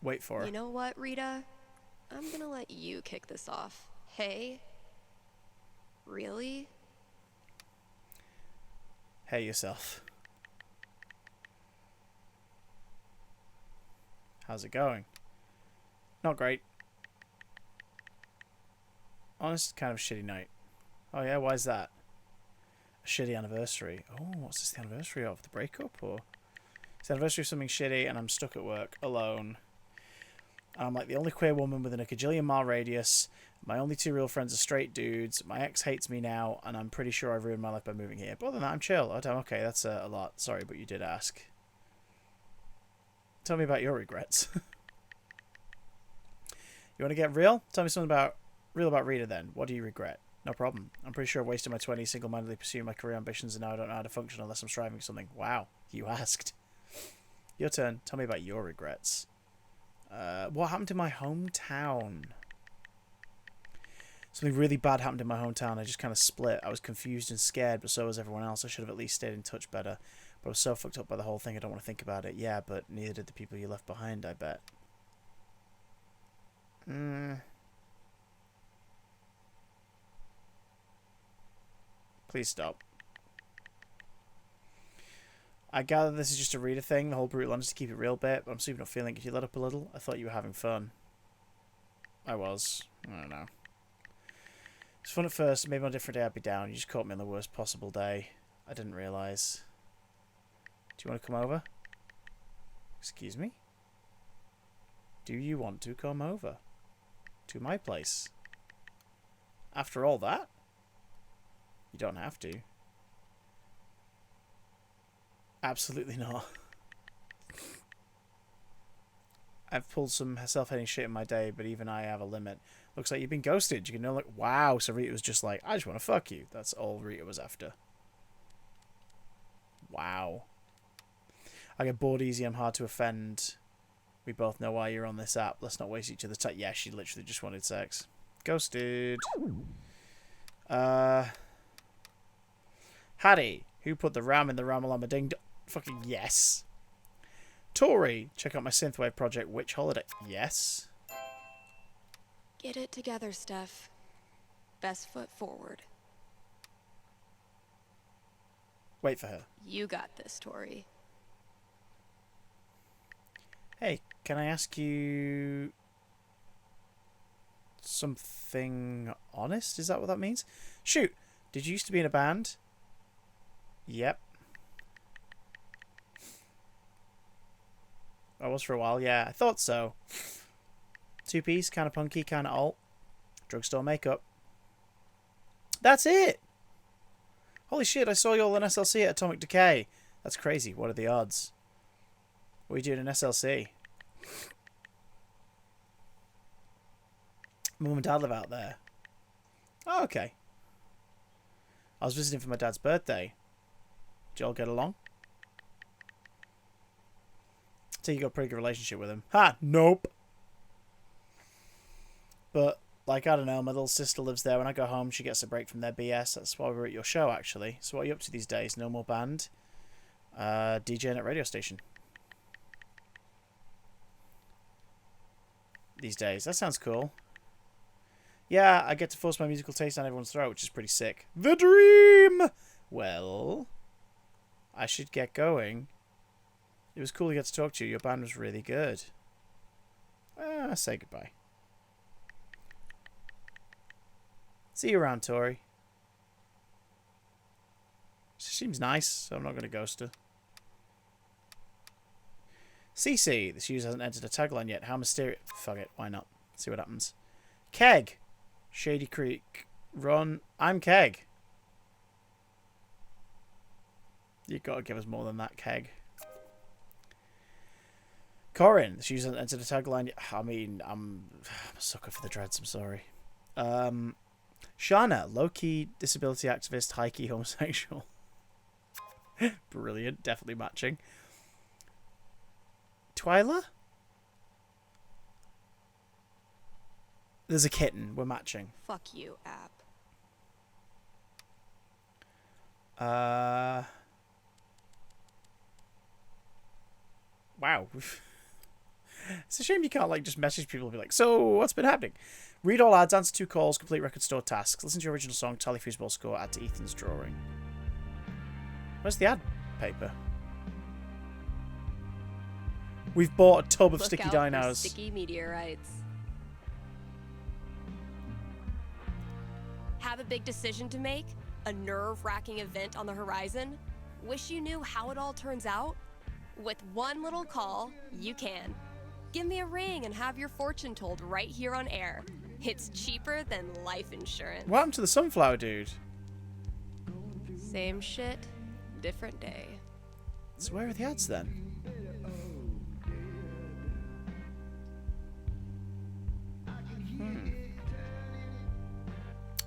[SPEAKER 1] Wait for her.
[SPEAKER 3] You know what, Rita? I'm gonna let you kick this off. Hey? Really?
[SPEAKER 1] Hey yourself. How's it going? Not great. Honest, kind of a shitty night. Oh yeah, why is that? A shitty anniversary. Oh, what's this the anniversary of? The breakup? Or it's the anniversary of something shitty and I'm stuck at work, alone. And I'm like the only queer woman within a gajillion mile radius. My only two real friends are straight dudes. My ex hates me now, and I'm pretty sure I've ruined my life by moving here. But other than that, I'm chill. Oh, damn, okay, that's a lot. Sorry, but you did ask. Tell me about your regrets. You want to get real? Tell me something real about Rita then. What do you regret? No problem. I'm pretty sure I wasted my 20s single-mindedly pursuing my career ambitions and now I don't know how to function unless I'm striving for something. Wow, you asked. Your turn. Tell me about your regrets. What happened to my hometown? Something really bad happened in my hometown. I just kind of split. I was confused and scared, but so was everyone else. I should have at least stayed in touch better. But I was so fucked up by the whole thing, I don't want to think about it. Yeah, but neither did the people you left behind, I bet. Please stop. I gather this is just a reader thing, the whole brutal honesty to keep it real bit, but I'm super not feeling it. Could you let up a little? I thought you were having fun. I was. I don't know. It's fun at first. Maybe on a different day I'd be down. You just caught me on the worst possible day. I didn't realise. Do you want to come over? Excuse me? Do you want to come over? To my place? After all that? You don't have to. Absolutely not. I've pulled some self-hating shit in my day, but even I have a limit. Looks like you've been ghosted. You can know, like, wow. So Rita was just like, I just want to fuck you. That's all Rita was after. Wow. I get bored easy. I'm hard to offend. We both know why you're on this app. Let's not waste each other's time. Yeah, she literally just wanted sex. Ghosted. Hattie, who put the ram in the Ramalama Ding? Fucking yes. Tori, check out my synthwave project, Witch Holiday. Yes.
[SPEAKER 3] Get it together, Steph. Best foot forward.
[SPEAKER 1] Wait for her.
[SPEAKER 3] You got this, Tori.
[SPEAKER 1] Hey, can I ask you something honest? Is that what that means? Shoot, did you used to be in a band? Yep. I was for a while, yeah. I thought so. Two-piece, kind of punky, kind of alt. Drugstore makeup. That's it! Holy shit, I saw you all in SLC at Atomic Decay. That's crazy. What are the odds? What are you doing in SLC? Mum and Dad live out there. Oh, okay. I was visiting for my dad's birthday. Did you all get along? So you got a pretty good relationship with him. Ha! Nope. But, like, I don't know, my little sister lives there. When I go home, she gets a break from their BS. That's why we were at your show, actually. So what are you up to these days? No more band? DJing at radio station. These days. That sounds cool. Yeah, I get to force my musical taste down everyone's throat, which is pretty sick. The dream! Well, I should get going. It was cool to get to talk to you. Your band was really good. Say goodbye. See you around, Tori. She seems nice, so I'm not going to ghost her. CC. This user hasn't entered a tagline yet. How mysterious. Fuck it. Why not? See what happens. Keg. Shady Creek. Run. I'm Keg. You've got to give us more than that, Keg. Corin. This user hasn't entered a tagline yet. I mean, I'm a sucker for the dreads. I'm sorry. Shana. Low-key disability activist. High-key homosexual. Brilliant. Definitely matching. Twyla? There's a kitten. We're matching.
[SPEAKER 3] Fuck you, app.
[SPEAKER 1] Wow. It's a shame you can't, like, just message people and be like, so, what's been happening? Read all ads, answer 2 calls, complete record store tasks, listen to your original song, tally foosball score, add to Ethan's drawing. Where's the ad paper? We've bought a tub of sticky dinos.
[SPEAKER 3] Sticky meteorites. Have a big decision to make? A nerve-wracking event on the horizon? Wish you knew how it all turns out? With one little call, you can. Give me a ring and have your fortune told right here on air. It's cheaper than life insurance.
[SPEAKER 1] What happened to the sunflower dude?
[SPEAKER 3] Same shit, different day.
[SPEAKER 1] So where are the ads then?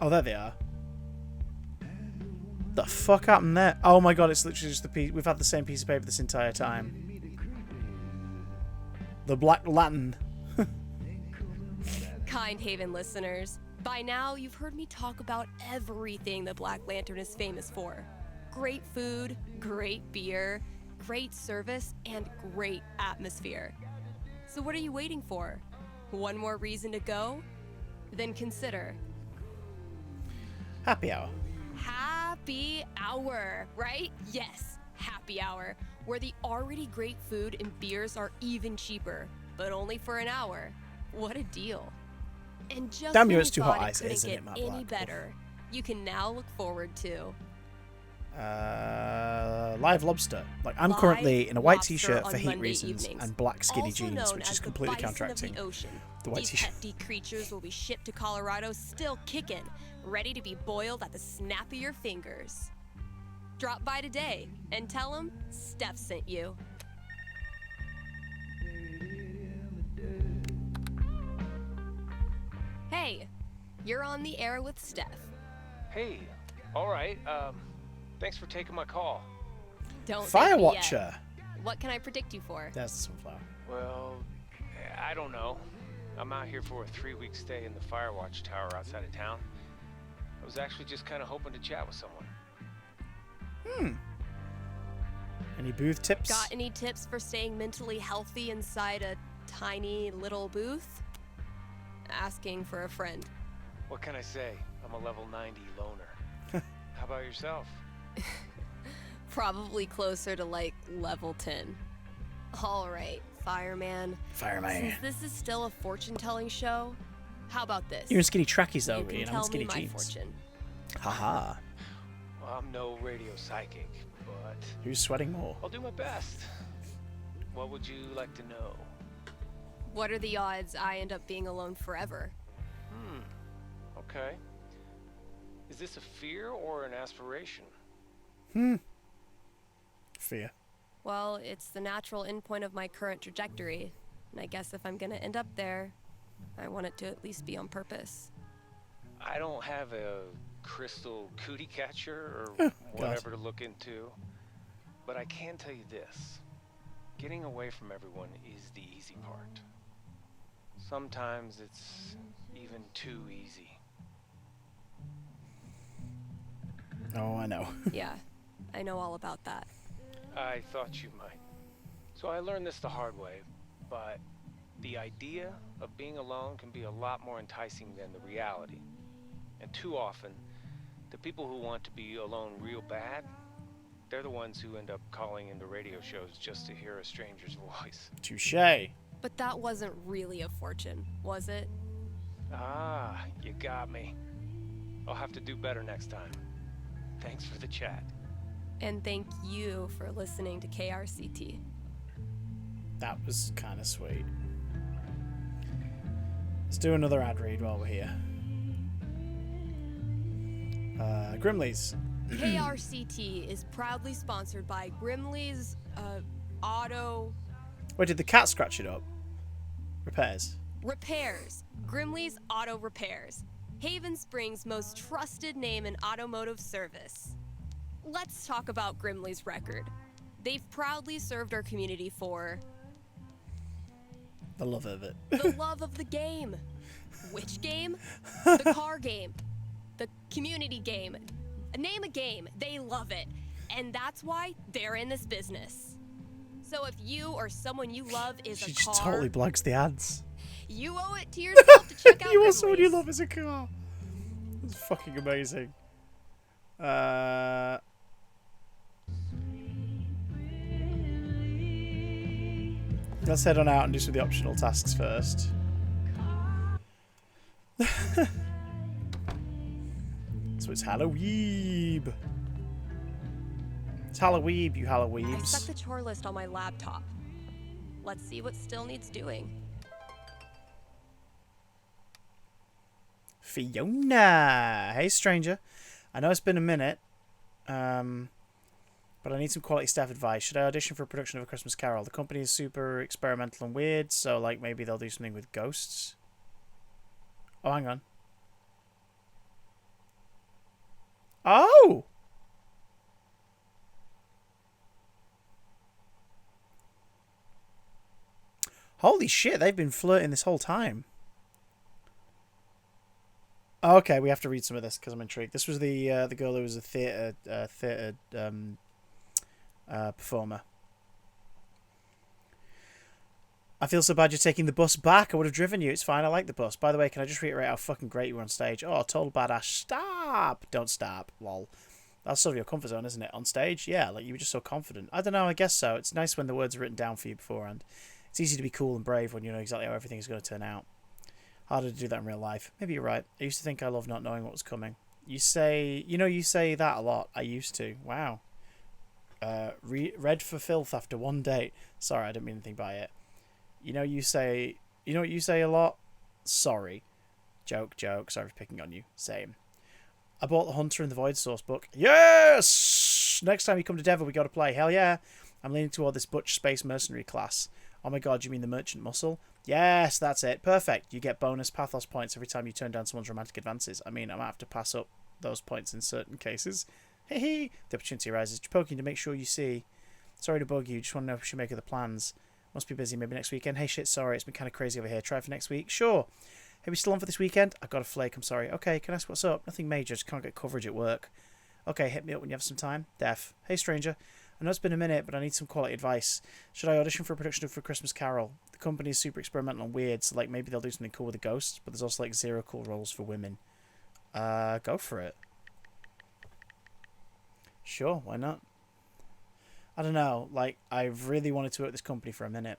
[SPEAKER 1] Oh, there they are. The fuck happened there? Oh my god, it's literally just the piece. We've had the same piece of paper this entire time. The Black Lantern.
[SPEAKER 3] Kind Haven listeners, by now you've heard me talk about everything the Black Lantern is famous for. Great food, great beer, great service, and great atmosphere. So what are you waiting for? One more reason to go? Then consider
[SPEAKER 1] Happy hour.
[SPEAKER 3] Happy hour, right? Yes, happy hour, where the already great food and beers are even cheaper, but only for an hour. What a deal. And just
[SPEAKER 1] Damn
[SPEAKER 3] when
[SPEAKER 1] you,
[SPEAKER 3] you
[SPEAKER 1] it's too
[SPEAKER 3] thought
[SPEAKER 1] hot
[SPEAKER 3] it
[SPEAKER 1] ice,
[SPEAKER 3] couldn't
[SPEAKER 1] isn't
[SPEAKER 3] get
[SPEAKER 1] it, Matt
[SPEAKER 3] any
[SPEAKER 1] Black?
[SPEAKER 3] better, you can now look forward to
[SPEAKER 1] Live lobster. Like, I'm
[SPEAKER 3] Live
[SPEAKER 1] currently in a white
[SPEAKER 3] lobster
[SPEAKER 1] t-shirt
[SPEAKER 3] on
[SPEAKER 1] for heat
[SPEAKER 3] Monday
[SPEAKER 1] reasons
[SPEAKER 3] evenings,
[SPEAKER 1] and black skinny
[SPEAKER 3] also
[SPEAKER 1] jeans,
[SPEAKER 3] known
[SPEAKER 1] which
[SPEAKER 3] as
[SPEAKER 1] is
[SPEAKER 3] the
[SPEAKER 1] completely
[SPEAKER 3] bison of
[SPEAKER 1] counteracting
[SPEAKER 3] the ocean.
[SPEAKER 1] the white
[SPEAKER 3] These
[SPEAKER 1] t-shirt.
[SPEAKER 3] hefty creatures will be shipped to Colorado still kicking, ready to be boiled at the snap of your fingers. Drop by today and tell them Steph sent you. Hey, you're on the air with Steph.
[SPEAKER 16] Hey, all right. Thanks for taking my call.
[SPEAKER 3] Don't
[SPEAKER 1] Fire
[SPEAKER 3] thank me
[SPEAKER 1] Watcher.
[SPEAKER 3] yet. What can I predict you for?
[SPEAKER 1] That's the sunflower.
[SPEAKER 16] Well, I don't know. I'm out here for a 3-week stay in the Firewatch Tower outside of town. I was actually just kind of hoping to chat with someone.
[SPEAKER 1] Any booth tips?
[SPEAKER 3] Got any tips for staying mentally healthy inside a tiny little booth? Asking for a friend.
[SPEAKER 16] What can I say? I'm a level 90 loner. How about yourself?
[SPEAKER 3] Probably closer to like level 10. All right, fireman.
[SPEAKER 1] Fireman.
[SPEAKER 3] Since this is still a fortune-telling show, how about this?
[SPEAKER 1] You're in skinny trackies though,
[SPEAKER 3] You can
[SPEAKER 1] Ian. I'm
[SPEAKER 3] tell
[SPEAKER 1] in skinny
[SPEAKER 3] me my
[SPEAKER 1] jeans.
[SPEAKER 3] fortune.
[SPEAKER 1] Haha.
[SPEAKER 16] Well, I'm no radio psychic, but
[SPEAKER 1] Who's sweating more?
[SPEAKER 16] I'll do my best. What would you like to know?
[SPEAKER 3] What are the odds I end up being alone forever?
[SPEAKER 16] Okay. Is this a fear or an aspiration?
[SPEAKER 1] Fear.
[SPEAKER 3] Well, it's the natural endpoint of my current trajectory, and I guess if I'm gonna end up there, I want it to at least be on purpose.
[SPEAKER 16] I don't have a crystal cootie catcher or
[SPEAKER 1] God.
[SPEAKER 16] whatever to look into, but I can tell you this. Getting away from everyone is the easy part. Sometimes it's even too easy.
[SPEAKER 1] Oh, I know.
[SPEAKER 3] Yeah, I know all about that.
[SPEAKER 16] I thought you might. So I learned this the hard way, but the idea of being alone can be a lot more enticing than the reality. And too often, the people who want to be alone real bad, they're the ones who end up calling into radio shows just to hear a stranger's voice.
[SPEAKER 1] Touche.
[SPEAKER 3] But that wasn't really a fortune, was it?
[SPEAKER 16] Ah, you got me. I'll have to do better next time. Thanks for the chat.
[SPEAKER 3] And thank you for listening to KRCT.
[SPEAKER 1] That was kind of sweet. Let's do another ad read while we're here. Grimley's.
[SPEAKER 3] KRCT is proudly sponsored by Grimley's Auto
[SPEAKER 1] Wait, did the cat scratch it up? Repairs.
[SPEAKER 3] Repairs. Grimley's Auto Repairs. Haven Springs' most trusted name in automotive service. Let's talk about Grimley's record. They've proudly served our community for
[SPEAKER 1] The love of it.
[SPEAKER 3] the love of the game. Which game? The car game. The community game. Name a game. They love it. And that's why they're in this business. So if you or someone you love is
[SPEAKER 1] She
[SPEAKER 3] a
[SPEAKER 1] just
[SPEAKER 3] car,
[SPEAKER 1] totally blags the ads.
[SPEAKER 3] you owe it to yourself to check out
[SPEAKER 1] You want someone you
[SPEAKER 3] Grimley's.
[SPEAKER 1] love as a car. That's fucking amazing. Let's head on out and do some of the optional tasks first. So it's Halloween. It's Halloween, you
[SPEAKER 3] I
[SPEAKER 1] Halloweens.
[SPEAKER 3] stuck the chore list on my laptop. Let's see what still needs doing.
[SPEAKER 1] Fiona. Hey, stranger. I know it's been a minute, but I need some quality staff advice. Should I audition for a production of A Christmas Carol? The company is super experimental and weird, so like maybe they'll do something with ghosts. Oh, hang on. Oh! Holy shit, they've been flirting this whole time. Okay, we have to read some of this because I'm intrigued. This was the girl who was a theatre performer. I feel so bad you're taking the bus back. I would have driven you. It's fine. I like the bus. By the way, can I just reiterate how fucking great you were on stage? Oh, total badass. Stop. Don't stop. Lol. That's sort of your comfort zone, isn't it? On stage? Yeah, like you were just so confident. I don't know. I guess so. It's nice when the words are written down for you beforehand. It's easy to be cool and brave when you know exactly how everything is going to turn out. Harder to do that in real life. Maybe you're right. I used to think I loved not knowing what was coming. You say that a lot. I used to. Wow. Read for filth after one date. Sorry, I didn't mean anything by it. You know what you say a lot? Sorry. Joke. Sorry for picking on you. Same. I bought the Hunter and the Void Source book. Yes! Next time you come to Denver, we got to play. Hell yeah. I'm leaning toward this Butch Space Mercenary class. Oh my god, you mean the Merchant Muscle? Yes, that's it. Perfect. You get bonus Pathos points every time you turn down someone's romantic advances. I mean, I might have to pass up those points in certain cases. Hehe. The opportunity arises. Poking to make sure you see. Sorry to bug you. Just want to know if we should make other plans. Must be busy. Maybe next weekend. Hey, shit, sorry. It's been kind of crazy over here. Try for next week. Sure. Hey, we still on for this weekend? I got a flake. I'm sorry. Okay, can I ask what's up? Nothing major. Just can't get coverage at work. Okay, hit me up when you have some time. Def. Hey, stranger. I know it's been a minute, but I need some quality advice. Should I audition for a production of A Christmas Carol? The company is super experimental and weird, so like maybe they'll do something cool with the ghosts, but there's also like 0 cool roles for women. Go for it. Sure, why not? I don't know, like, I've really wanted to work at this company for a minute,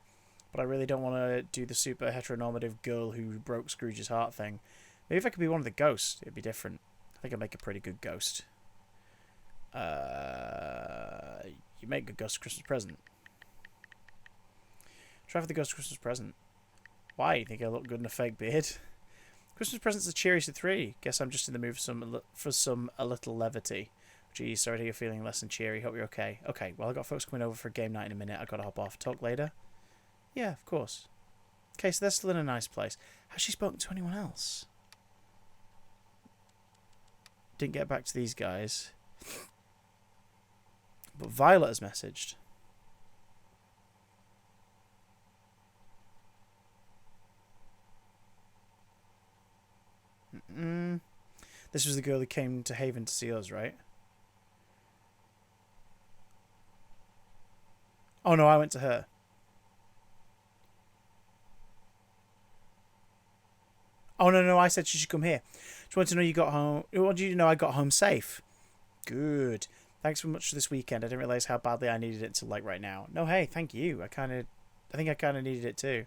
[SPEAKER 1] but I really don't want to do the super heteronormative girl who broke Scrooge's heart thing. Maybe if I could be one of the ghosts, it'd be different. I think I'd make a pretty good ghost. You make a ghost Christmas present. Try for the ghost Christmas present. Why? You think I look good in a fake beard? Christmas presents are cheery to 3. Guess I'm just in the mood for a little levity. Geez, sorry to hear you're feeling less than cheery. Hope you're okay. Okay, well, I got folks coming over for a game night in a minute. I gotta hop off. Talk later? Yeah, of course. Okay, so they're still in a nice place. Has she spoken to anyone else? Didn't get back to these guys. But Violet has messaged. This was the girl who came to Haven to see us, right? Oh no, I went to her. Oh no, I said she should come here. Just wanted to know you got home. What did you know? I got home safe. Good. Thanks so much for this weekend. I didn't realize how badly I needed it until like right now. No, hey, thank you. I think I kind of needed it too.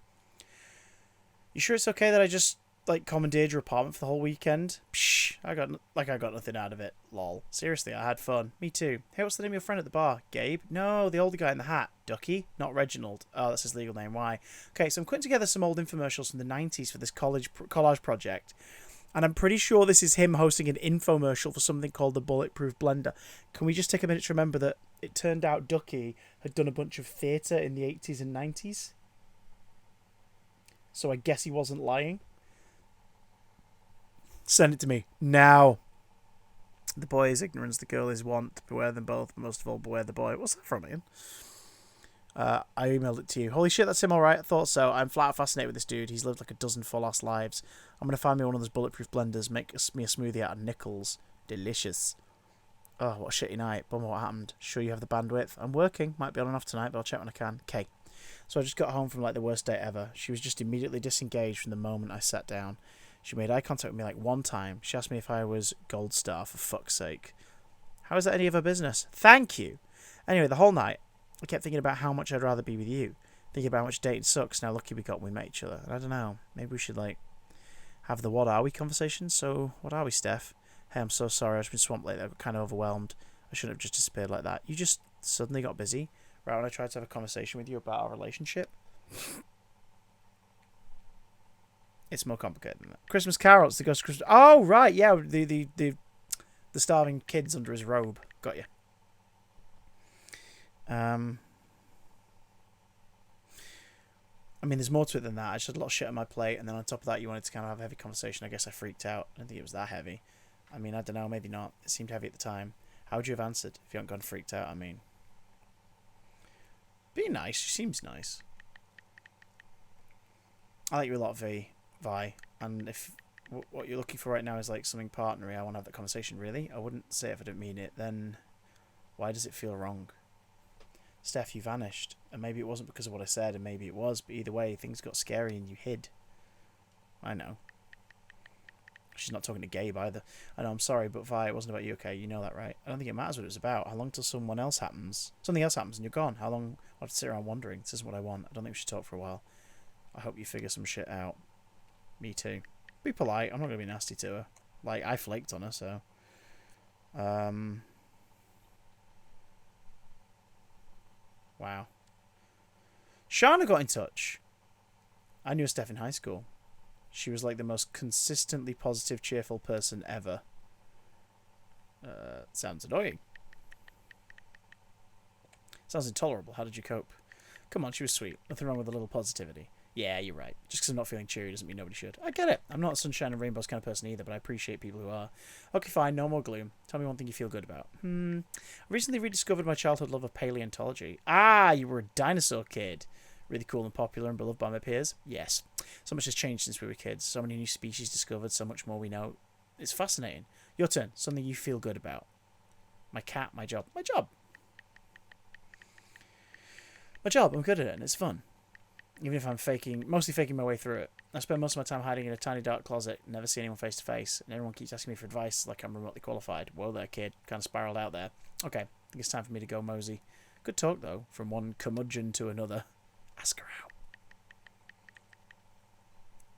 [SPEAKER 1] You sure it's okay that I just like commandeered your apartment for the whole weekend? Psh, I got nothing out of it. Lol. Seriously, I had fun. Me too. Hey, what's the name of your friend at the bar? Gabe? No, the older guy in the hat. Ducky? Not Reginald. Oh, that's his legal name. Why? Okay, so I'm putting together some old infomercials from the 90s for this collage project. And I'm pretty sure this is him hosting an infomercial for something called the Bulletproof Blender. Can we just take a minute to remember that it turned out Ducky had done a bunch of theatre in the 80s and 90s? So I guess he wasn't lying. Send it to me. Now. The boy is ignorance, the girl is want. Beware them both, but most of all, beware the boy. What's that from, Ian? I emailed it to you. Holy shit, that's him alright. I thought so. I'm flat out fascinated with this dude. He's lived like a dozen full-ass lives. I'm going to find me one of those bulletproof blenders, make me a smoothie out of nickels. Delicious. Oh, what a shitty night. Bummer what happened. Sure you have the bandwidth? I'm working. Might be on and off tonight, but I'll check when I can. Okay. So I just got home from like the worst day ever. She was just immediately disengaged from the moment I sat down. She made eye contact with me like one time. She asked me if I was Gold Star, for fuck's sake. How is that any of her business? Thank you! Anyway, the whole night, I kept thinking about how much I'd rather be with you. Thinking about how much dating sucks and how lucky we got when we met each other. And I don't know, maybe we should, like, have the what are we conversation. So, what are we, Steph? Hey, I'm so sorry, I've just been swamped lately. I got kind of overwhelmed. I shouldn't have just disappeared like that. You just suddenly got busy, right when I tried to have a conversation with you about our relationship. It's more complicated than that. Christmas carols, the ghost of Christmas. Oh, right, yeah, the starving kids under his robe. Got you. I mean, there's more to it than that. I just had a lot of shit on my plate, and then on top of that, you wanted to kind of have a heavy conversation. I guess I freaked out. I don't think it was that heavy. I mean, I don't know, maybe not. It seemed heavy at the time. How would you have answered if you hadn't gone freaked out? I mean, be nice. She seems nice. I like you a lot, Vi. And if what you're looking for right now is like something partnery, I want to have that conversation. Really? I wouldn't say it if I didn't mean it. Then why does it feel wrong? Steph, you vanished. And maybe it wasn't because of what I said, and maybe it was, but either way, things got scary and you hid. I know. She's not talking to Gabe either. I know, I'm sorry, but Vi, it wasn't about you, okay? You know that, right? I don't think it matters what it was about. How long till something else happens and you're gone? How long? I'll have to sit around wondering. This isn't what I want. I don't think we should talk for a while. I hope you figure some shit out. Me too. Be polite. I'm not going to be nasty to her. Like, I flaked on her, so... Wow. Shana got in touch. I knew Steph in high school. She was like the most consistently positive, cheerful person ever. Sounds annoying. Sounds intolerable. How did you cope? Come on, she was sweet. Nothing wrong with a little positivity. Yeah, you're right. Just because I'm not feeling cheery doesn't mean nobody should. I get it. I'm not a sunshine and rainbows kind of person either, but I appreciate people who are. Okay, fine. No more gloom. Tell me one thing you feel good about. I recently rediscovered my childhood love of paleontology. Ah, you were a dinosaur kid. Really cool and popular and beloved by my peers? Yes. So much has changed since we were kids. So many new species discovered, so much more we know. It's fascinating. Your turn. Something you feel good about. My cat, my job. My job. My job. I'm good at it and it's fun. Even if I'm mostly faking my way through it. I spend most of my time hiding in a tiny dark closet, never see anyone face to face, and everyone keeps asking me for advice like I'm remotely qualified. Whoa there, kid. Kind of spiraled out there. Okay, I think it's time for me to go mosey. Good talk, though, from one curmudgeon to another. Ask her out.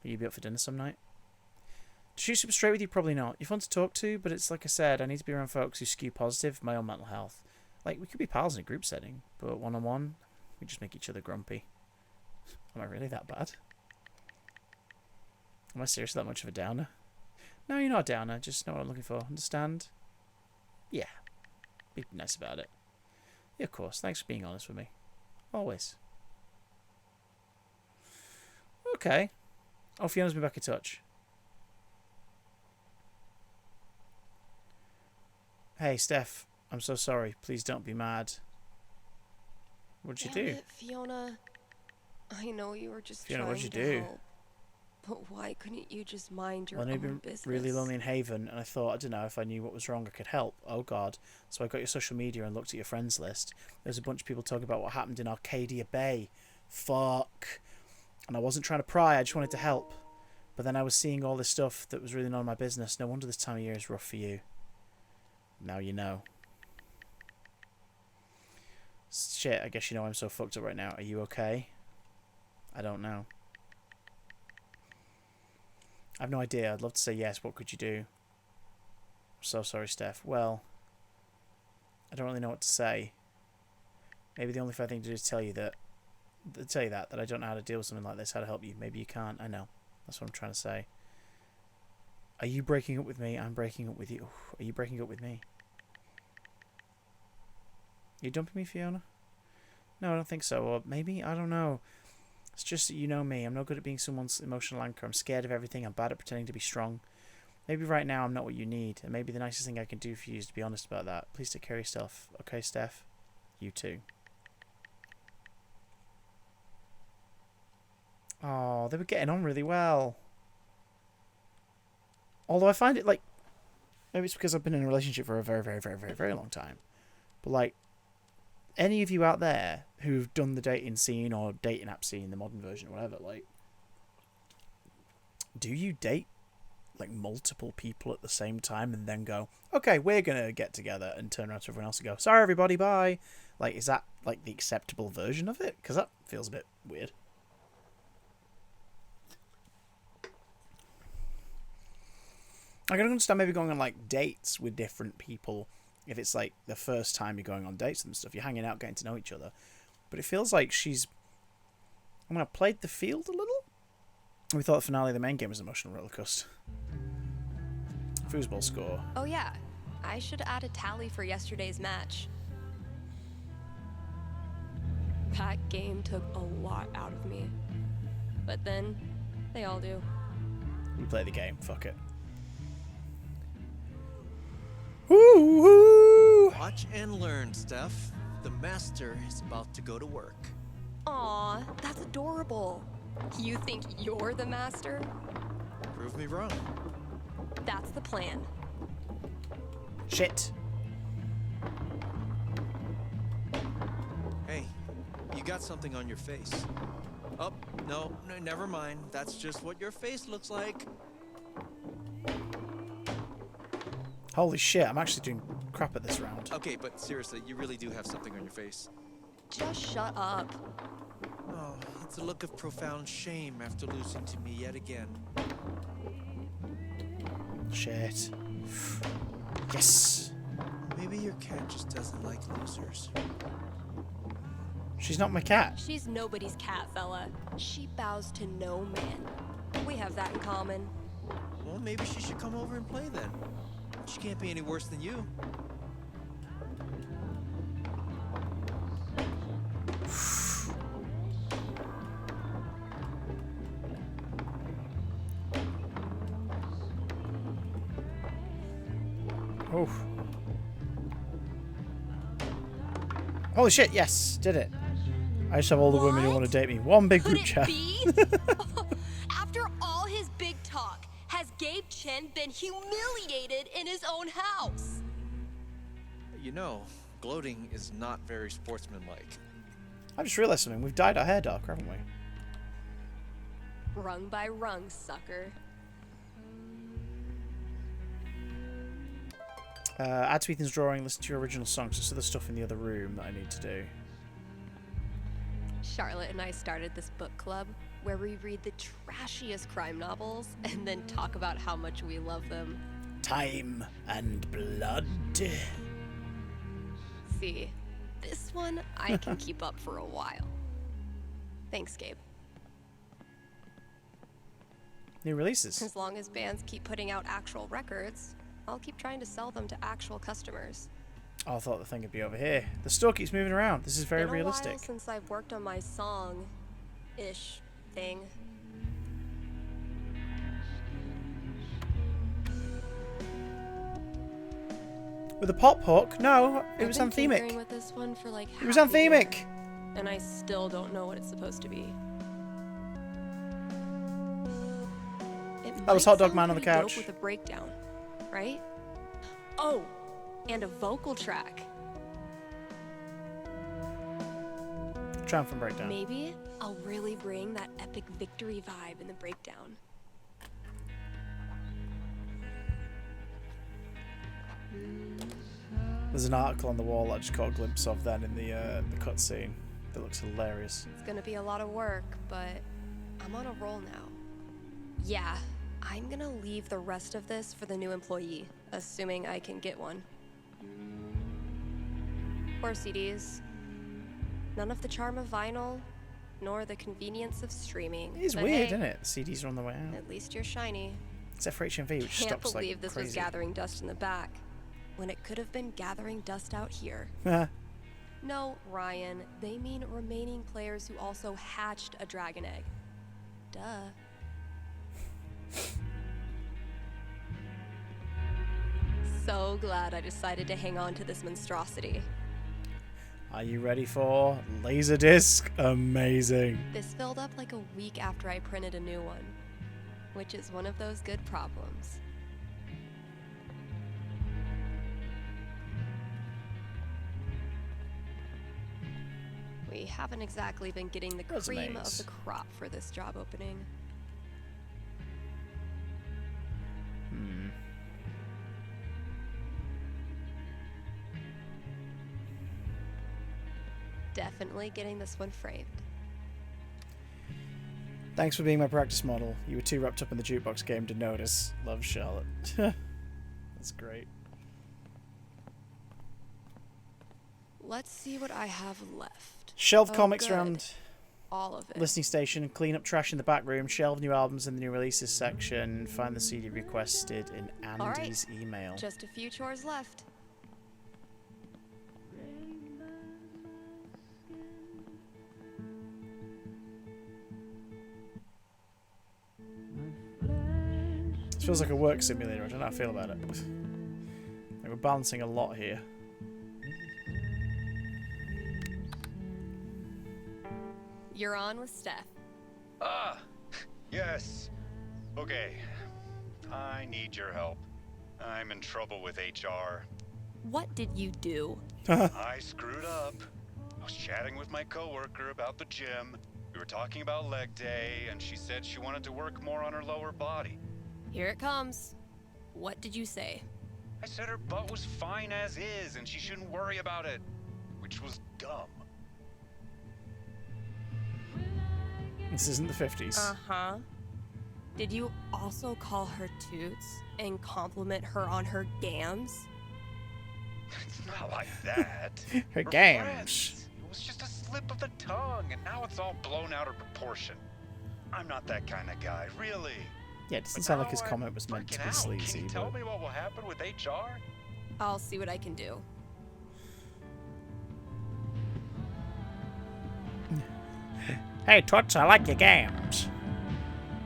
[SPEAKER 1] Will you be up for dinner some night? To shoot super straight with you, probably not. You're fun to talk to, but it's like I said, I need to be around folks who skew positive for my own mental health. Like, we could be pals in a group setting, but one-on-one, we just make each other grumpy. Am I really that bad? Am I seriously that much of a downer? No, you're not a downer. Just know what I'm looking for. Understand? Yeah. Be nice about it. Yeah, of course. Thanks for being honest with me. Always. Okay. Oh, Fiona's been back in touch. Hey, Steph. I'm so sorry. Please don't be mad. What'd you do?
[SPEAKER 3] Damn it, Fiona. I know you were just
[SPEAKER 1] Fiona,
[SPEAKER 3] trying
[SPEAKER 1] what'd you
[SPEAKER 3] to
[SPEAKER 1] do?
[SPEAKER 3] help, but why couldn't you just mind your
[SPEAKER 1] Well, I've
[SPEAKER 3] own
[SPEAKER 1] been
[SPEAKER 3] business?
[SPEAKER 1] really lonely in Haven, and I thought, I don't know, if I knew what was wrong, I could help. Oh, God. So I got your social media and looked at your friends list. There's a bunch of people talking about what happened in Arcadia Bay. Fuck. And I wasn't trying to pry, I just wanted to help. But then I was seeing all this stuff that was really none of my business. No wonder this time of year is rough for you. Now you know. Shit, I guess you know I'm so fucked up right now. Are you okay? I don't know. I have no idea. I'd love to say yes. What could you do? I'm so sorry, Steph. Well, I don't really know what to say. Maybe the only fair thing to do is tell you that I don't know how to deal with something like this, how to help you. Maybe you can't. I know. That's what I'm trying to say. Are you breaking up with me? I'm breaking up with you. Are you breaking up with me? You dumping me, Fiona? No, I don't think so. Or maybe? I don't know. It's just that you know me. I'm not good at being someone's emotional anchor. I'm scared of everything. I'm bad at pretending to be strong. Maybe right now I'm not what you need. And maybe the nicest thing I can do for you is to be honest about that. Please take care of yourself. Okay, Steph? You too. Oh, they were getting on really well. Although I find it like... Maybe it's because I've been in a relationship for a very, very, very, very, very long time. But like... Any of you out there who've done the dating scene or dating app scene, the modern version or whatever, like... Do you date, like, multiple people at the same time and then go, okay, we're going to get together, and turn around to everyone else and go, sorry, everybody, bye? Like, is that, like, the acceptable version of it? Because that feels a bit weird. I can understand maybe going on, like, dates with different people if it's, like, the first time you're going on dates and stuff. You're hanging out, getting to know each other. But it feels like she's... I'm going to played the field a little? We thought the finale of the main game was an emotional rollercoaster. Foosball score.
[SPEAKER 3] Oh yeah, I should add a tally for yesterday's match. That game took a lot out of me. But then, they all do.
[SPEAKER 1] We play the game, fuck it. Woo-hoo!
[SPEAKER 8] Watch and learn, Steph. The master is about to go to work.
[SPEAKER 3] Aw, that's adorable. You think you're the master?
[SPEAKER 8] Prove me wrong.
[SPEAKER 3] That's the plan.
[SPEAKER 1] Shit.
[SPEAKER 8] Hey, you got something on your face. Oh, no, never mind. That's just what your face looks like.
[SPEAKER 1] Holy shit, I'm actually doing crap at this round.
[SPEAKER 8] Okay, but seriously, you really do have something on your face.
[SPEAKER 3] Just shut up.
[SPEAKER 8] Oh, it's a look of profound shame after losing to me yet again.
[SPEAKER 1] Shit. Yes.
[SPEAKER 8] Maybe your cat just doesn't like losers.
[SPEAKER 1] She's not my cat.
[SPEAKER 3] She's nobody's cat, fella. She bows to no man. We have that in common.
[SPEAKER 8] Well, maybe she should come over and play then. She can't be any worse than you.
[SPEAKER 1] Oh. Holy shit, yes, did it. I just have all the women who want to date me. One big group chat.
[SPEAKER 3] After all his big talk, has Gabe Chen been humiliated in his own house?
[SPEAKER 8] You know, gloating is not very sportsmanlike.
[SPEAKER 1] I just realized something. We've dyed our hair darker, haven't we?
[SPEAKER 3] Rung by rung, sucker.
[SPEAKER 1] Add to Ethan's drawing, listen to your original songs. There's other stuff in the other room that I need to do.
[SPEAKER 3] Charlotte and I started this book club where we read the trashiest crime novels and then talk about how much we love them.
[SPEAKER 1] Time and blood.
[SPEAKER 3] See, this one I can keep up for a while. Thanks, Gabe.
[SPEAKER 1] New releases.
[SPEAKER 3] As long as bands keep putting out actual records, I'll keep trying to sell them to actual customers.
[SPEAKER 1] Oh, I thought the thing would be over here. The store keeps moving around. This is very
[SPEAKER 3] It's been
[SPEAKER 1] realistic.
[SPEAKER 3] a while since I've worked on my song-ish thing.
[SPEAKER 1] With a pop hook? No, it was
[SPEAKER 3] I've been
[SPEAKER 1] anthemic.
[SPEAKER 3] tinkering with this one for like
[SPEAKER 1] It was
[SPEAKER 3] half a year,
[SPEAKER 1] anthemic.
[SPEAKER 3] and I still don't know what it's supposed to be.
[SPEAKER 1] That was Hot Dog Man on the
[SPEAKER 3] Pretty dope
[SPEAKER 1] couch.
[SPEAKER 3] with a breakdown, right? Oh, and a vocal track.
[SPEAKER 1] Triumphant breakdown.
[SPEAKER 3] Maybe I'll really bring that epic victory vibe in the breakdown.
[SPEAKER 1] There's an article on the wall I just caught a glimpse of then in the cutscene. That looks hilarious.
[SPEAKER 3] It's gonna be a lot of work, but I'm on a roll now. Yeah, I'm gonna leave the rest of this for the new employee, assuming I can get one. Or CDs. None of the charm of vinyl, nor the convenience of streaming.
[SPEAKER 1] It is
[SPEAKER 3] But
[SPEAKER 1] weird,
[SPEAKER 3] hey,
[SPEAKER 1] isn't it? The CDs are on the way out.
[SPEAKER 3] At least you're shiny.
[SPEAKER 1] Except for HMV, which
[SPEAKER 3] Can't
[SPEAKER 1] stops
[SPEAKER 3] believe
[SPEAKER 1] like
[SPEAKER 3] this
[SPEAKER 1] crazy.
[SPEAKER 3] was gathering dust in the back, when it could have been gathering dust out here. No, Ryan, they mean remaining players who also hatched a dragon egg. Duh. So glad I decided to hang on to this monstrosity.
[SPEAKER 1] Are you ready for Laserdisc? Amazing.
[SPEAKER 3] This filled up like a week after I printed a new one, which is one of those good problems. We haven't exactly been getting the cream of
[SPEAKER 1] Resumes.
[SPEAKER 3] the crop for this job opening. Definitely getting this one framed.
[SPEAKER 1] Thanks for being my practice model. You were too wrapped up in the jukebox game to notice. Love, Charlotte. That's great.
[SPEAKER 3] Let's see what I have left.
[SPEAKER 1] Shelve
[SPEAKER 3] Oh,
[SPEAKER 1] comics
[SPEAKER 3] good.
[SPEAKER 1] around
[SPEAKER 3] All of it.
[SPEAKER 1] listening station, clean up trash in the back room, shelve new albums in the new releases section, find the CD requested in
[SPEAKER 3] All right.
[SPEAKER 1] Andy's email.
[SPEAKER 3] Just a few chores left.
[SPEAKER 1] This feels like a work simulator. I don't know how I feel about it. Like we're balancing a lot here.
[SPEAKER 3] You're on with Steph.
[SPEAKER 17] Ah, yes. Okay. I need your help. I'm in trouble with HR.
[SPEAKER 3] What did you do?
[SPEAKER 17] I screwed up. I was chatting with my coworker about the gym. We were talking about leg day, and she said she wanted to work more on her lower body.
[SPEAKER 3] Here it comes. What did you say?
[SPEAKER 17] I said her butt was fine as is, and she shouldn't worry about it, which was dumb.
[SPEAKER 1] This isn't the 50s.
[SPEAKER 3] Uh-huh. Did you also call her Toots and compliment her on her gams?
[SPEAKER 17] It's not like that.
[SPEAKER 1] Her
[SPEAKER 17] We're
[SPEAKER 1] gams.
[SPEAKER 17] friends. It was just a slip of the tongue, and now it's all blown out of proportion. I'm not that kind of guy, really.
[SPEAKER 1] Yeah, it doesn't
[SPEAKER 17] But
[SPEAKER 1] sound like his
[SPEAKER 17] now I'm
[SPEAKER 1] comment was meant to be
[SPEAKER 17] freaking out.
[SPEAKER 1] sleazy.
[SPEAKER 17] Can you tell
[SPEAKER 1] But...
[SPEAKER 17] me what will happen with HR?
[SPEAKER 3] I'll see what I can do.
[SPEAKER 1] Hey, Toots, I like your games.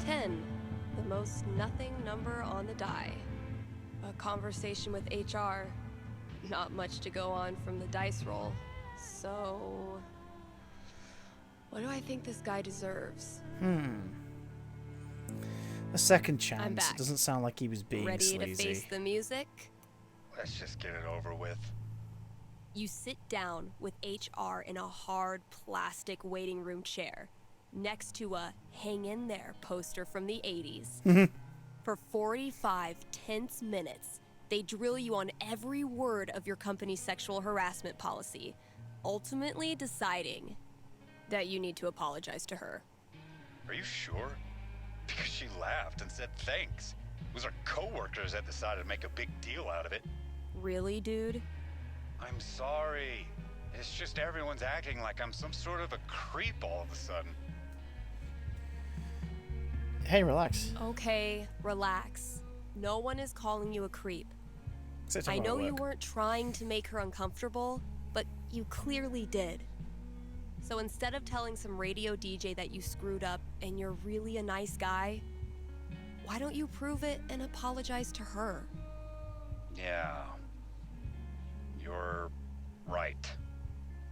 [SPEAKER 3] 10. The most nothing number on the die. A conversation with HR. Not much to go on from the dice roll. So... what do I think this guy deserves?
[SPEAKER 1] A second
[SPEAKER 3] I'm
[SPEAKER 1] chance.
[SPEAKER 3] back.
[SPEAKER 1] It doesn't sound like he was being
[SPEAKER 3] Ready
[SPEAKER 1] sleazy.
[SPEAKER 3] to face the music?
[SPEAKER 17] Let's just get it over with.
[SPEAKER 3] You sit down with HR in a hard plastic waiting room chair next to a hang in there poster from the 80s. For 45 tense minutes, they drill you on every word of your company's sexual harassment policy, ultimately deciding that you need to apologize to her.
[SPEAKER 17] Are you sure? Because she laughed and said thanks. It was our coworkers that decided to make a big deal out of it.
[SPEAKER 3] Really, dude?
[SPEAKER 17] I'm sorry. It's just everyone's acting like I'm some sort of a creep all of a sudden.
[SPEAKER 1] Hey, relax.
[SPEAKER 3] Okay, relax. No one is calling you a creep.
[SPEAKER 1] Sit
[SPEAKER 3] I
[SPEAKER 1] down
[SPEAKER 3] know
[SPEAKER 1] at
[SPEAKER 3] you
[SPEAKER 1] work.
[SPEAKER 3] weren't trying to make her uncomfortable, but you clearly did. So instead of telling some radio DJ that you screwed up and you're really a nice guy, why don't you prove it and apologize to her?
[SPEAKER 17] Yeah. You're right.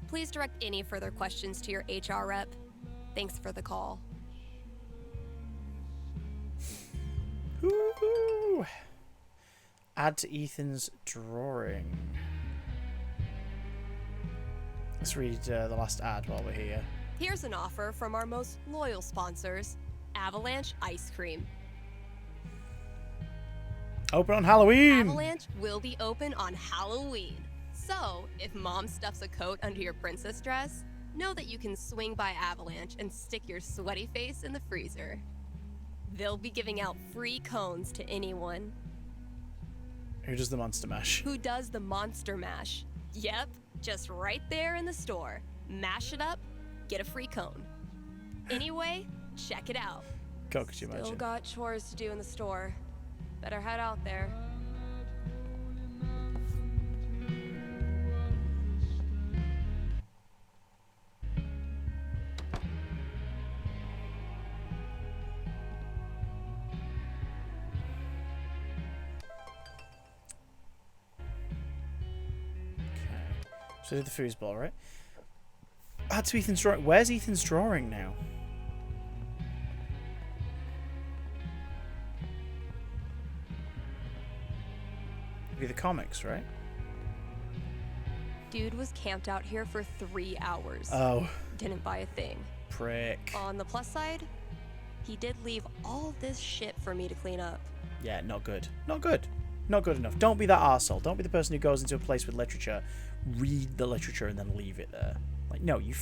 [SPEAKER 3] Please direct any further questions to your HR rep. Thanks for the call.
[SPEAKER 1] Ooh. Add to Ethan's drawing. Let's read the last ad while we're here.
[SPEAKER 3] Here's an offer from our most loyal sponsors, Avalanche Ice Cream.
[SPEAKER 1] Open on Halloween!
[SPEAKER 3] Avalanche will be open on Halloween. So, if mom stuffs a coat under your princess dress, know that you can swing by Avalanche and stick your sweaty face in the freezer. They'll be giving out free cones to anyone.
[SPEAKER 1] Who does the Monster Mash?
[SPEAKER 3] Who does the Monster Mash? Yep, just right there in the store. Mash it up, get a free cone. Anyway, check it out.
[SPEAKER 1] God, could you
[SPEAKER 3] Still
[SPEAKER 1] imagine?
[SPEAKER 3] got chores to do in the store. Better head out there.
[SPEAKER 1] So I did the foosball, right? Add to Ethan's drawing. Where's Ethan's drawing now? Be the comics, right?
[SPEAKER 3] Dude was camped out here for 3 hours.
[SPEAKER 1] Oh.
[SPEAKER 3] Didn't buy a thing.
[SPEAKER 1] Prick.
[SPEAKER 3] On the plus side, he did leave all this shit for me to clean up.
[SPEAKER 1] Yeah, not good. Not good. Not good enough. Don't be that arsehole. Don't be the person who goes into a place with literature, read the literature, and then leave it there. Like, no, you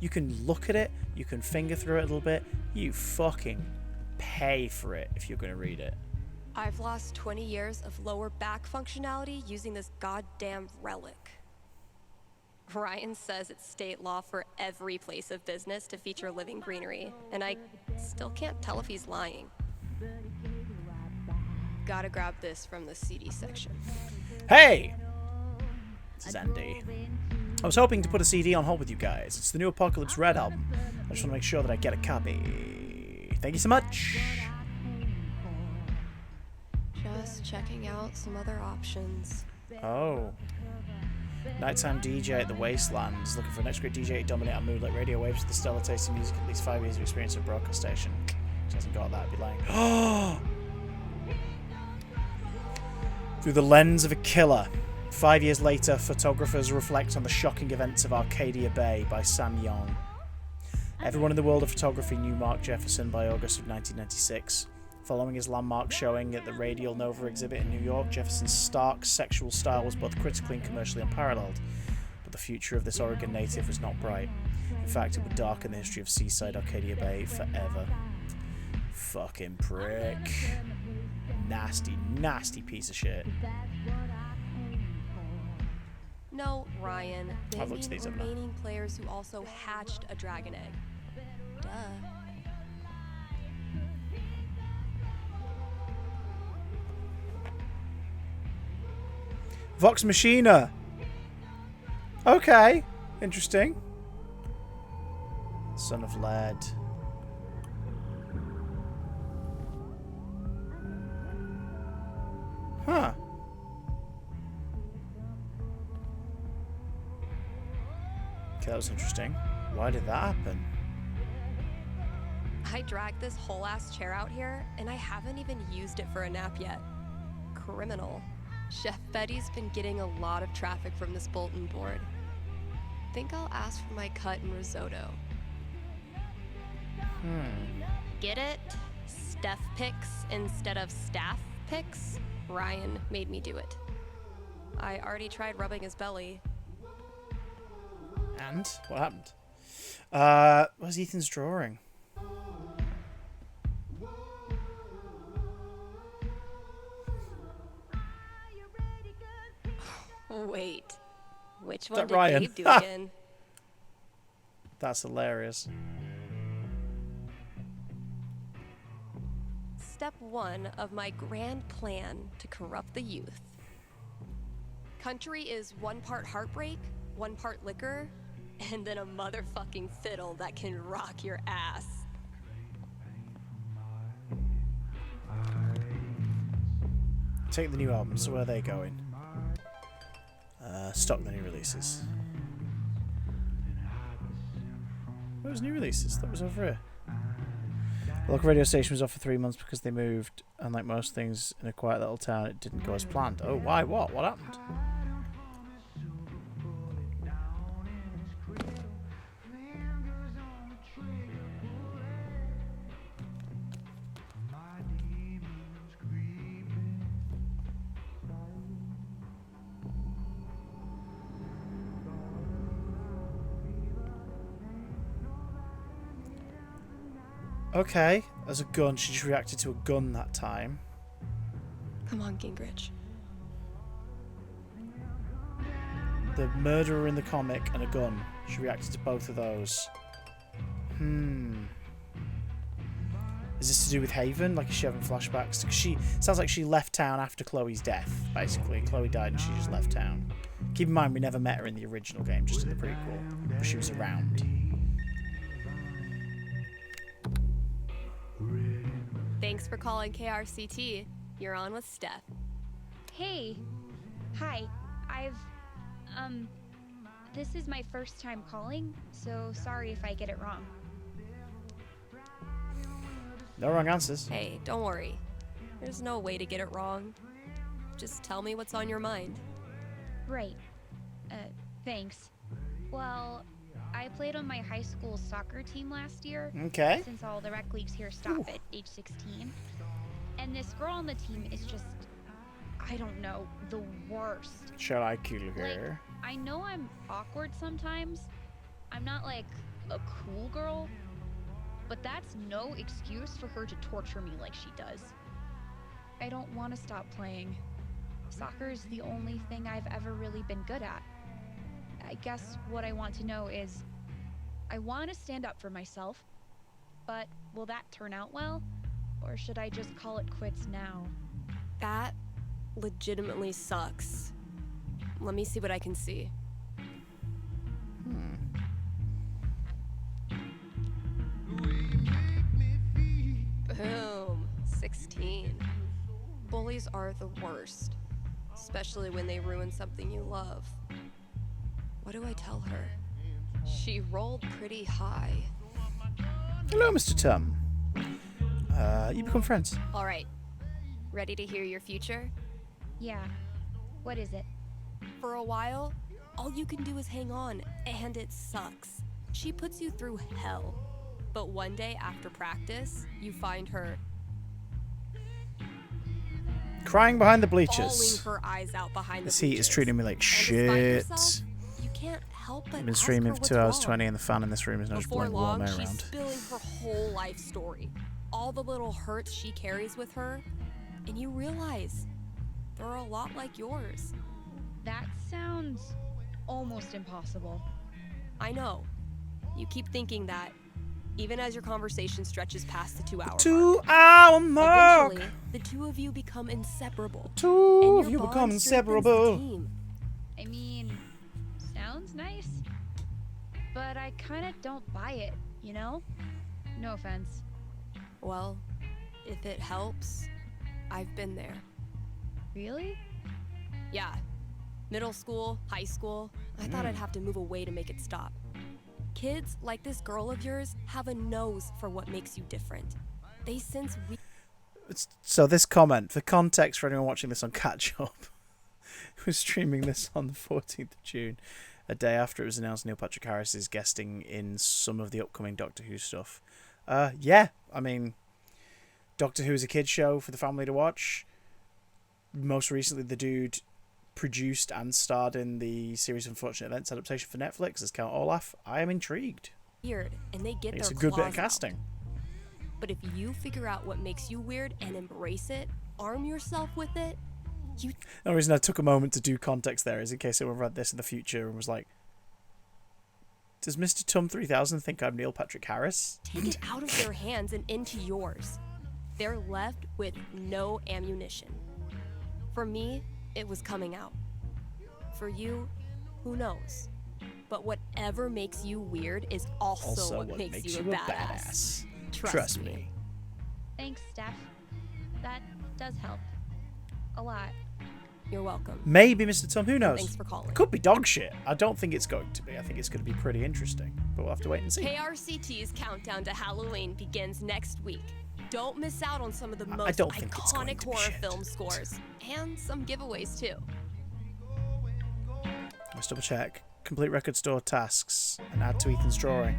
[SPEAKER 1] can look at it, you can finger through it a little bit, you fucking pay for it if you're going to read it.
[SPEAKER 3] I've lost 20 years of lower back functionality using this goddamn relic. Ryan says it's state law for every place of business to feature living greenery, and I still can't tell if he's lying. Gotta grab this from the CD section.
[SPEAKER 1] Hey! This is Andy. I was hoping to put a CD on hold with you guys. It's the new Apocalypse Red album. I just want to make sure that I get a copy. Thank you so much.
[SPEAKER 3] Just checking out some other options.
[SPEAKER 1] Oh. Nighttime DJ at the Wastelands. Looking for a next great DJ to dominate on Moonlit radio waves with the stellar taste in music, at least 5 years of experience at a broadcast station. She hasn't got that, I'd be lying. Oh! Through the lens of a killer. 5 years later, photographers reflect on the shocking events of Arcadia Bay by Sam Young. Everyone in the world of photography knew Mark Jefferson by August of 1996. Following his landmark showing at the Radial Nova exhibit in New York, Jefferson's stark sexual style was both critically and commercially unparalleled. But the future of this Oregon native was not bright. In fact, it would darken the history of seaside Arcadia Bay forever. Fucking prick. Nasty, nasty piece of shit.
[SPEAKER 3] No, Ryan. They
[SPEAKER 1] I've looked at
[SPEAKER 3] mean
[SPEAKER 1] these, haven't I?
[SPEAKER 3] remaining players who also hatched a dragon egg. Duh.
[SPEAKER 1] Vox Machina. Okay. Interesting. Son of Lead. Huh. Okay, that was interesting. Why did that happen?
[SPEAKER 3] I dragged this whole ass chair out here, and I haven't even used it for a nap yet. Criminal. Chef Betty's been getting a lot of traffic from this bulletin board. Think I'll ask for my cut in risotto. Get it? Steph picks instead of staff picks? Ryan made me do it. I already tried rubbing his belly.
[SPEAKER 1] And? What happened? Where's Ethan's drawing?
[SPEAKER 3] Wait. Which
[SPEAKER 1] Is
[SPEAKER 3] one
[SPEAKER 1] that
[SPEAKER 3] did
[SPEAKER 1] Ryan?
[SPEAKER 3] Dave do again?
[SPEAKER 1] That's hilarious.
[SPEAKER 3] Step 1 of my grand plan to corrupt the youth. Country is 1 part heartbreak, 1 part liquor, and then a motherfucking fiddle that can rock your ass.
[SPEAKER 1] Take the new album, so where are they going? Stock the new releases. Where was new releases? That was over here. The local radio station was off for 3 months because they moved, and like most things in a quiet little town, it didn't go as planned. Oh, why? What? What happened? Okay, as a gun, she just reacted to a gun that time.
[SPEAKER 3] Come on, Gingrich.
[SPEAKER 1] The murderer in the comic and a gun. She reacted to both of those. Is this to do with Haven? Like, is she having flashbacks? 'Cause she sounds like she left town after Chloe's death, basically. Chloe died and she just left town. Keep in mind, we never met her in the original game, just in the prequel. But she was around.
[SPEAKER 3] Thanks for calling KRCT. You're on with Steph.
[SPEAKER 18] Hey. Hi. This is my first time calling, so sorry if I get it wrong.
[SPEAKER 1] No wrong answers.
[SPEAKER 3] Hey, don't worry. There's no way to get it wrong. Just tell me what's on your mind.
[SPEAKER 18] Right. Thanks. Well, I played on my high school soccer team last year.
[SPEAKER 1] Okay.
[SPEAKER 18] Since all the rec leagues here stop at age 16. And this girl on the team is just, I don't know, the worst.
[SPEAKER 1] Shall I kill her?
[SPEAKER 18] I know I'm awkward sometimes. I'm not like a cool girl. But that's no excuse for her to torture me like she does. I don't want to stop playing. Soccer is the only thing I've ever really been good at. I guess what I want to know is, I want to stand up for myself, but will that turn out well? Or should I just call it quits now?
[SPEAKER 3] That legitimately sucks. Let me see what I can see. Boom. 16. Bullies are the worst, especially when they ruin something you love. What do I tell her? She rolled pretty high.
[SPEAKER 1] Hello, Mr. Tum. You become friends.
[SPEAKER 3] All right. Ready to hear your future?
[SPEAKER 18] Yeah. What is it?
[SPEAKER 3] For a while, all you can do is hang on, and it sucks. She puts you through hell. But one day after practice, you find her
[SPEAKER 1] Crying behind the bleachers.
[SPEAKER 3] bawling her eyes out behind
[SPEAKER 1] This
[SPEAKER 3] the
[SPEAKER 1] heat
[SPEAKER 3] bleachers.
[SPEAKER 1] is treating me like
[SPEAKER 3] And despite
[SPEAKER 1] shit.
[SPEAKER 3] yourself, you can't help but
[SPEAKER 1] I've been
[SPEAKER 3] ask
[SPEAKER 1] streaming
[SPEAKER 3] her
[SPEAKER 1] for
[SPEAKER 3] what's
[SPEAKER 1] 2 hours
[SPEAKER 3] wrong.
[SPEAKER 1] 20 and the fan in this room is now just
[SPEAKER 3] Before
[SPEAKER 1] blowing warm
[SPEAKER 3] long,
[SPEAKER 1] air
[SPEAKER 3] she's
[SPEAKER 1] around.
[SPEAKER 3] spilling her whole life story, all the little hurts she carries with her, and you realize they're a lot like yours.
[SPEAKER 18] That sounds almost impossible.
[SPEAKER 3] I know. You keep thinking that, even as your conversation stretches past the 2 hour
[SPEAKER 1] 2 hour mark.
[SPEAKER 3] Eventually, the two of you become inseparable.
[SPEAKER 1] Two
[SPEAKER 3] and
[SPEAKER 1] of
[SPEAKER 3] your
[SPEAKER 1] you become
[SPEAKER 3] bond strengthens the
[SPEAKER 1] inseparable.
[SPEAKER 3] team.
[SPEAKER 18] I mean, sounds nice, but I kind of don't buy it, you know? No offense.
[SPEAKER 3] Well, if it helps, I've been there.
[SPEAKER 18] Really?
[SPEAKER 3] Yeah. Middle school, high school, I thought I'd have to move away to make it stop. Kids like this girl of yours have a nose for what makes you different. They sense
[SPEAKER 1] So this comment, for context for anyone watching this on catch up, we're streaming this on the 14th of June, a day after it was announced Neil Patrick Harris is guesting in some of the upcoming Doctor Who stuff. Yeah, I mean, Doctor Who is a kids show for the family to watch. Most recently, the dude produced and starred in the series Unfortunate Events adaptation for Netflix as Count Olaf. I am intrigued.
[SPEAKER 3] weird, and they get
[SPEAKER 1] It's
[SPEAKER 3] their
[SPEAKER 1] a good bit of
[SPEAKER 3] claws out.
[SPEAKER 1] casting.
[SPEAKER 3] But if you figure out what makes you weird and embrace it, arm yourself with it, you
[SPEAKER 1] The reason I took a moment to do context there is in case anyone read this in the future and was like, does Mr. Tum 3000 think I'm Neil Patrick Harris?
[SPEAKER 3] take it out of their hands and into yours. They're left with no ammunition. For me, it was coming out. For you, who knows? But whatever makes you weird is also, what makes you a badass.
[SPEAKER 1] Trust me.
[SPEAKER 18] Thanks, Steph. That does help. A lot.
[SPEAKER 3] You're welcome.
[SPEAKER 1] Maybe Mr. Tum, who knows?
[SPEAKER 3] Thanks for calling.
[SPEAKER 1] It could be dog shit. I don't think it's going to be. I think it's going to be pretty interesting. But we'll have to wait and see.
[SPEAKER 3] KRCT's countdown to Halloween begins next week. Don't miss out on some of the
[SPEAKER 1] I
[SPEAKER 3] most
[SPEAKER 1] don't think it's going
[SPEAKER 3] iconic
[SPEAKER 1] to be
[SPEAKER 3] horror
[SPEAKER 1] shit.
[SPEAKER 3] film scores. And some giveaways, too.
[SPEAKER 1] Let's double check. Complete record store tasks and add to Ethan's drawing.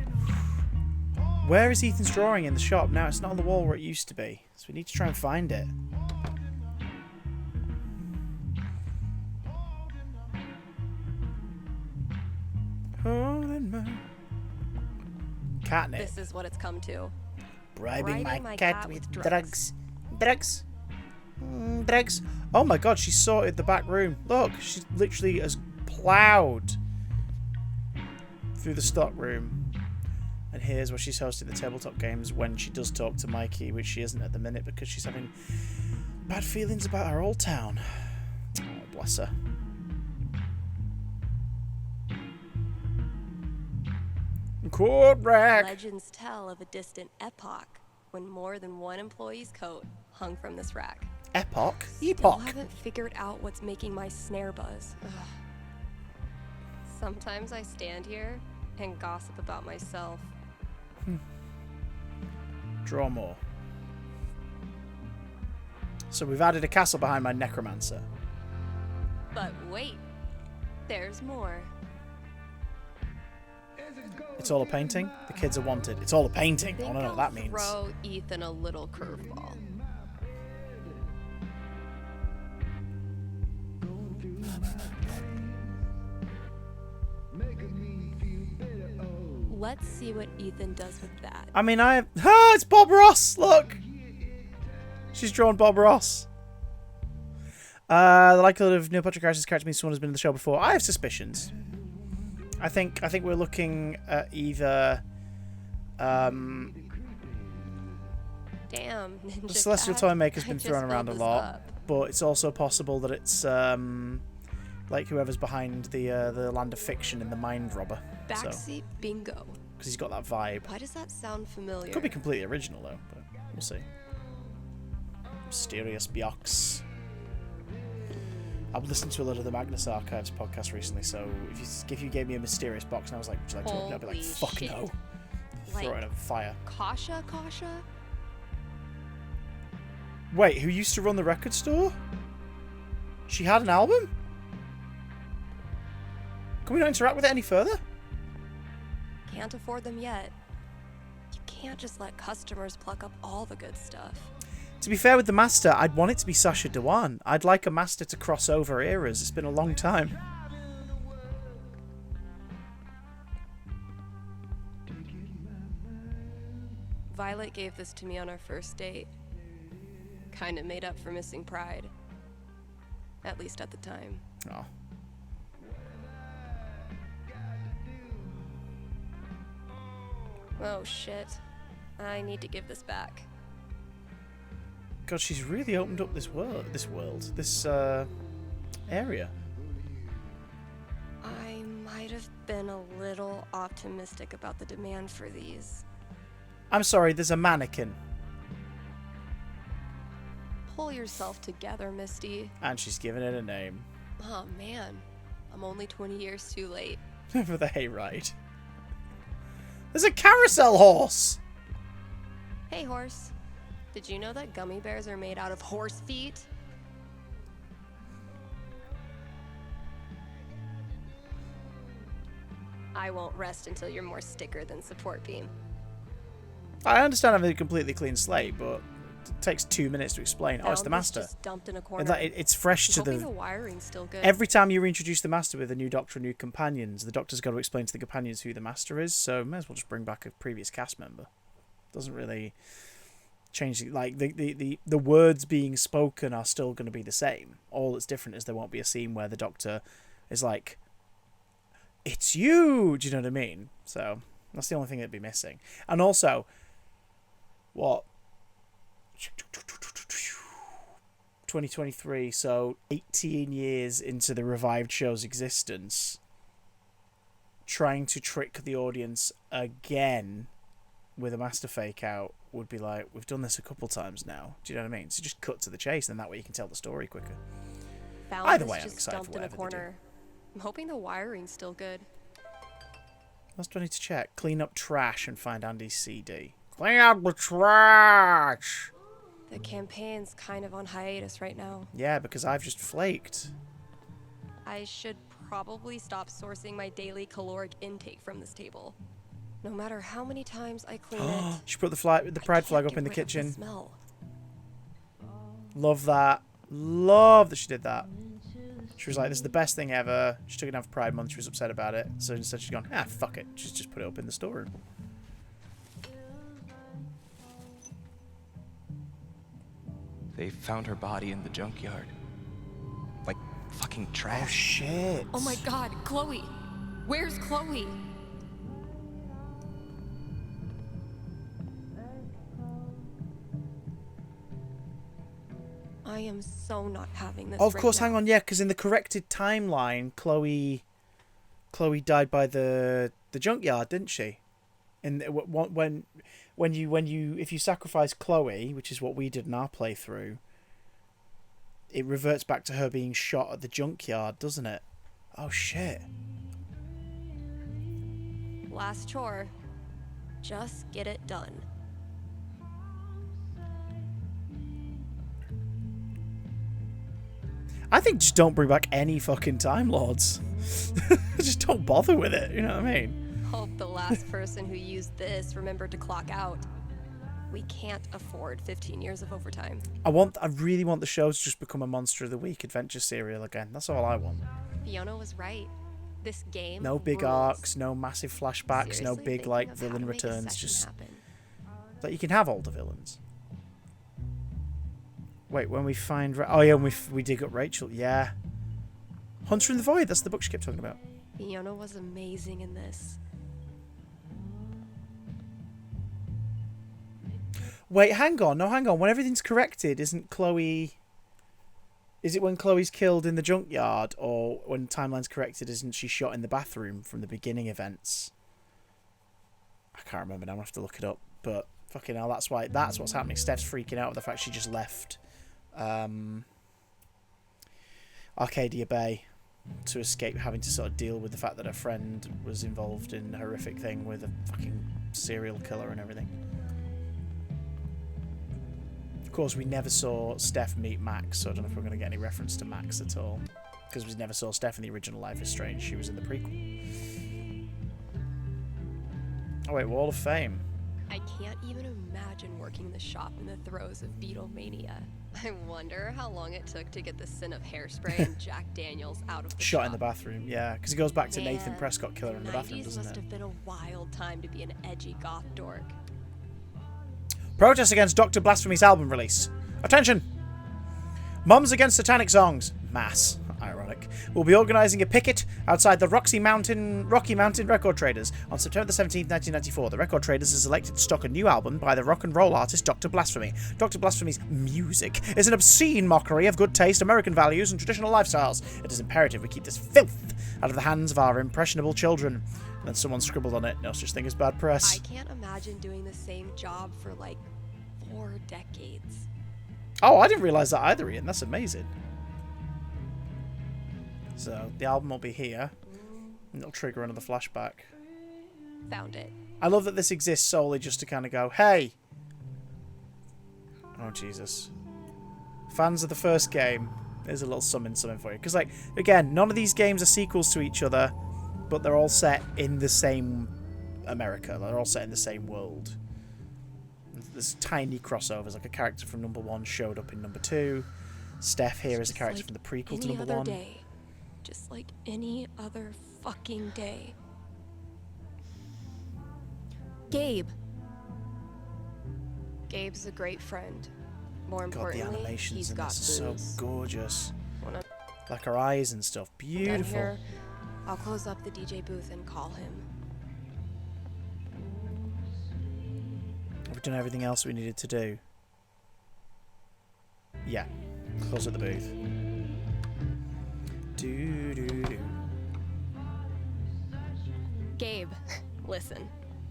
[SPEAKER 1] Where is Ethan's drawing in the shop? Now it's not on the wall where it used to be. So we need to try and find it. Catnip.
[SPEAKER 3] This is what it's come to.
[SPEAKER 1] Bribing
[SPEAKER 3] Bribing
[SPEAKER 1] my cat with drugs. Drugs. Drugs. Oh my god, she sorted the back room. Look, she literally has plowed through the stock room. And here's where she's hosting the tabletop games when she does talk to Mikey, which she isn't at the minute because she's having bad feelings about her old town. Oh, bless her. Court rack.
[SPEAKER 3] Legends tell of a distant epoch when more than one employee's coat hung from this rack.
[SPEAKER 1] Epoch?
[SPEAKER 3] Still
[SPEAKER 1] Epoch.
[SPEAKER 3] haven't figured out what's making my snare buzz. Ugh. Sometimes I stand here and gossip about myself.
[SPEAKER 1] Draw more. So we've added a castle behind my necromancer.
[SPEAKER 3] But wait, there's more.
[SPEAKER 1] It's all a painting? The kids are wanted. It's all a painting. I don't know what that means.
[SPEAKER 3] Throw Ethan a little curveball. Let's see what Ethan does with that.
[SPEAKER 1] I mean, it's Bob Ross! Look! She's drawn Bob Ross. The likelihood of Neil Patrick Harris's character being someone who's been in the show before. I have suspicions. I think we're looking at either
[SPEAKER 3] Damn, Ninja
[SPEAKER 1] the Celestial
[SPEAKER 3] Cat,
[SPEAKER 1] Toymaker's
[SPEAKER 3] I
[SPEAKER 1] been
[SPEAKER 3] just
[SPEAKER 1] thrown around a
[SPEAKER 3] filled this
[SPEAKER 1] lot,
[SPEAKER 3] up.
[SPEAKER 1] but it's also possible that it's like whoever's behind the Land of Fiction in the Mind Robber. So,
[SPEAKER 3] Backseat bingo.
[SPEAKER 1] because he's got that vibe.
[SPEAKER 3] Why does that sound familiar?
[SPEAKER 1] Could be completely original though, but we'll see. Mysterious Biox. I've listened to a lot of the Magnus Archives podcast recently, so if you gave me a mysterious box and I was like, would you like to open it? I'd be like,
[SPEAKER 3] Holy
[SPEAKER 1] fuck
[SPEAKER 3] shit.
[SPEAKER 1] no. Throw it
[SPEAKER 3] Like-
[SPEAKER 1] in a fire.
[SPEAKER 3] Kasha?
[SPEAKER 1] Wait, who used to run the record store? She had an album? Can we not interact with it any further?
[SPEAKER 3] Can't afford them yet. You can't just let customers pluck up all the good stuff.
[SPEAKER 1] To be fair with the Master, I'd want it to be Sasha Dewan. I'd like a Master to cross over eras. It's been a long time.
[SPEAKER 3] Violet gave this to me on our first date. Kinda made up for missing Pride. At least at the time.
[SPEAKER 1] Oh.
[SPEAKER 3] Oh shit. I need to give this back.
[SPEAKER 1] God, she's really opened up this area.
[SPEAKER 3] I might have been a little optimistic about the demand for these.
[SPEAKER 1] I'm sorry, there's a mannequin.
[SPEAKER 3] Pull yourself together, Misty.
[SPEAKER 1] And she's given it a name.
[SPEAKER 3] Oh man, I'm only 20 years too late.
[SPEAKER 1] For the hayride. There's a carousel horse!
[SPEAKER 3] Hey horse, did you know that gummy bears are made out of horse feet? I won't rest until you're more sticker than support beam.
[SPEAKER 1] I understand having a completely clean slate, but it takes 2 minutes to explain. Oh, it's the master.
[SPEAKER 3] Just dumped in a corner.
[SPEAKER 1] And that it's fresh to
[SPEAKER 3] the wiring's still good.
[SPEAKER 1] Every time you reintroduce the master with a new doctor and new companions, the doctor's got to explain to the companions who the master is. So may as well just bring back a previous cast member. Doesn't really change. Like the words being spoken are still going to be the same. All that's different is there won't be a scene where the doctor is like, "It's you." Do you know what I mean? So that's the only thing that'd be missing. And also, what? 2023, so 18 years into the revived show's existence, trying to trick the audience again with a master fake out would be like, we've done this a couple times now. Do you know what I mean? So just cut to the chase, and that way you can tell the story quicker. Either way, I'm excited for whatever they do.
[SPEAKER 3] I'm hoping the wiring's still good.
[SPEAKER 1] What else do I need to check? Clean up trash and find Andy's CD. Clean up the trash!
[SPEAKER 3] The campaign's kind of on hiatus right now.
[SPEAKER 1] Yeah, because I've just flaked.
[SPEAKER 3] I should probably stop sourcing my daily caloric intake from this table. No matter how many times I clean it.
[SPEAKER 1] She put the pride flag up in the kitchen.
[SPEAKER 3] Smell.
[SPEAKER 1] Love that. Love that she did that. She was like, this is the best thing ever. She took it down for Pride Month. She was upset about it. So instead she's gone, fuck it. She's just put it up in the storeroom.
[SPEAKER 19] They found her body in the junkyard. Like fucking trash.
[SPEAKER 1] Oh shit.
[SPEAKER 3] Oh my god, Chloe! Where's Chloe? I am so not having this.
[SPEAKER 1] Oh, of course, hang on, yeah, because in the corrected timeline, Chloe died by the junkyard, didn't she? If you sacrifice Chloe, which is what we did in our playthrough, it reverts back to her being shot at the junkyard, doesn't it? Oh shit.
[SPEAKER 3] Last chore. Just get it done.
[SPEAKER 1] I think just don't bring back any fucking Time Lords. Just don't bother with it, you know what I mean?
[SPEAKER 3] Hope the last person who used this remembered to clock out. We can't afford 15 years of overtime.
[SPEAKER 1] I really want the show to just become a Monster of the Week adventure serial again. That's all I want.
[SPEAKER 3] Fiona was right. This game
[SPEAKER 1] No big
[SPEAKER 3] rules.
[SPEAKER 1] arcs, no massive flashbacks,
[SPEAKER 3] Seriously,
[SPEAKER 1] no big
[SPEAKER 3] thinking
[SPEAKER 1] like
[SPEAKER 3] of how
[SPEAKER 1] villain
[SPEAKER 3] to make a
[SPEAKER 1] returns.
[SPEAKER 3] session
[SPEAKER 1] Just
[SPEAKER 3] happen.
[SPEAKER 1] that you can have older villains. Wait, when we find oh yeah, when we dig up Rachel, yeah. Hunter in the Void. That's the book she kept talking about.
[SPEAKER 3] Fiona was amazing in this.
[SPEAKER 1] Wait, hang on. No, hang on. When everything's corrected, isn't Chloe... Is it when Chloe's killed in the junkyard? Or when timeline's corrected, isn't she shot in the bathroom from the beginning events? I can't remember now. I'm going to have to look it up. But fucking hell, that's what's happening. Steph's freaking out with the fact she just left Arcadia Bay to escape having to sort of deal with the fact that her friend was involved in a horrific thing with a fucking serial killer and everything. Of course, we never saw Steph meet Max, so I don't know if we're going to get any reference to Max at all. Because we never saw Steph in the original Life is Strange. She was in the prequel. Oh wait, Wall of Fame.
[SPEAKER 3] I can't even imagine working the shop in the throes of Beatlemania. I wonder how long it took to get the scent of hairspray and Jack Daniels out of the
[SPEAKER 1] Shot
[SPEAKER 3] shop.
[SPEAKER 1] in the bathroom, yeah. Because it goes back to
[SPEAKER 3] Man,
[SPEAKER 1] Nathan Prescott killer in the bathroom,
[SPEAKER 3] 90s
[SPEAKER 1] doesn't
[SPEAKER 3] must
[SPEAKER 1] it?
[SPEAKER 3] have been a wild time to be an edgy goth dork.
[SPEAKER 1] Protest against Dr. Blasphemy's album release. Attention! Mums against satanic songs. Mass. Ironic. We'll be organising a picket outside the Rocky Mountain Record Traders on September the 17th, 1994. The Record Traders has elected to stock a new album by the rock and roll artist Dr. Blasphemy. Dr. Blasphemy's music is an obscene mockery of good taste, American values, and traditional lifestyles. It is imperative we keep this filth out of the hands of our impressionable children. And then someone scribbled on it, no such thing as bad press.
[SPEAKER 3] I can't imagine doing the same job for like 4 decades.
[SPEAKER 1] Oh, I didn't realise that either, Ian. That's amazing. So, the album will be here. And it'll trigger another flashback.
[SPEAKER 3] Found it.
[SPEAKER 1] I love that this exists solely just to kind of go, hey! Oh, Jesus. Fans of the first game, there's a little something for you. Because, like, again, none of these games are sequels to each other, but they're all set in the same America. They're all set in the same world. There's tiny crossovers, like a character from number 1 showed up in number 2. Steph here is a character
[SPEAKER 3] like
[SPEAKER 1] from the prequel to
[SPEAKER 3] any
[SPEAKER 1] number
[SPEAKER 3] other
[SPEAKER 1] 1.
[SPEAKER 3] Day. Just like any other fucking day. Gabe. Gabe's a great friend. More
[SPEAKER 1] God, the
[SPEAKER 3] importantly,
[SPEAKER 1] animations
[SPEAKER 3] he's
[SPEAKER 1] in
[SPEAKER 3] got
[SPEAKER 1] this are so
[SPEAKER 3] booze.
[SPEAKER 1] gorgeous.
[SPEAKER 3] When I'm
[SPEAKER 1] Like her eyes and stuff.
[SPEAKER 3] done
[SPEAKER 1] Beautiful.
[SPEAKER 3] here, I'll close up the DJ booth and call him.
[SPEAKER 1] Have we done everything else we needed to do? Yeah. Close at the booth. Do.
[SPEAKER 3] Gabe, listen.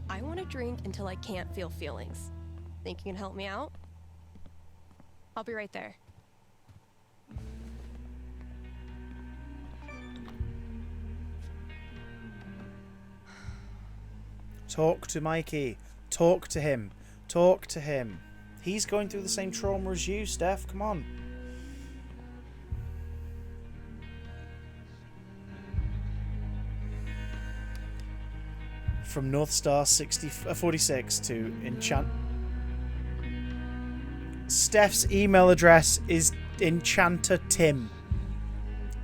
[SPEAKER 3] I want to drink until I can't feel feelings. Think you can help me out? I'll be right there.
[SPEAKER 1] Talk to Mikey. Talk to him. Talk to him. He's going through the same trauma as you, Steph. Come on. From North Star 46 to Enchant. Steph's email address is Enchanter Tim.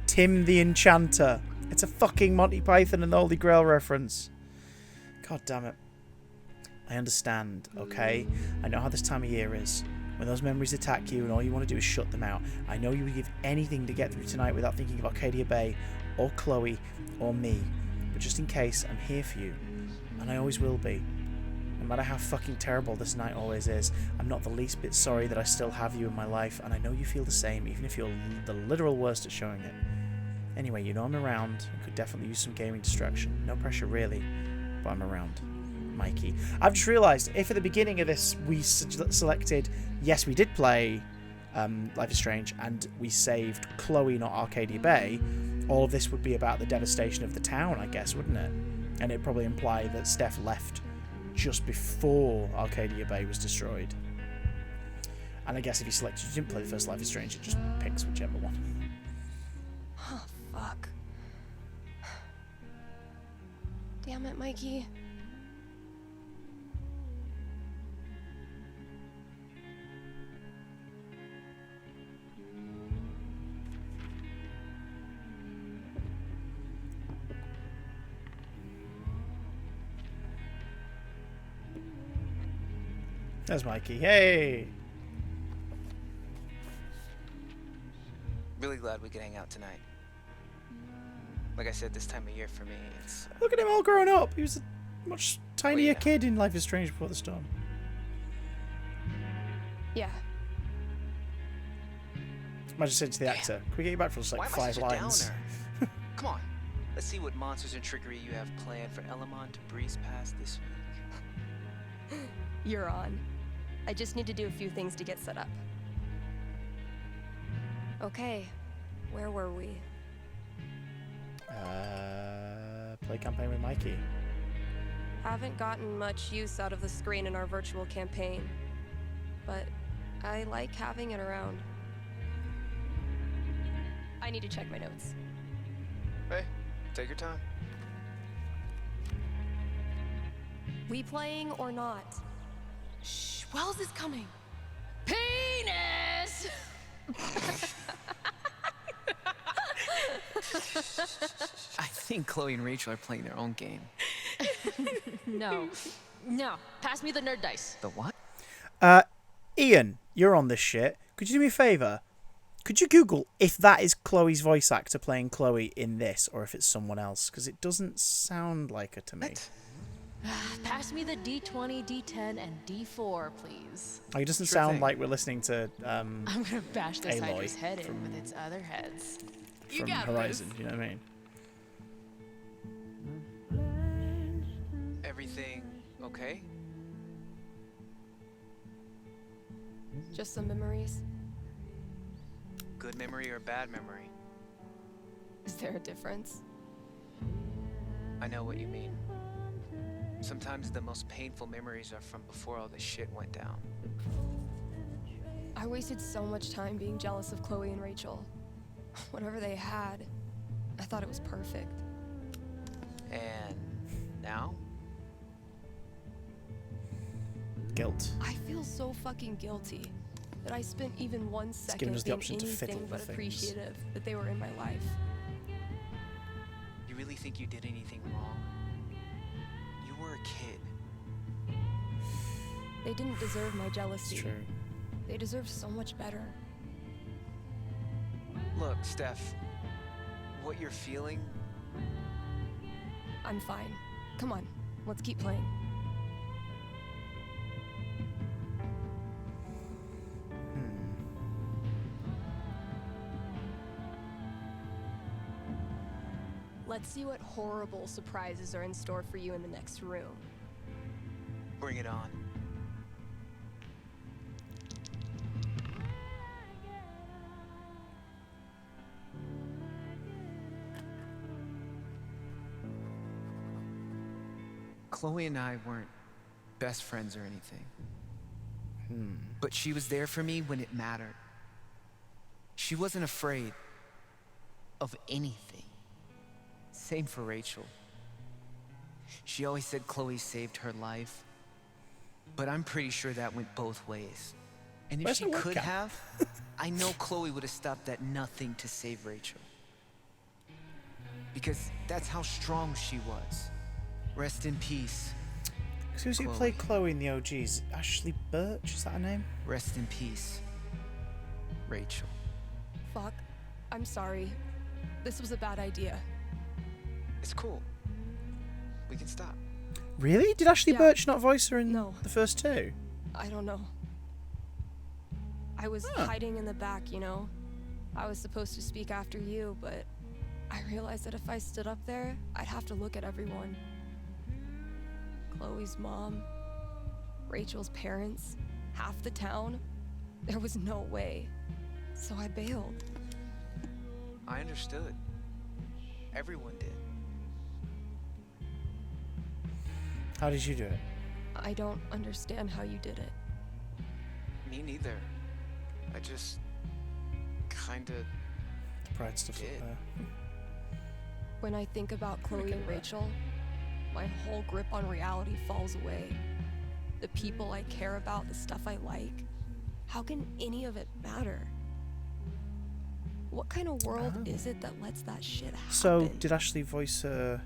[SPEAKER 1] Tim the Enchanter. It's a fucking Monty Python and the Holy Grail reference. God damn it. I understand, okay? I know how this time of year is. When those memories attack you and all you want to do is shut them out. I know you would give anything to get through tonight without thinking of Arcadia Bay, or Chloe, or me. But just in case, I'm here for you. And I always will be. No matter how fucking terrible this night always is, I'm not the least bit sorry that I still have you in my life, and I know you feel the same, even if you're the literal worst at showing it. Anyway, you know I'm around, and could definitely use some gaming distraction. No pressure really, but I'm around. Mikey. I've just realised, if at the beginning of this we selected, yes, we did play Life is Strange, and we saved Chloe, not Arcadia Bay, all of this would be about the devastation of the town, I guess, wouldn't it? And it'd probably imply that Steph left just before Arcadia Bay was destroyed. And I guess if you didn't play the first Life is Strange, it just picks whichever one.
[SPEAKER 3] Oh, fuck. Damn it, Mikey.
[SPEAKER 1] There's Mikey. Hey!
[SPEAKER 9] Really glad we could hang out tonight. Like I said, this time of year for me, it's...
[SPEAKER 1] Look at him all grown up. He was a much tinier kid in Life is Strange before the storm.
[SPEAKER 3] Yeah.
[SPEAKER 1] Imagine saying to the actor, can we get you back for just like
[SPEAKER 9] Why am I
[SPEAKER 1] 5
[SPEAKER 9] such a
[SPEAKER 1] lines?
[SPEAKER 9] downer? Come on. Let's see what monsters and trickery you have planned for Elamon to breeze past this week.
[SPEAKER 3] You're on. I just need to do a few things to get set up. Okay, where were we?
[SPEAKER 1] Play campaign with Mikey.
[SPEAKER 3] Haven't gotten much use out of the screen in our virtual campaign, but I like having it around. I need to check my notes.
[SPEAKER 9] Hey, take your time.
[SPEAKER 3] We playing or not?
[SPEAKER 13] Shh, Wells is coming. Penis!
[SPEAKER 9] I think Chloe and Rachel are playing their own game.
[SPEAKER 13] No. Pass me the nerd dice.
[SPEAKER 9] The what?
[SPEAKER 1] Ian, you're on this shit. Could you do me a favour? Could you Google if that is Chloe's voice actor playing Chloe in this, or if it's someone else? Because it doesn't sound like her to me.
[SPEAKER 13] Pass me the D20, D10, and D4, please.
[SPEAKER 1] Like, it doesn't sound like we're listening to
[SPEAKER 13] I'm gonna bash this
[SPEAKER 1] Aloy
[SPEAKER 13] Hydra's head in with its other heads. You
[SPEAKER 1] from
[SPEAKER 13] got
[SPEAKER 1] Horizon.
[SPEAKER 13] this.
[SPEAKER 1] You know what I mean?
[SPEAKER 9] Everything okay?
[SPEAKER 3] Just some memories.
[SPEAKER 9] Good memory or bad memory?
[SPEAKER 3] Is there a difference?
[SPEAKER 9] I know what you mean. Sometimes the most painful memories are from before all this shit went down.
[SPEAKER 3] I wasted so much time being jealous of Chloe and Rachel. Whatever they had, I thought it was perfect.
[SPEAKER 9] And now?
[SPEAKER 1] Guilt.
[SPEAKER 3] I feel so fucking guilty that I spent even 1 second
[SPEAKER 1] given us the
[SPEAKER 3] being
[SPEAKER 1] option to fiddle
[SPEAKER 3] anything
[SPEAKER 1] with
[SPEAKER 3] but
[SPEAKER 1] things.
[SPEAKER 3] appreciative that they were in my life.
[SPEAKER 9] You really think you did anything wrong? You were a kid.
[SPEAKER 3] They didn't deserve my jealousy.
[SPEAKER 1] It's true.
[SPEAKER 3] They deserve so much better.
[SPEAKER 9] Look, Steph, what you're feeling,
[SPEAKER 3] I'm fine. Come on, let's keep playing. Let's see what horrible surprises are in store for you in the next room.
[SPEAKER 9] bring it on. Chloe and I weren't best friends or anything. But she was there for me when it mattered. She wasn't afraid of anything. Same for Rachel. She always said Chloe saved her life. But I'm pretty sure that went both ways. And if
[SPEAKER 1] Where's
[SPEAKER 9] she
[SPEAKER 1] the
[SPEAKER 9] could
[SPEAKER 1] webcam?
[SPEAKER 9] have, I know Chloe would have stopped at nothing to save Rachel. Because that's how strong she was. Rest in peace.
[SPEAKER 1] Who's who played Chloe in the OGs? Ashley Birch, is that her name?
[SPEAKER 9] Rest in peace, Rachel.
[SPEAKER 3] Fuck. I'm sorry. This was a bad idea.
[SPEAKER 9] It's cool. We can stop.
[SPEAKER 1] Really? Did Ashley
[SPEAKER 3] Yeah.
[SPEAKER 1] Birch not voice her in the first two?
[SPEAKER 3] I don't know. I was hiding in the back, you know? I was supposed to speak after you, but I realized that if I stood up there, I'd have to look at everyone. Chloe's mom, Rachel's parents, half the town. There was no way. So I bailed.
[SPEAKER 9] I understood. Everyone did.
[SPEAKER 1] How did you do it?
[SPEAKER 3] I don't understand how you did it.
[SPEAKER 9] Me neither. I just kinda
[SPEAKER 1] The pride stuff's up
[SPEAKER 9] did.
[SPEAKER 1] there.
[SPEAKER 3] When I think about Chloe and Rachel, my whole grip on reality falls away. The people I care about, the stuff I like. How can any of it matter? What kind of world is it that lets that shit happen?
[SPEAKER 1] So, did Ashley voice her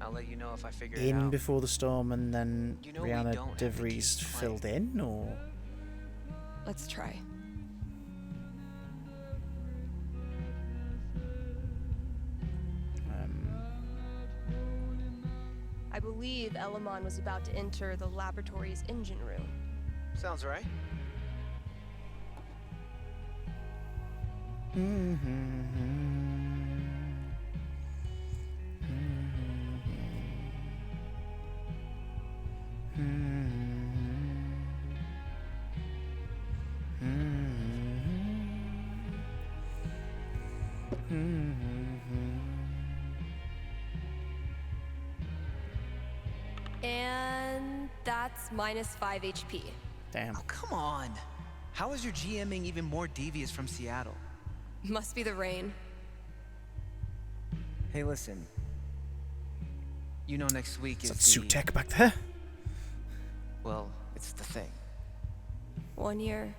[SPEAKER 9] I'll let you know if I figure it
[SPEAKER 1] in
[SPEAKER 9] out.
[SPEAKER 1] Before the Storm and then
[SPEAKER 9] You know we
[SPEAKER 1] Rihanna
[SPEAKER 9] don't have to
[SPEAKER 1] DeVries
[SPEAKER 9] keep
[SPEAKER 1] filled in, or?
[SPEAKER 3] Let's try. I believe Elamon was about to enter the laboratory's engine room.
[SPEAKER 9] Sounds right.
[SPEAKER 3] And that's -5 HP.
[SPEAKER 1] Damn.
[SPEAKER 9] Oh, come on. How is your GMing even more devious from Seattle?
[SPEAKER 3] Must be the rain.
[SPEAKER 9] Hey, listen. You know next week
[SPEAKER 1] Is
[SPEAKER 9] is
[SPEAKER 1] that suit
[SPEAKER 9] the...
[SPEAKER 1] tech back there?
[SPEAKER 9] Well, it's the thing.
[SPEAKER 3] 1 year.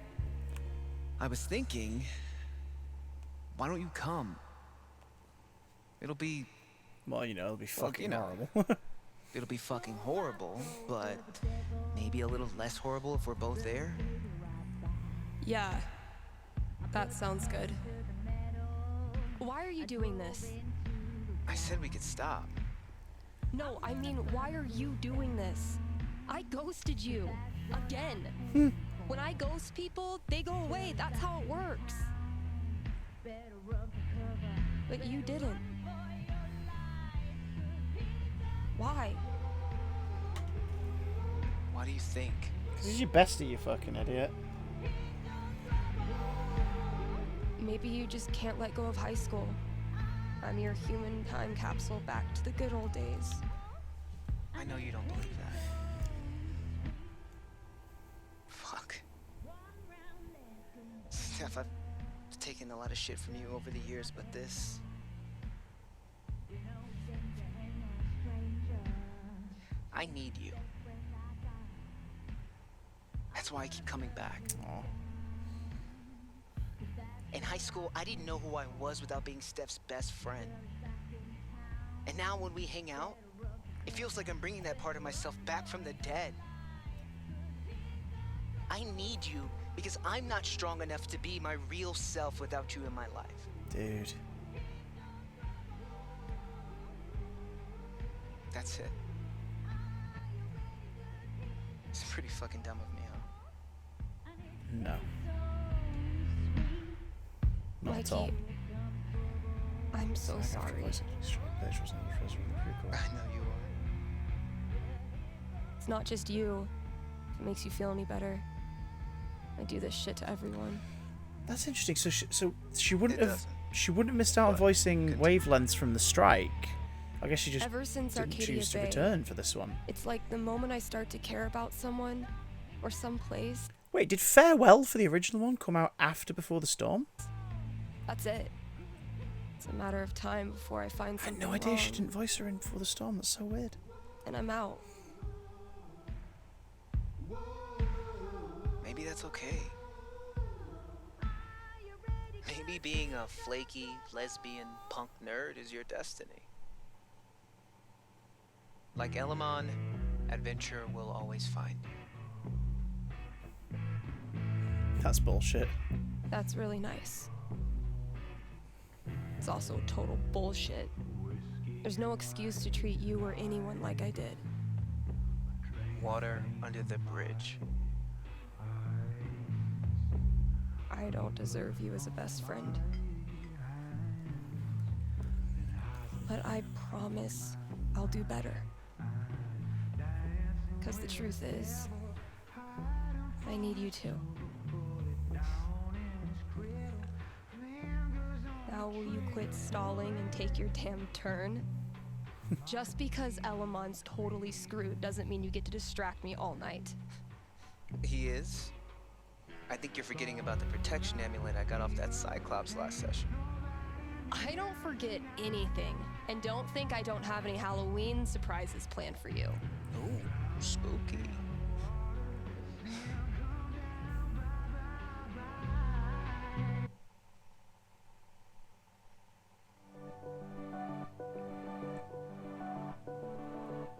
[SPEAKER 9] I was thinking, why don't you come? It'll be...
[SPEAKER 1] Well, you know, it'll be
[SPEAKER 9] Well,
[SPEAKER 1] fucking
[SPEAKER 9] you know.
[SPEAKER 1] horrible.
[SPEAKER 9] It'll be fucking horrible, but maybe a little less horrible if we're both there.
[SPEAKER 3] Yeah, that sounds good. Why are you doing this?
[SPEAKER 9] I said we could stop.
[SPEAKER 3] No, I mean, why are you doing this? I ghosted you. Again. When I ghost people, they go away. That's how it works. But you didn't. Why?
[SPEAKER 9] Why do you think?
[SPEAKER 1] Because he's your bestie, you fucking idiot.
[SPEAKER 3] Maybe you just can't let go of high school. I'm your human time capsule back to the good old days.
[SPEAKER 9] I know you don't believe that. Fuck. Steph, I've taken a lot of shit from you over the years, but this... I need you. That's why I keep coming back.
[SPEAKER 1] Aww.
[SPEAKER 9] In high school, I didn't know who I was without being Steph's best friend. And now when we hang out, it feels like I'm bringing that part of myself back from the dead. I need you because I'm not strong enough to be my real self without you in my life.
[SPEAKER 1] Dude.
[SPEAKER 9] That's it. It's pretty fucking dumb of me, huh?
[SPEAKER 1] No. Not at all.
[SPEAKER 3] Mikey, I'm so sorry.
[SPEAKER 9] I know you are.
[SPEAKER 3] It's not just you. If it makes you feel any better. I do this shit to everyone.
[SPEAKER 1] That's interesting. So she wouldn't
[SPEAKER 9] It
[SPEAKER 1] have
[SPEAKER 9] doesn't.
[SPEAKER 1] she wouldn't have missed out on voicing Wavelengths from the strike. I guess she just
[SPEAKER 3] Ever since
[SPEAKER 1] didn't
[SPEAKER 3] Arcadia
[SPEAKER 1] choose to
[SPEAKER 3] Bay,
[SPEAKER 1] return for this one.
[SPEAKER 3] It's like the moment I start to care about someone or someplace,
[SPEAKER 1] Wait, did Farewell for the original one come out after Before the Storm?
[SPEAKER 3] that's it. It's a matter of time before I find
[SPEAKER 1] I had
[SPEAKER 3] something
[SPEAKER 1] no idea she
[SPEAKER 3] wrong,
[SPEAKER 1] didn't voice her in Before the Storm. That's so weird.
[SPEAKER 3] and I'm out.
[SPEAKER 9] Maybe that's okay. Maybe being a flaky, lesbian, punk nerd is your destiny. Like Elamon, adventure will always find you.
[SPEAKER 1] That's bullshit.
[SPEAKER 3] That's really nice. It's also total bullshit. There's no excuse to treat you or anyone like I did.
[SPEAKER 9] Water under the bridge.
[SPEAKER 3] I don't deserve you as a best friend. But I promise I'll do better. Because the truth is, I need you too. Now will you quit stalling and take your damn turn? Just because Elamon's totally screwed doesn't mean you get to distract me all night.
[SPEAKER 9] He is. I think you're forgetting about the protection amulet I got off that Cyclops last session.
[SPEAKER 3] I don't forget anything, and don't think I don't have any Halloween surprises planned for you.
[SPEAKER 9] Ooh, spooky.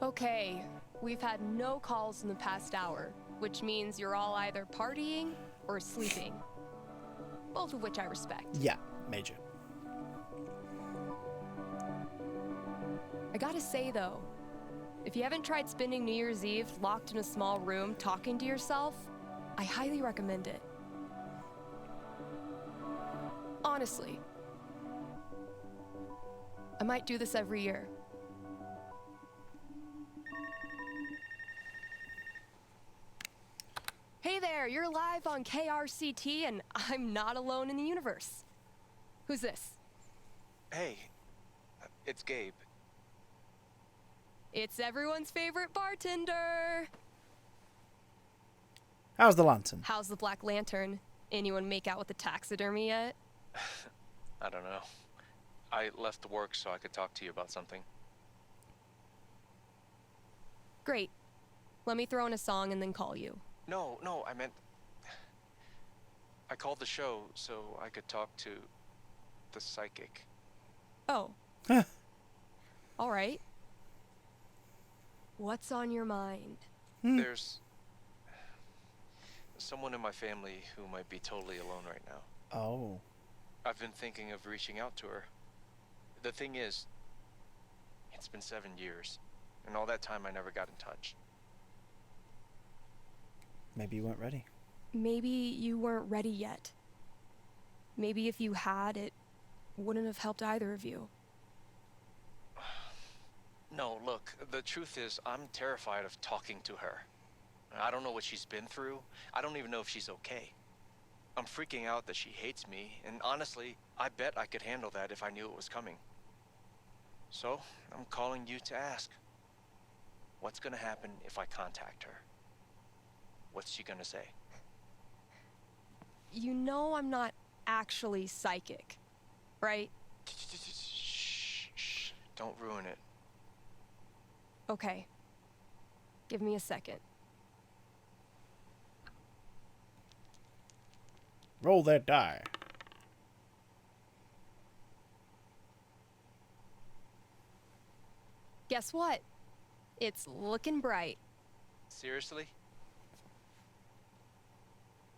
[SPEAKER 3] Okay, we've had no calls in the past hour, which means you're all either partying or sleeping. Both of which I respect.
[SPEAKER 1] Yeah, major.
[SPEAKER 3] I gotta say though, if you haven't tried spending New Year's Eve locked in a small room talking to yourself, I highly recommend it. Honestly. I might do this every year. Hey there, you're live on KRCT and I'm not alone in the universe. Who's this?
[SPEAKER 19] Hey, it's Gabe.
[SPEAKER 3] It's everyone's favorite bartender.
[SPEAKER 1] How's the lantern?
[SPEAKER 3] How's the Black Lantern? Anyone make out with the taxidermy yet?
[SPEAKER 19] I don't know. I left work so I could talk to you about something.
[SPEAKER 3] Great. Let me throw in a song and then call you.
[SPEAKER 19] No, I meant... I called the show so I could talk to the psychic.
[SPEAKER 3] Oh. All right. What's on your mind?
[SPEAKER 19] There's someone in my family who might be totally alone right now.
[SPEAKER 1] Oh.
[SPEAKER 19] I've been thinking of reaching out to her. The thing is, it's been 7 years, and all that time I never got in touch.
[SPEAKER 1] Maybe you weren't ready.
[SPEAKER 3] Maybe you weren't ready yet. Maybe if you had, it wouldn't have helped either of you.
[SPEAKER 19] No, look, the truth is, I'm terrified of talking to her. I don't know what she's been through. I don't even know if she's okay. I'm freaking out that she hates me, and honestly, I bet I could handle that if I knew it was coming. So, I'm calling you to ask. What's gonna happen if I contact her? What's she gonna say?
[SPEAKER 3] You know I'm not actually psychic, right?
[SPEAKER 19] Shh. Don't ruin it.
[SPEAKER 3] Okay. Give me a second.
[SPEAKER 1] Roll that die.
[SPEAKER 3] Guess what? It's looking bright.
[SPEAKER 19] Seriously?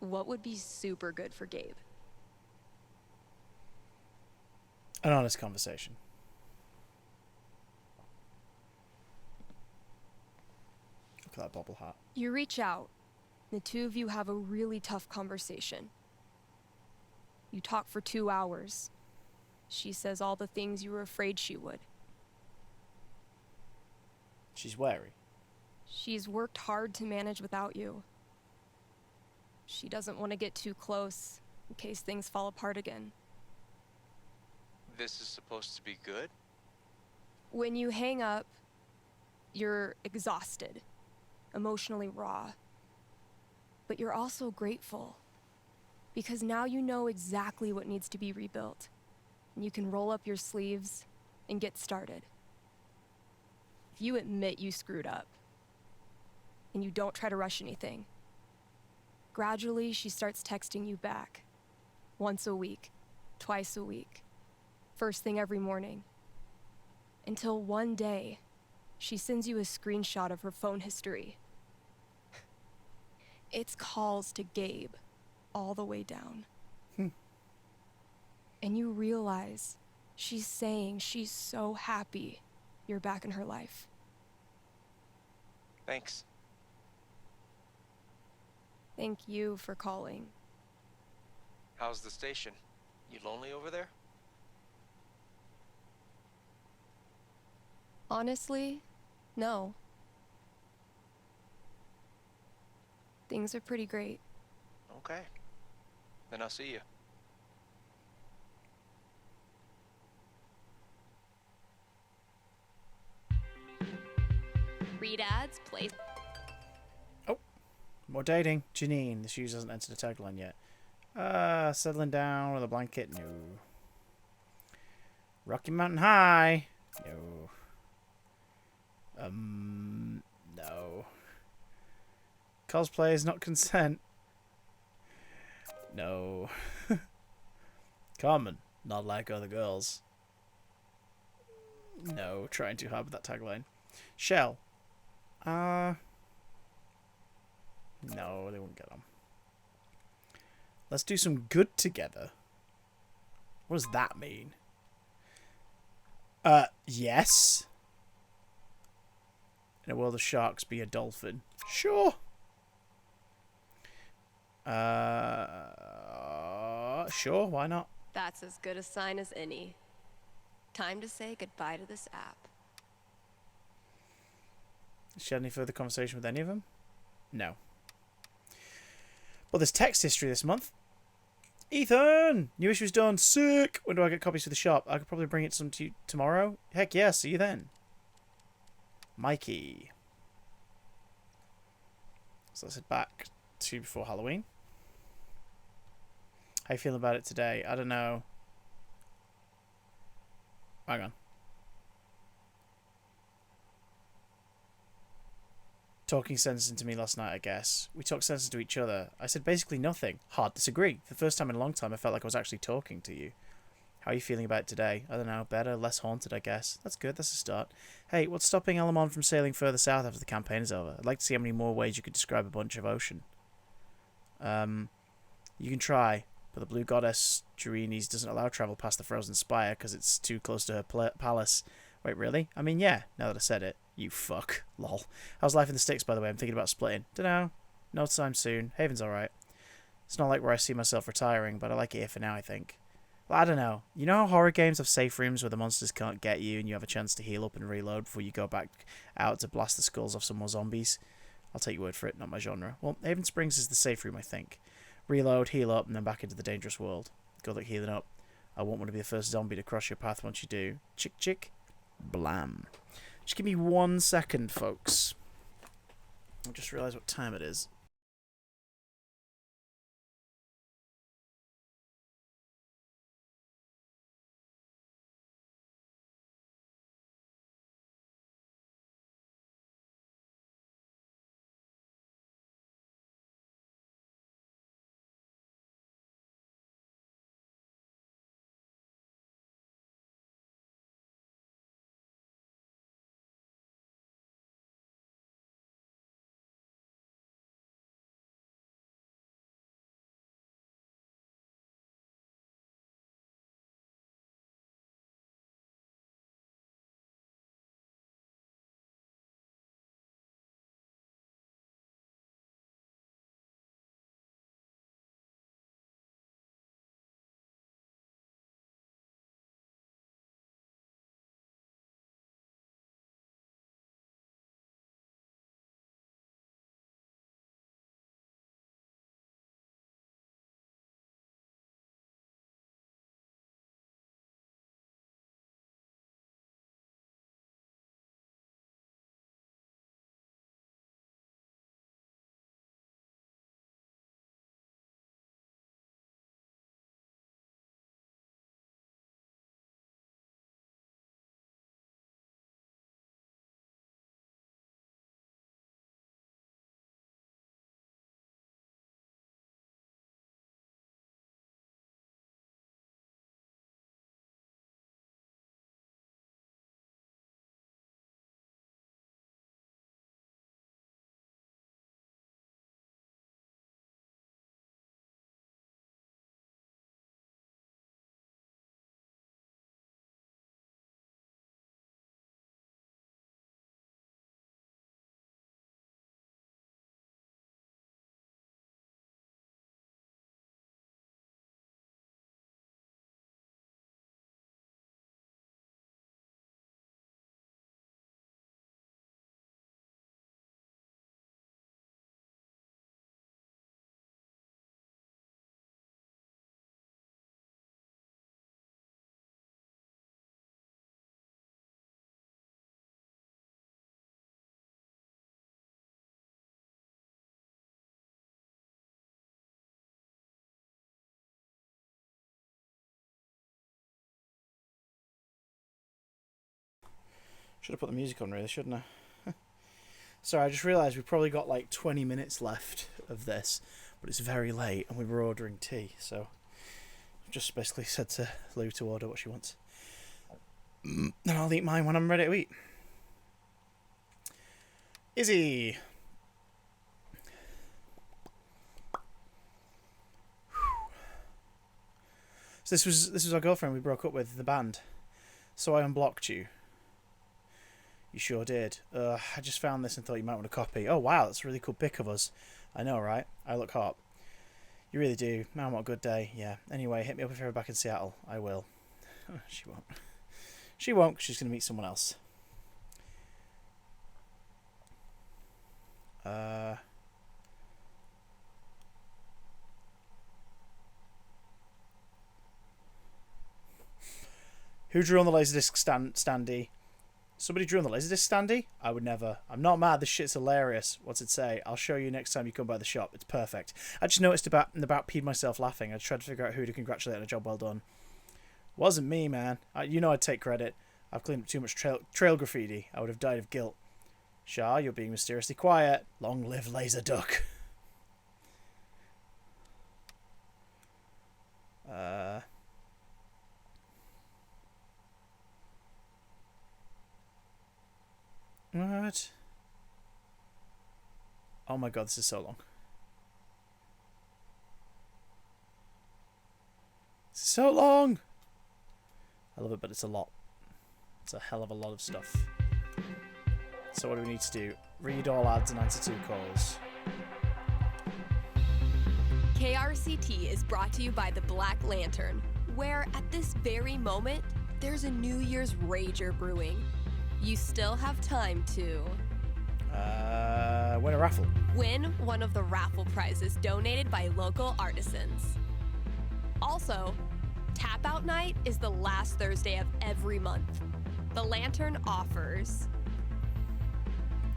[SPEAKER 3] What would be super good for Gabe?
[SPEAKER 1] An honest conversation. Look at that bobble hat.
[SPEAKER 3] You reach out. The two of you have a really tough conversation. You talk for 2 hours. She says all the things you were afraid she would.
[SPEAKER 1] She's wary.
[SPEAKER 3] She's worked hard to manage without you. She doesn't want to get too close in case things fall apart again.
[SPEAKER 19] This is supposed to be good?
[SPEAKER 3] When you hang up, you're exhausted, emotionally raw. But you're also grateful, because now you know exactly what needs to be rebuilt. And you can roll up your sleeves and get started. If you admit you screwed up, and you don't try to rush anything, gradually she starts texting you back. Once a week, twice a week, first thing every morning. Until one day, she sends you a screenshot of her phone history. It's calls to Gabe, all the way down. And you realize she's saying she's so happy you're back in her life.
[SPEAKER 19] Thanks.
[SPEAKER 3] Thank you for calling.
[SPEAKER 19] How's the station? You lonely over there?
[SPEAKER 3] Honestly, no. Things are pretty great.
[SPEAKER 19] Okay. Then I'll see you.
[SPEAKER 3] Read ads, play.
[SPEAKER 1] More dating. Janine. This user hasn't entered a tagline yet. Settling down with a blanket. No. Rocky Mountain High. No. No. Cosplay is not consent. No. Common. Not like other girls. No. Trying too hard with that tagline. Shell. No, they wouldn't get on. Let's do some good together. What does that mean? Yes. In a world of sharks, be a dolphin. Sure. Sure, why not?
[SPEAKER 3] That's as good a sign as any. Time to say goodbye to this app.
[SPEAKER 1] Did she have any further conversation with any of them? No. But there's text history this month. Ethan! New issue's done. Sick! When do I get copies for the shop? I could probably bring it some to you tomorrow. Heck yeah, see you then. Mikey. So let's head back to before Halloween. How you feeling about it today? I don't know. Hang on. Talking sense into me last night, I guess. We talked sense into each other. I said basically nothing. Hard disagree. For the first time in a long time, I felt like I was actually talking to you. How are you feeling about it today? I don't know, better, less haunted, I guess. That's good, that's a start. Hey, what's stopping Elamon from sailing further south after the campaign is over? I'd like to see how many more ways you could describe a bunch of ocean. You can try, but the Blue Goddess Jurines doesn't allow travel past the Frozen Spire because it's too close to her palace. Wait, really? I mean, yeah, now that I said it. You fuck. Lol. How's life in the sticks, by the way? I'm thinking about splitting. Dunno. No time soon. Haven's alright. It's not like where I see myself retiring, but I like it here for now, I think. Well, I don't know. You know how horror games have safe rooms where the monsters can't get you and you have a chance to heal up and reload before you go back out to blast the skulls off some more zombies? I'll take your word for it, not my genre. Well, Haven Springs is the safe room, I think. Reload, heal up, and then back into the dangerous world. Good luck healing up. I won't want to be the first zombie to cross your path once you do. Chick chick. Blam. Just give me 1 second, folks. I just realised what time it is. Should have put the music on, really, shouldn't I? Sorry, I just realised we've probably got like 20 minutes left of this, but it's very late and we were ordering tea, so I've just basically said to Lou to order what she wants. And I'll eat mine when I'm ready to eat. Izzy! So this was our girlfriend we broke up with, the band. So I unblocked you. You sure did. I just found this and thought you might want a copy. Oh wow, that's a really cool pic of us. I know, right? I look hot. You really do. Man, what a good day. Yeah. Anyway, hit me up if you're ever back in Seattle. I will. She won't. She won't, 'cause she's going to meet someone else. Who drew on the Laserdisc standee? Somebody drew on the Laserdisc standee? I would never. I'm not mad. This shit's hilarious. What's it say? I'll show you next time you come by the shop. It's perfect. I just noticed about peed myself laughing. I tried to figure out who to congratulate on a job well done. Wasn't me, man. You know I'd take credit. I've cleaned up too much trail graffiti. I would have died of guilt. Shah, you're being mysteriously quiet. Long live Laser Duck. What? Oh my god, this is so long. This is so long! I love it, but it's a lot. It's a hell of a lot of stuff. So what do we need to do? Read all ads and answer 2 calls.
[SPEAKER 3] KRCT is brought to you by the Black Lantern, where at this very moment, there's a New Year's Rager brewing. You still have time to...
[SPEAKER 1] win a raffle.
[SPEAKER 3] Win one of the raffle prizes donated by local artisans. Also, Tap Out Night is the last Thursday of every month. The Lantern offers...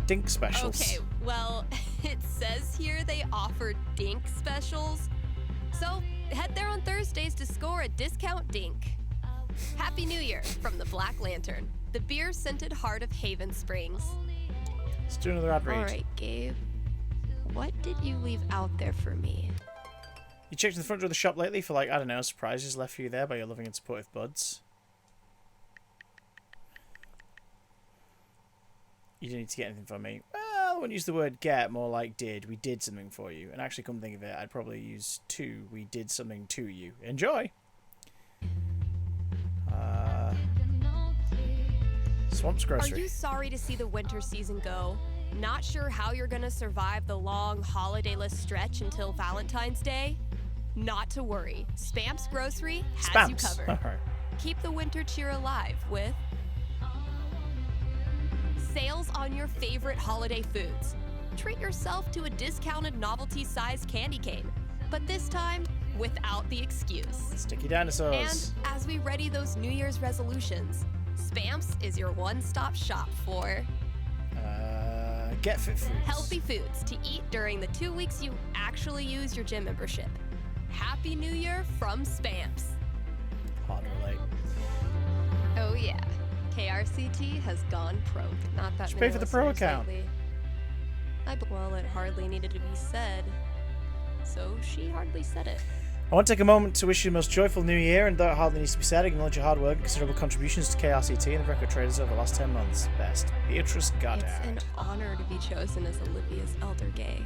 [SPEAKER 1] Dink specials.
[SPEAKER 3] Okay, well, it says here they offer Dink specials. So, head there on Thursdays to score a discount Dink. Happy New Year from the Black Lantern, the beer-scented heart of Haven Springs.
[SPEAKER 1] Let's do another ad read.
[SPEAKER 3] Alright, Gabe. What did you leave out there for me?
[SPEAKER 1] You checked the front door of the shop lately for, like, I don't know, surprises left for you there by your loving and supportive buds? You didn't need to get anything from me. Well, I wouldn't use the word get, more like did. We did something for you. And actually, come think of it, I'd probably use to. We did something to you. Enjoy! Swamp's Grocery.
[SPEAKER 3] Are you sorry to see the winter season go? Not sure how you're gonna survive the long holidayless stretch until Valentine's Day? Not to worry. Spam's Grocery has you covered.
[SPEAKER 1] Alright.
[SPEAKER 3] Keep the winter cheer alive with sales on your favorite holiday foods. Treat yourself to a discounted novelty-sized candy cane, but this time without the excuse.
[SPEAKER 1] Sticky dinosaurs.
[SPEAKER 3] And as we ready those New Year's resolutions, Spamps is your one-stop shop for
[SPEAKER 1] Get Fit Foods.
[SPEAKER 3] healthy foods to eat during the 2 weeks you actually use your gym membership. Happy New Year from Spamps.
[SPEAKER 1] Hard to relate.
[SPEAKER 3] Oh yeah, KRCT has gone pro. Not that
[SPEAKER 1] Did you
[SPEAKER 3] many
[SPEAKER 1] pay for the pro
[SPEAKER 3] listeners
[SPEAKER 1] account?
[SPEAKER 3] lately. Well, it hardly needed to be said, so she hardly said it.
[SPEAKER 1] I want to take a moment to wish you the most joyful new year, and though it hardly needs to be said, acknowledge your hard work and considerable contributions to KRCT and the record traders over the last 10 months. Best, Beatrice Goddard.
[SPEAKER 3] It's an honor to be chosen as Olivia's elder gay.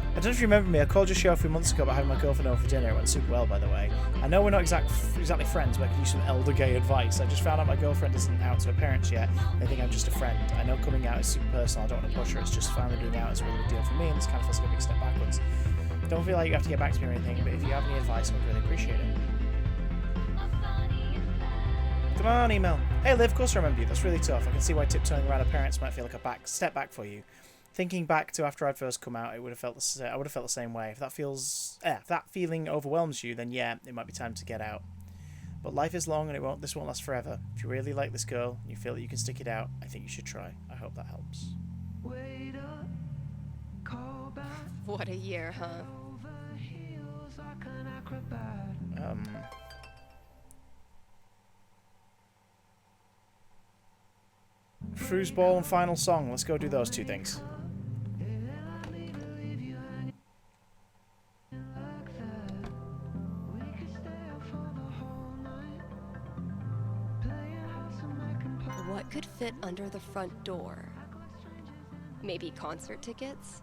[SPEAKER 1] I don't know if you remember me, I called your show a few months ago about having my girlfriend over for dinner. It went super well, by the way. I know we're not exactly friends, but I could use some elder gay advice. I just found out my girlfriend isn't out to her parents yet. They think I'm just a friend. I know coming out is super personal, I don't want to push her. It's just finally being out is a really big deal for me, and this kind of feels like a big step backwards. Don't feel like you have to get back to me or anything, but if you have any advice, I would really appreciate it. Come on, email. Hey Liv, of course I remember you. That's really tough. I can see why tiptoeing around her parents might feel like a step back for you. Thinking back to after I'd first come out, I would have felt the same way. If that feeling overwhelms you, then yeah, it might be time to get out. But life is long, and this won't last forever. If you really like this girl, and you feel that you can stick it out, I think you should try. I hope that helps.
[SPEAKER 3] What a year, huh?
[SPEAKER 1] Foosball and final song. Let's go do those 2 things.
[SPEAKER 3] What could fit under the front door? Maybe concert tickets?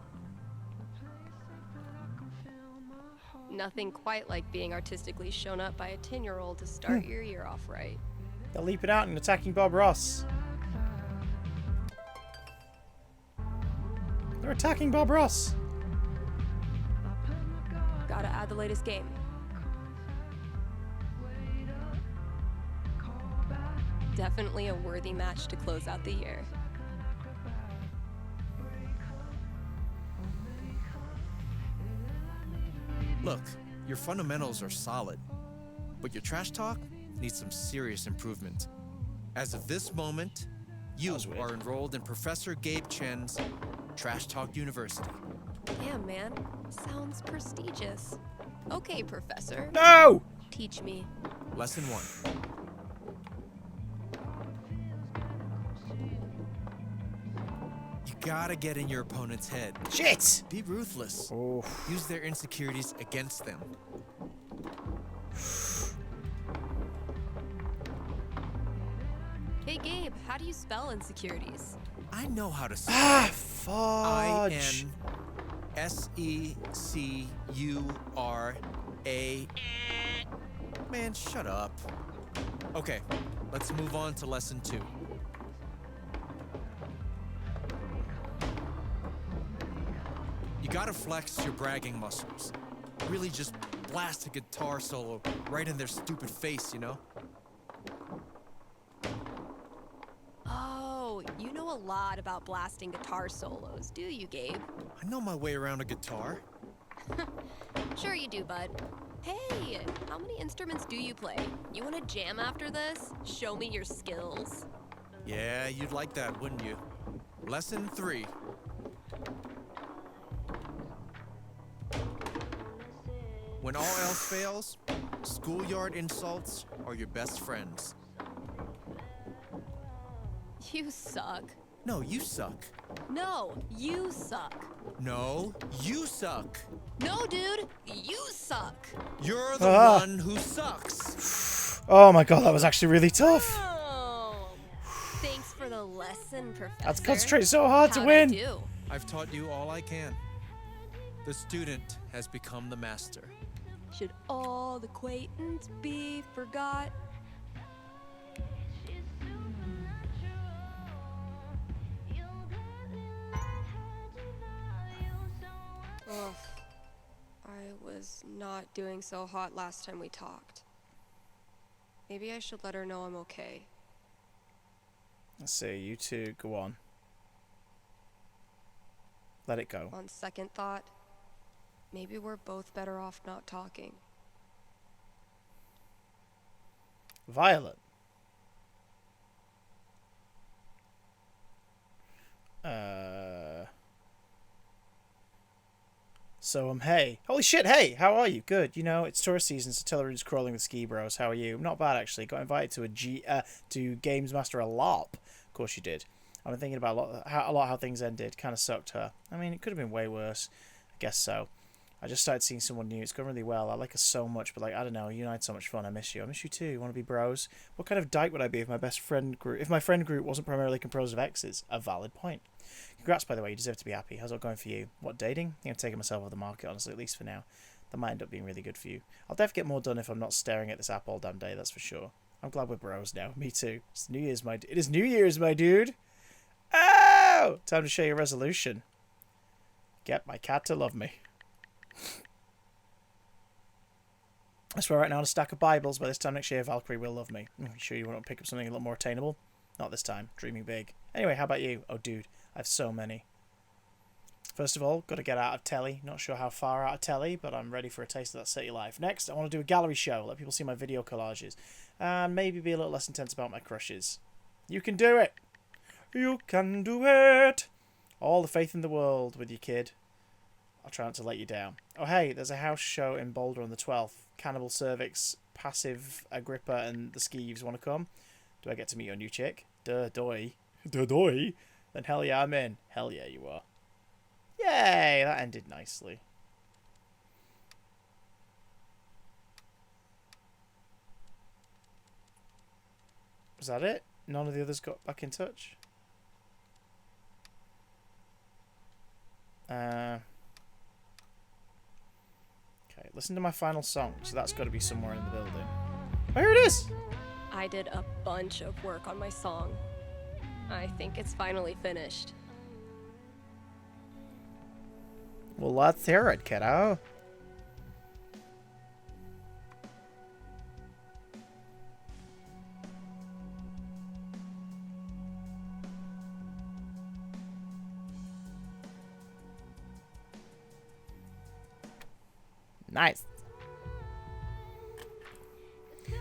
[SPEAKER 3] Nothing quite like being artistically shown up by a 10-year-old to start your year off right.
[SPEAKER 1] They're leaping out and attacking Bob Ross. They're attacking Bob Ross.
[SPEAKER 3] Gotta add the latest game. Definitely a worthy match to close out the year.
[SPEAKER 8] Look, your fundamentals are solid, but your trash talk needs some serious improvement. As of this moment, you are enrolled in Professor Gabe Chen's Trash Talk University.
[SPEAKER 3] Yeah, man. Sounds prestigious. Okay, Professor.
[SPEAKER 1] No!
[SPEAKER 3] Teach me.
[SPEAKER 8] Lesson 1. You gotta get in your opponent's head.
[SPEAKER 1] Shit!
[SPEAKER 8] Be ruthless.
[SPEAKER 1] Oh.
[SPEAKER 8] Use their insecurities against them.
[SPEAKER 3] How do you spell insecurities?
[SPEAKER 8] I know how to spell.
[SPEAKER 1] Fudge.
[SPEAKER 8] INSECURA. Man, shut up. Okay, let's move on to lesson 2. You gotta flex your bragging muscles. Really just blast a guitar solo right in their stupid face, you know?
[SPEAKER 3] Oh, you know a lot about blasting guitar solos, do you, Gabe?
[SPEAKER 8] I know my way around a guitar.
[SPEAKER 3] Sure you do, bud. Hey, how many instruments do you play? You want to jam after this? Show me your skills.
[SPEAKER 8] Yeah, you'd like that, wouldn't you? Lesson 3. When all else fails, schoolyard insults are your best friends.
[SPEAKER 3] You suck.
[SPEAKER 8] No, you suck.
[SPEAKER 3] No, you suck.
[SPEAKER 8] No, you suck.
[SPEAKER 3] No, dude, you suck.
[SPEAKER 8] You're the one who sucks.
[SPEAKER 1] Oh my god, that was actually really tough.
[SPEAKER 3] Oh, thanks for the lesson, Professor.
[SPEAKER 1] That's concentrated so hard to win.
[SPEAKER 3] How'd I do?
[SPEAKER 8] I've taught you all I can. The student has become the master.
[SPEAKER 3] Should all acquaintance be forgot? Ugh. I was not doing so hot last time we talked. Maybe I should let her know I'm okay.
[SPEAKER 1] Let's see, you two, go on. Let it go.
[SPEAKER 3] On second thought, maybe we're both better off not talking.
[SPEAKER 1] Violet. Hey. Holy shit, hey, how are you? Good. You know, it's tourist season, so Tillery's crawling with ski bros. How are you? Not bad, actually. Got invited to Games Master a LARP. Of course you did. I've been thinking about a lot how things ended. Kind of sucked her. I mean, it could have been way worse. I guess so. I just started seeing someone new. It's going really well. I like her so much, but like, I don't know. You and I had so much fun. I miss you. I miss you too. You want to be bros? What kind of dyke would I be if my friend group wasn't primarily composed of exes? A valid point. Congrats, by the way. You deserve to be happy. How's it going for you? What, dating? I think I'm taking myself off the market, honestly, at least for now. That might end up being really good for you. I'll definitely get more done if I'm not staring at this app all damn day, that's for sure. I'm glad we're bros now. Me too. It's New Year's, it is New Year's, my dude. Oh! Time to show your resolution. Get my cat to love me. I swear right now on a stack of Bibles, by this time next year, Valkyrie will love me. You sure you want to pick up something a little more attainable? Not this time. Dreaming big. Anyway, how about you? Oh, dude. I have so many. First of all, got to get out of telly. Not sure how far out of telly, but I'm ready for a taste of that city life. Next, I want to do a gallery show. Let people see my video collages. And maybe be a little less intense about my crushes. You can do it! You can do it! All the faith in the world with you, kid. I'll try not to let you down. Oh, hey, there's a house show in Boulder on the 12th. Cannibal Cervix, Passive Agrippa, and the Skeeves want to come? Do I get to meet your new chick? Duh-doy. Duh-doy? Then hell yeah, I'm in. Hell yeah, you are. Yay! That ended nicely. Was that it? None of the others got back in touch? Okay, listen to my final song. So that's got to be somewhere in the building. Oh, here it is!
[SPEAKER 3] I did a bunch of work on my song. I think it's finally finished.
[SPEAKER 1] Well, let's hear it, kiddo. Nice.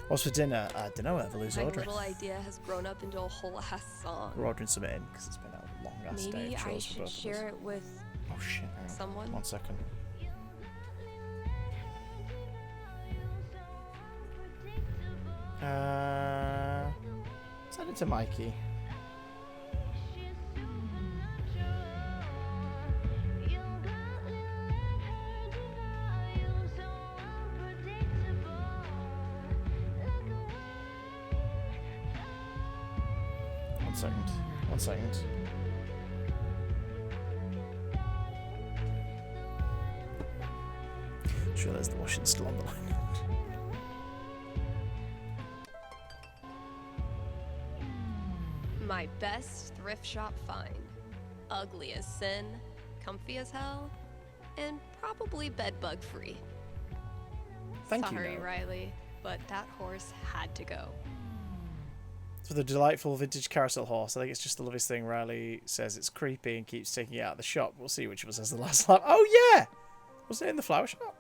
[SPEAKER 1] What's for dinner? I don't know. Evolu's
[SPEAKER 3] My
[SPEAKER 1] ordering.
[SPEAKER 3] little idea has grown up into a whole ass song.
[SPEAKER 1] We're ordering some in because it's been a long ass day.
[SPEAKER 3] Maybe
[SPEAKER 1] of
[SPEAKER 3] I
[SPEAKER 1] chores for
[SPEAKER 3] should
[SPEAKER 1] both of us.
[SPEAKER 3] share it with
[SPEAKER 1] Oh shit! Hang on.
[SPEAKER 3] someone.
[SPEAKER 1] 1 second. Send it to Mikey. One second. Sure, there's the washing still on the line.
[SPEAKER 3] My best thrift shop find. Ugly as sin, comfy as hell, and probably bedbug free.
[SPEAKER 1] Thank you,
[SPEAKER 3] Sorry,
[SPEAKER 1] though.
[SPEAKER 3] Riley, but that horse had to go.
[SPEAKER 1] For the delightful vintage carousel horse, I think it's just the loveliest thing. Riley says it's creepy and keeps taking it out of the shop. We'll see which of us has the last lap. Oh, yeah! Was it in the flower shop?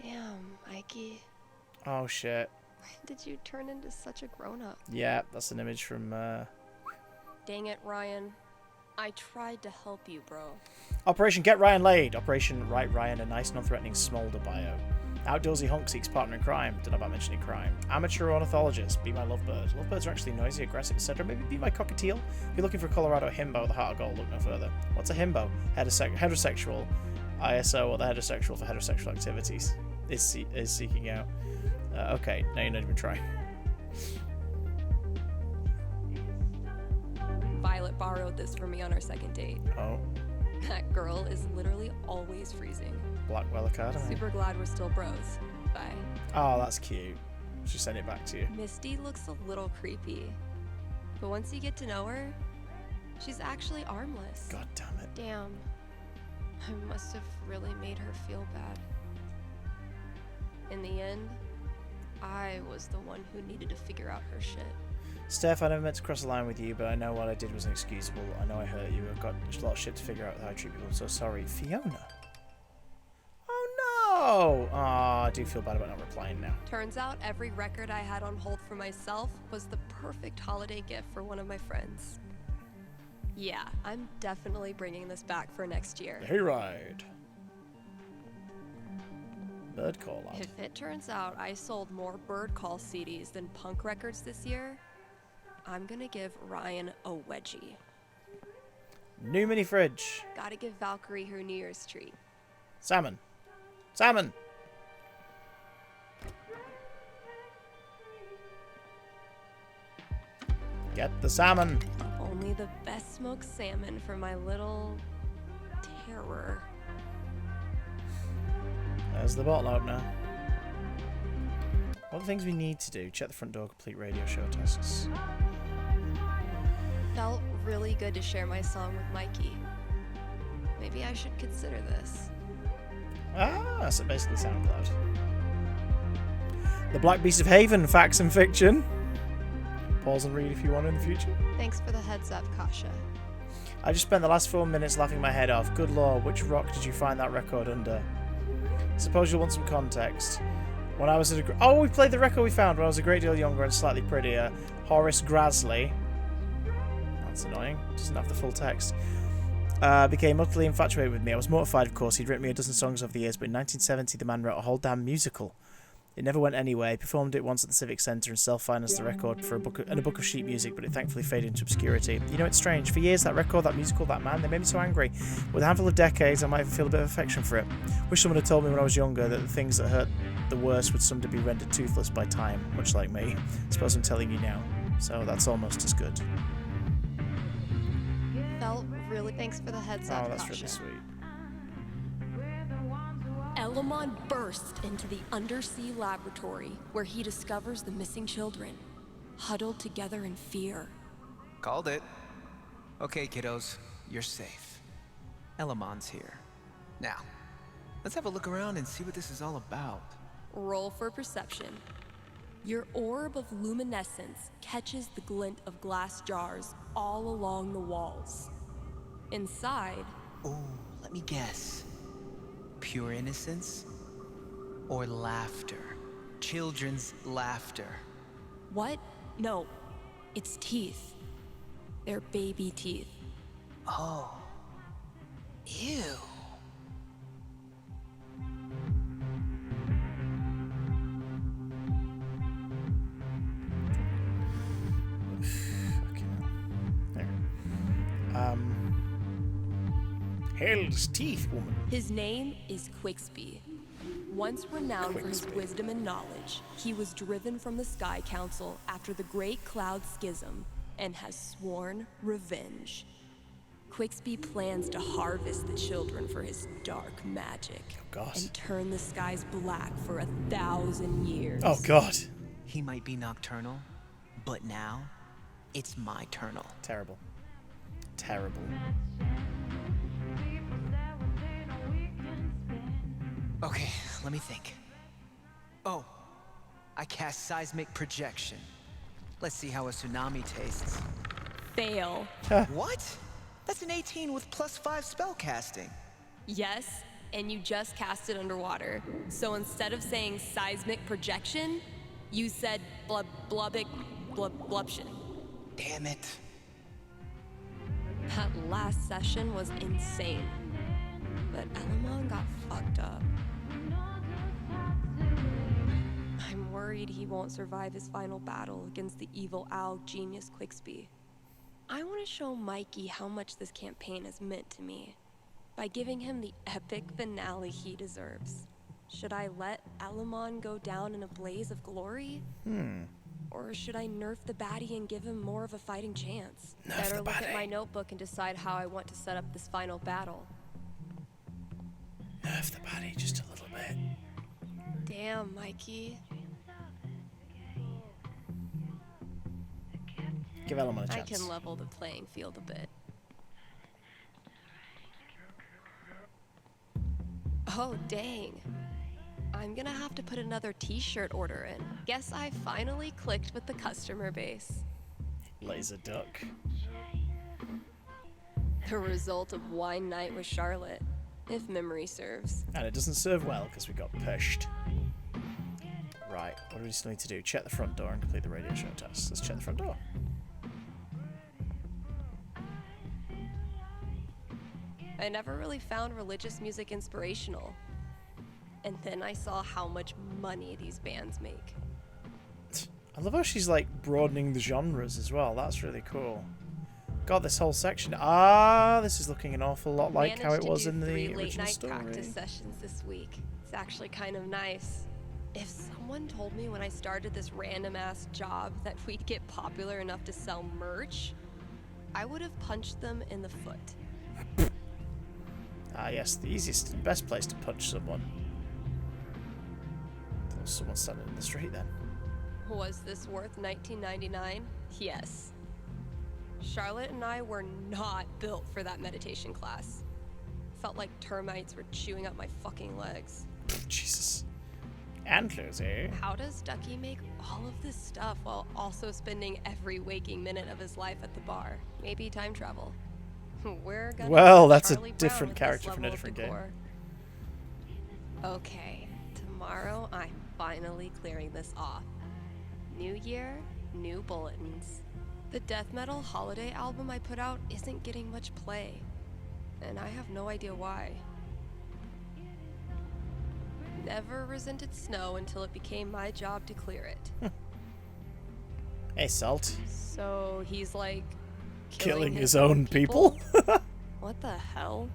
[SPEAKER 3] Damn, Mikey.
[SPEAKER 1] Oh, shit.
[SPEAKER 3] When did you turn into such a grown-up?
[SPEAKER 1] Yeah, that's an image from...
[SPEAKER 3] Dang it, Ryan. I tried to help you, bro.
[SPEAKER 1] Operation Get Ryan Laid. Operation Write Ryan a nice, non-threatening smolder bio. Outdoorsy honk seeks partner in crime. Don't know about mentioning crime. Amateur ornithologist. Be my lovebird. Lovebirds are actually noisy, aggressive, etc. Maybe be my cockatiel. If you're looking for a Colorado himbo, the heart of gold, look no further. What's a himbo? Heterosexual. ISO, or the heterosexual for heterosexual activities. Is seeking out. Okay, now you're not even trying.
[SPEAKER 3] Violet borrowed this for me on our second date.
[SPEAKER 1] Oh.
[SPEAKER 3] That girl is literally always freezing.
[SPEAKER 1] Blackwell Academy.
[SPEAKER 3] Super glad we're still bros. Bye.
[SPEAKER 1] Oh, that's cute. She sent it back to you.
[SPEAKER 3] Misty looks a little creepy. But once you get to know her, she's actually armless.
[SPEAKER 1] God damn it.
[SPEAKER 3] Damn. I must have really made her feel bad. In the end, I was the one who needed to figure out her shit.
[SPEAKER 1] Steph, I never meant to cross the line with you, but I know what I did was inexcusable. I know I hurt you. I've got a lot of shit to figure out with how I treat people. I'm so sorry. Fiona. Oh, no! Oh, I do feel bad about not replying now.
[SPEAKER 3] Turns out every record I had on hold for myself was the perfect holiday gift for one of my friends. Yeah, I'm definitely bringing this back for next year.
[SPEAKER 1] Hayride. Bird call out.
[SPEAKER 3] If it turns out I sold more Bird Call CDs than punk records this year, I'm gonna give Ryan a wedgie.
[SPEAKER 1] New mini fridge.
[SPEAKER 3] Gotta give Valkyrie her New Year's treat.
[SPEAKER 1] Salmon. Salmon. Get the salmon.
[SPEAKER 3] Only the best smoked salmon for my little terror.
[SPEAKER 1] There's the bottle opener. What are the things we need to do? Check the front door, complete radio show tasks.
[SPEAKER 3] Felt really good to share my song with Mikey. Maybe I should consider this.
[SPEAKER 1] Ah, so basically SoundCloud. The Black Beast of Haven, facts and fiction. Pause and read if you want in the future.
[SPEAKER 3] Thanks for the heads up, Kasha.
[SPEAKER 1] I just spent the last 4 minutes laughing my head off. Good lord, which rock did you find that record under? Suppose you'll want some context. When I was we played the record we found when I was a great deal younger and slightly prettier. Horace Grasley. That's annoying. Doesn't have the full text. Became utterly infatuated with me. I was mortified, of course. He'd written me a dozen songs over the years, but in 1970 the man wrote a whole damn musical. It never went anywhere. He performed it once at the Civic Centre and self-financed the record for a book of sheet music, but it thankfully faded into obscurity. You know, it's strange. For years, that record, that musical, that man, they made me so angry. With a handful of decades, I might even feel a bit of affection for it. Wish someone had told me when I was younger that the things that hurt the worst would someday be rendered toothless by time, much like me. Suppose I'm telling you now. So that's almost as good.
[SPEAKER 3] Felt really. Thanks for the heads up,
[SPEAKER 1] Oh, that's
[SPEAKER 3] Kasha.
[SPEAKER 1] really sweet.
[SPEAKER 10] Elamon bursts into the undersea laboratory where he discovers the missing children, huddled together in fear.
[SPEAKER 9] Called it. Okay, kiddos, you're safe. Elamon's here. Now, let's have a look around and see what this is all about.
[SPEAKER 3] Roll for perception.
[SPEAKER 10] Your orb of luminescence catches the glint of glass jars all along the walls.
[SPEAKER 3] Inside...
[SPEAKER 9] Ooh, let me guess. Pure innocence? Or laughter? Children's laughter.
[SPEAKER 10] What? No, it's teeth. They're baby teeth.
[SPEAKER 9] Oh. Ew.
[SPEAKER 1] Hell's Teeth Woman.
[SPEAKER 10] His name is Quixby. Once renowned for his wisdom and knowledge, he was driven from the Sky Council after the Great Cloud Schism
[SPEAKER 3] and has sworn revenge. Quigsby plans to harvest the children for his dark magic and turn the skies black for 1,000 years.
[SPEAKER 1] Oh God.
[SPEAKER 9] He might be nocturnal, but now it's my turnal.
[SPEAKER 1] Terrible. Terrible.
[SPEAKER 9] Okay, let me think. Oh, I cast seismic projection. Let's see how a tsunami tastes.
[SPEAKER 3] Fail.
[SPEAKER 9] What? That's an 18 with +5 spell casting.
[SPEAKER 3] Yes, and you just cast it underwater. So instead of saying seismic projection, you said blubbic-blubtion.
[SPEAKER 9] Damn it.
[SPEAKER 3] That last session was insane. But Elamon got fucked up. I'm worried he won't survive his final battle against the evil owl genius Quigsby. I want to show Mikey how much this campaign has meant to me by giving him the epic finale he deserves. Should I let Elamon go down in a blaze of glory? Or should I nerf the baddie and give him more of a fighting chance? Better look at my notebook and decide how I want to set up this final battle.
[SPEAKER 1] Nerf the baddie just a little bit.
[SPEAKER 3] Damn, Mikey.
[SPEAKER 1] Give Elamon a
[SPEAKER 3] I
[SPEAKER 1] chance.
[SPEAKER 3] can level the playing field a bit. Oh, dang. I'm gonna have to put another t-shirt order in. Guess I finally clicked with the customer base.
[SPEAKER 1] Laser duck.
[SPEAKER 3] The result of wine night with Charlotte, if memory serves.
[SPEAKER 1] And it doesn't serve well because we got pushed. Right, what do we still need to do? Check the front door and complete the radio show test. Let's check the front door.
[SPEAKER 3] I never really found religious music inspirational. And then I saw how much money these bands make.
[SPEAKER 1] I love how she's like broadening the genres as well. That's really cool. God, this whole section. This is looking an awful lot like how it was in the original
[SPEAKER 3] late night
[SPEAKER 1] story.
[SPEAKER 3] practice sessions this week. It's actually kind of nice. If someone told me when I started this random ass job that we'd get popular enough to sell merch, I would have punched them in the foot.
[SPEAKER 1] Yes, the easiest and best place to punch someone. There was someone standing in the street then.
[SPEAKER 3] Was this worth $19.99? Yes. Charlotte and I were not built for that meditation class. Felt like termites were chewing up my fucking legs.
[SPEAKER 1] Jesus. Antlers, eh?
[SPEAKER 3] How does Ducky make all of this stuff while also spending every waking minute of his life at the bar? Maybe time travel. We're gonna
[SPEAKER 1] Well, that's
[SPEAKER 3] Charlie
[SPEAKER 1] a
[SPEAKER 3] Brown
[SPEAKER 1] different
[SPEAKER 3] with this
[SPEAKER 1] character from a
[SPEAKER 3] level of
[SPEAKER 1] different game.
[SPEAKER 3] decor. Okay, tomorrow I'm finally clearing this off. New year, new bulletins. The death metal holiday album I put out isn't getting much play, and I have no idea why. Never resented snow until it became my job to clear it.
[SPEAKER 1] Hey, Salt.
[SPEAKER 3] So he's like
[SPEAKER 1] Killing his own people?
[SPEAKER 3] What the hell?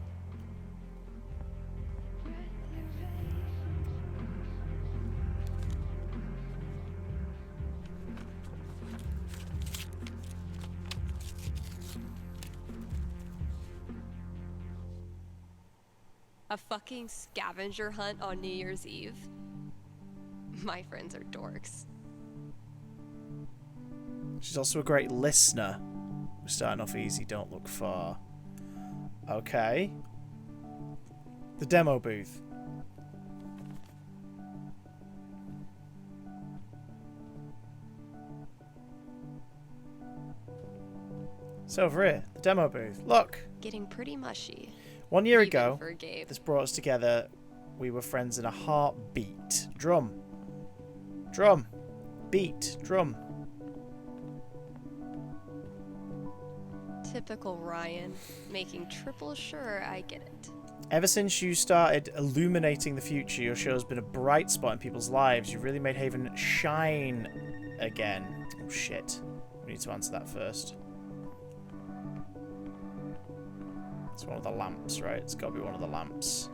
[SPEAKER 3] A fucking scavenger hunt on New Year's Eve? My friends are dorks.
[SPEAKER 1] She's also a great listener. We're starting off easy, don't look far. Okay. The demo booth. So over here, the demo booth. Look!
[SPEAKER 3] Getting pretty mushy.
[SPEAKER 1] 1 year
[SPEAKER 3] Even
[SPEAKER 1] ago,
[SPEAKER 3] for Gabe.
[SPEAKER 1] this brought us together. We were friends in a heartbeat. Drum. Drum. Beat. Drum.
[SPEAKER 3] Typical Ryan, making triple sure I get it.
[SPEAKER 1] Ever since you started illuminating the future, your show's been a bright spot in people's lives. You've really made Haven shine again. Oh shit. We need to answer that first. It's one of the lamps, right? It's got to be one of the lamps.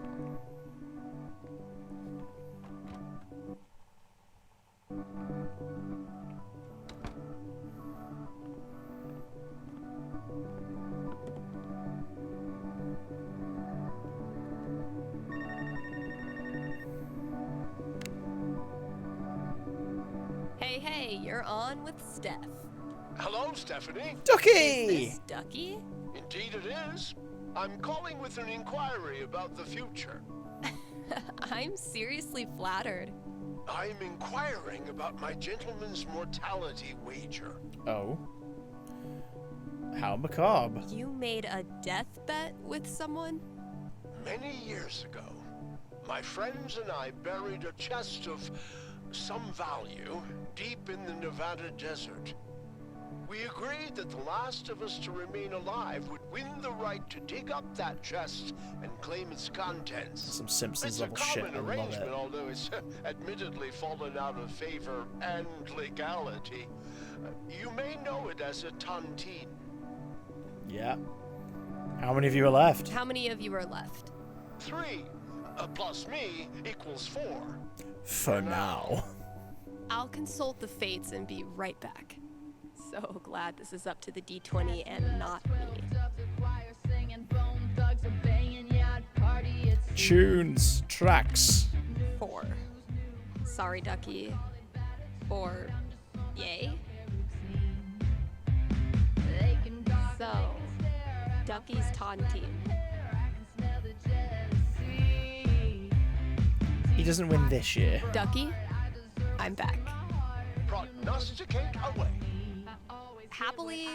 [SPEAKER 3] You're on with Steph.
[SPEAKER 20] Hello, Stephanie.
[SPEAKER 1] Ducky!
[SPEAKER 3] Is this Ducky?
[SPEAKER 20] Indeed it is. I'm calling with an inquiry about the future.
[SPEAKER 3] I'm seriously flattered.
[SPEAKER 20] I'm inquiring about my gentleman's mortality wager.
[SPEAKER 1] Oh. How macabre.
[SPEAKER 3] You made a death bet with someone?
[SPEAKER 20] Many years ago, my friends and I buried a chest of some value deep in the Nevada desert. We agreed that the last of us to remain alive would win the right to dig up that chest and claim its contents.
[SPEAKER 1] Some Simpsons
[SPEAKER 20] It's
[SPEAKER 1] level
[SPEAKER 20] a
[SPEAKER 1] shit.
[SPEAKER 20] common
[SPEAKER 1] I love
[SPEAKER 20] arrangement,
[SPEAKER 1] it.
[SPEAKER 20] although it's admittedly fallen out of favor and legality. You may know it as a tontine.
[SPEAKER 1] Yeah. How many of you are left?
[SPEAKER 3] How many of you are left?
[SPEAKER 20] 3 plus me equals 4.
[SPEAKER 1] For now.
[SPEAKER 3] I'll consult the fates and be right back. So glad this is up to the D20 and not me.
[SPEAKER 1] Tunes. Tracks.
[SPEAKER 3] 4. Sorry, Ducky. Or yay? So, Ducky's taunting.
[SPEAKER 1] He doesn't win this year.
[SPEAKER 3] Ducky, I'm back.
[SPEAKER 20] Prognosticate away.
[SPEAKER 3] Happily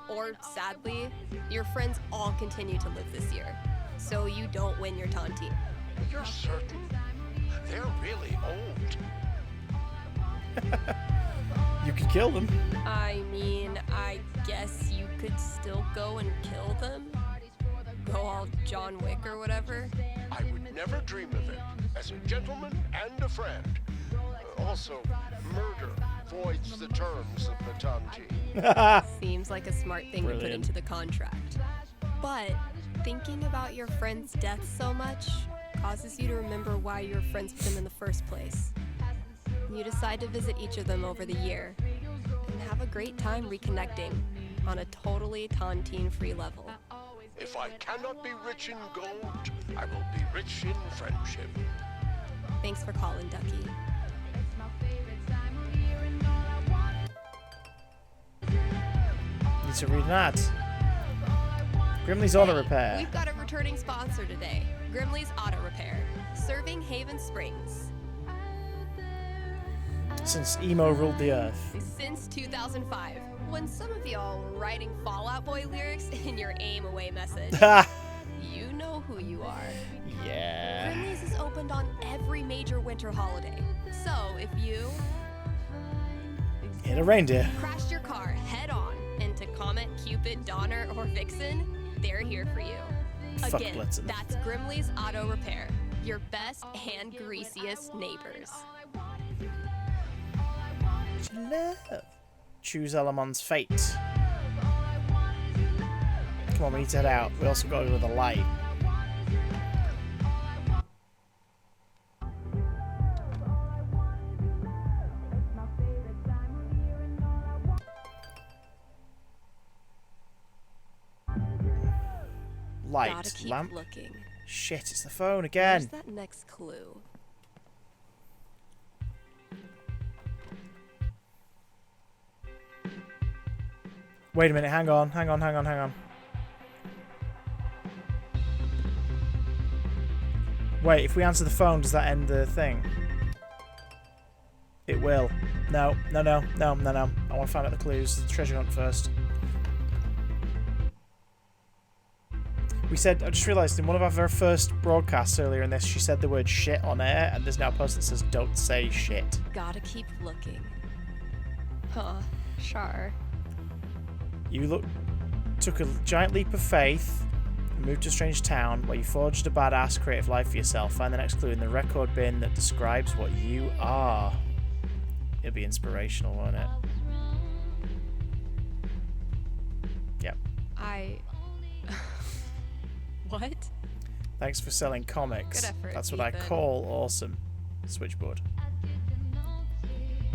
[SPEAKER 3] or sadly, your friends all continue to live this year. So you don't win your taunting.
[SPEAKER 20] You're certain? They're really old.
[SPEAKER 1] You could kill them.
[SPEAKER 3] I mean, I guess you could still go and kill them. Go all John Wick or whatever.
[SPEAKER 20] I would never dream of it. As a gentleman and a friend. Also, murder voids the terms of the tontine.
[SPEAKER 3] Seems like a smart thing to put
[SPEAKER 1] Brilliant.
[SPEAKER 3] into the contract. But thinking about your friend's death so much causes you to remember why you were friends with them in the first place. You decide to visit each of them over the year and have a great time reconnecting on a totally tontine-free level.
[SPEAKER 20] If I cannot be rich in gold, I will be rich in friendship.
[SPEAKER 3] Thanks for calling, Ducky.
[SPEAKER 1] Need to read an ad. Grimley's Auto Repair.
[SPEAKER 3] We've got a returning sponsor today, Grimley's Auto Repair, serving Haven Springs.
[SPEAKER 1] Since emo ruled the earth.
[SPEAKER 3] Since 2005, when some of y'all were writing Fallout Boy lyrics in your aim away message. You know who you are.
[SPEAKER 1] Yeah.
[SPEAKER 3] Grimley's is opened on every major winter holiday. So if you
[SPEAKER 1] Hit a reindeer.
[SPEAKER 3] crashed your car head on into Comet, Cupid, Donner, or Vixen, they're here for you.
[SPEAKER 1] Fuck
[SPEAKER 3] Again,
[SPEAKER 1] Blitzen.
[SPEAKER 3] that's Grimley's Auto Repair, your best and greasiest neighbors.
[SPEAKER 1] Love. Choose Elemon's fate. Come on, we need to head out. We also got to go to the light. Light.
[SPEAKER 3] Gotta keep
[SPEAKER 1] Lamp.
[SPEAKER 3] looking.
[SPEAKER 1] Shit, it's the phone again.
[SPEAKER 3] Where's that next clue?
[SPEAKER 1] Wait a minute, hang on. Wait, if we answer the phone, does that end the thing? It will. No. I want to find out the clues. The treasure hunt first. We said, I just realised in one of our very first broadcasts earlier in this, she said the word shit on air, and there's now a post that says, don't say shit.
[SPEAKER 3] Gotta keep looking. Huh, sure.
[SPEAKER 1] You took a giant leap of faith and moved to a strange town where you forged a badass creative life for yourself. Find the next clue in the record bin that describes what you are. It'll be inspirational, won't it? Yep.
[SPEAKER 3] What?
[SPEAKER 1] Thanks for selling comics.
[SPEAKER 3] Good effort,
[SPEAKER 1] That's what I
[SPEAKER 3] Ethan.
[SPEAKER 1] call awesome. Switchboard.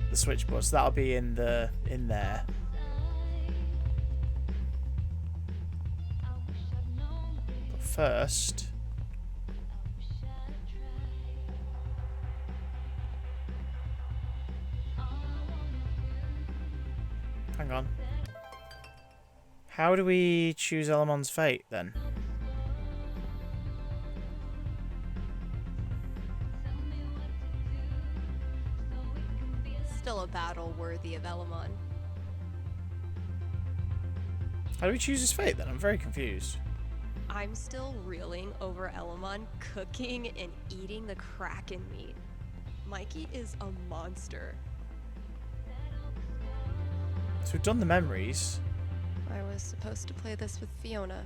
[SPEAKER 1] The switchboard. So that'll be in there. But first, How do we choose Elamon's fate then?
[SPEAKER 3] Still a battle worthy of Elamon.
[SPEAKER 1] How do we choose his fate then? I'm very confused.
[SPEAKER 3] I'm still reeling over Elamon cooking and eating the Kraken meat. Mikey is a monster.
[SPEAKER 1] So we've done the memories.
[SPEAKER 3] I was supposed to play this with Fiona,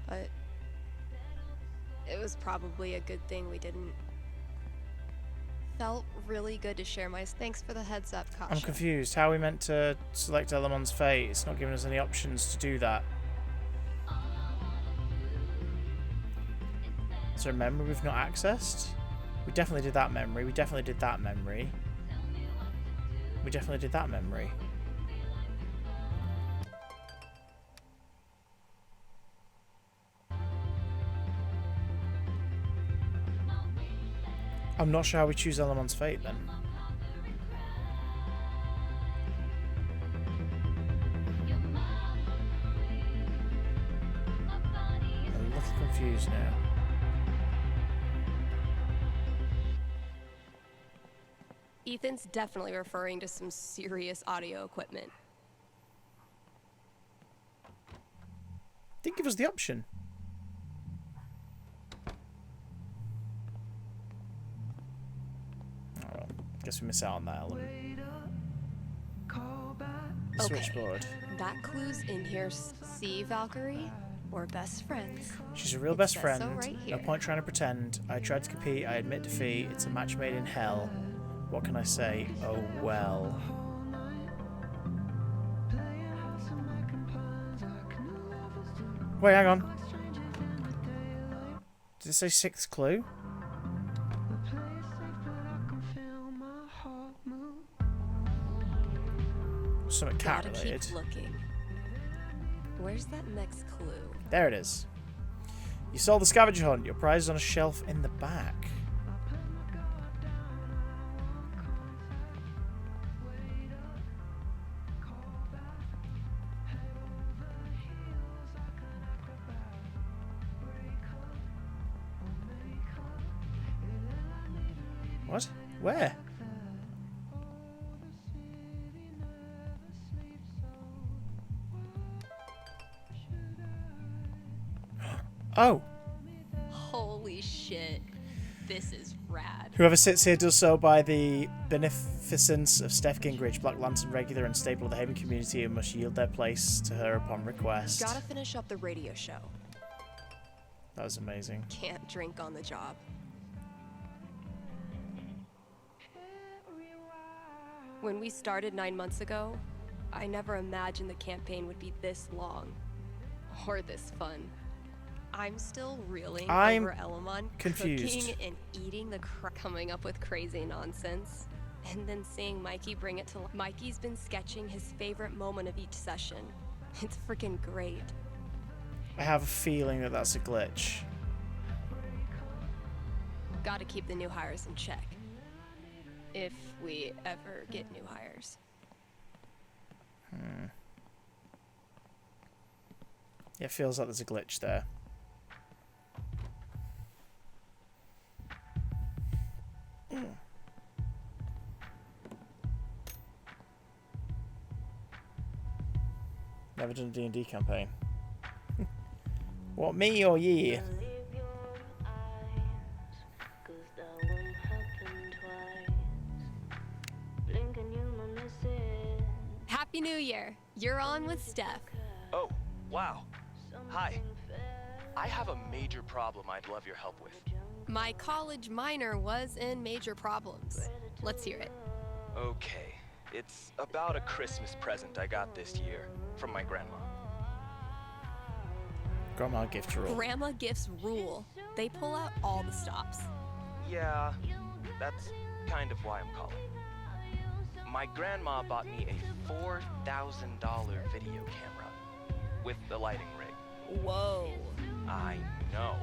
[SPEAKER 3] but it was probably a good thing we didn't. Felt really good to share my thanks for the heads up, Kasha.
[SPEAKER 1] I'm confused. How are we meant to select Elamon's fate? It's not giving us any options to do that. Is there a memory we've not accessed? We definitely did that memory. We definitely did that memory. We definitely did that memory. I'm not sure how we choose Elamon's fate then. I'm a little confused now.
[SPEAKER 3] Ethan's definitely referring to some serious audio equipment.
[SPEAKER 1] Didn't give us the option. Oh well, guess we miss out on that element. The switchboard.
[SPEAKER 3] That clue's in here. See, Valkyrie? We're best friends.
[SPEAKER 1] She's a real
[SPEAKER 3] It
[SPEAKER 1] best
[SPEAKER 3] says
[SPEAKER 1] friend.
[SPEAKER 3] so right
[SPEAKER 1] No
[SPEAKER 3] here.
[SPEAKER 1] point trying to pretend. I tried to compete. I admit defeat. It's a match made in hell. What can I say? Oh well. Wait, hang on. Did it say sixth clue? Something cat
[SPEAKER 3] Gotta
[SPEAKER 1] related.
[SPEAKER 3] keep looking. Where's that next clue?
[SPEAKER 1] There it is. You solved the scavenger hunt. Your prize is on a shelf in the back. What? Where? Oh.
[SPEAKER 3] Holy shit. This is rad.
[SPEAKER 1] Whoever sits here does so by the beneficence of Steph Gingrich, Black Lantern regular and staple of the Haven community, and must yield their place to her upon request.
[SPEAKER 3] Gotta finish up the radio show.
[SPEAKER 1] That was amazing.
[SPEAKER 3] Can't drink on the job. When we started 9 months ago, I never imagined the campaign would be this long. Or this fun. I'm still reeling over Elamon
[SPEAKER 1] confused.
[SPEAKER 3] cooking and eating the coming up with crazy nonsense. And then seeing Mikey bring it to life. Mikey's been sketching his favorite moment of each session. It's freaking great.
[SPEAKER 1] I have a feeling that that's a glitch.
[SPEAKER 3] Gotta keep the new hires in check. If we ever get new hires.
[SPEAKER 1] Yeah, it feels like there's a glitch there. Never done a D&D campaign. What, me or ye?
[SPEAKER 3] Happy New Year! You're on with Steph.
[SPEAKER 19] Oh, wow. Hi. I have a major problem I'd love your help with.
[SPEAKER 3] My college minor was in major problems. Let's hear it.
[SPEAKER 19] Okay. It's about a Christmas present I got this year from my grandma.
[SPEAKER 1] Grandma gift rule.
[SPEAKER 3] Grandma gifts rule. They pull out all the stops.
[SPEAKER 19] Yeah, that's kind of why I'm calling. My grandma bought me a $4,000 video camera with the lighting rig.
[SPEAKER 3] Whoa.
[SPEAKER 19] I know.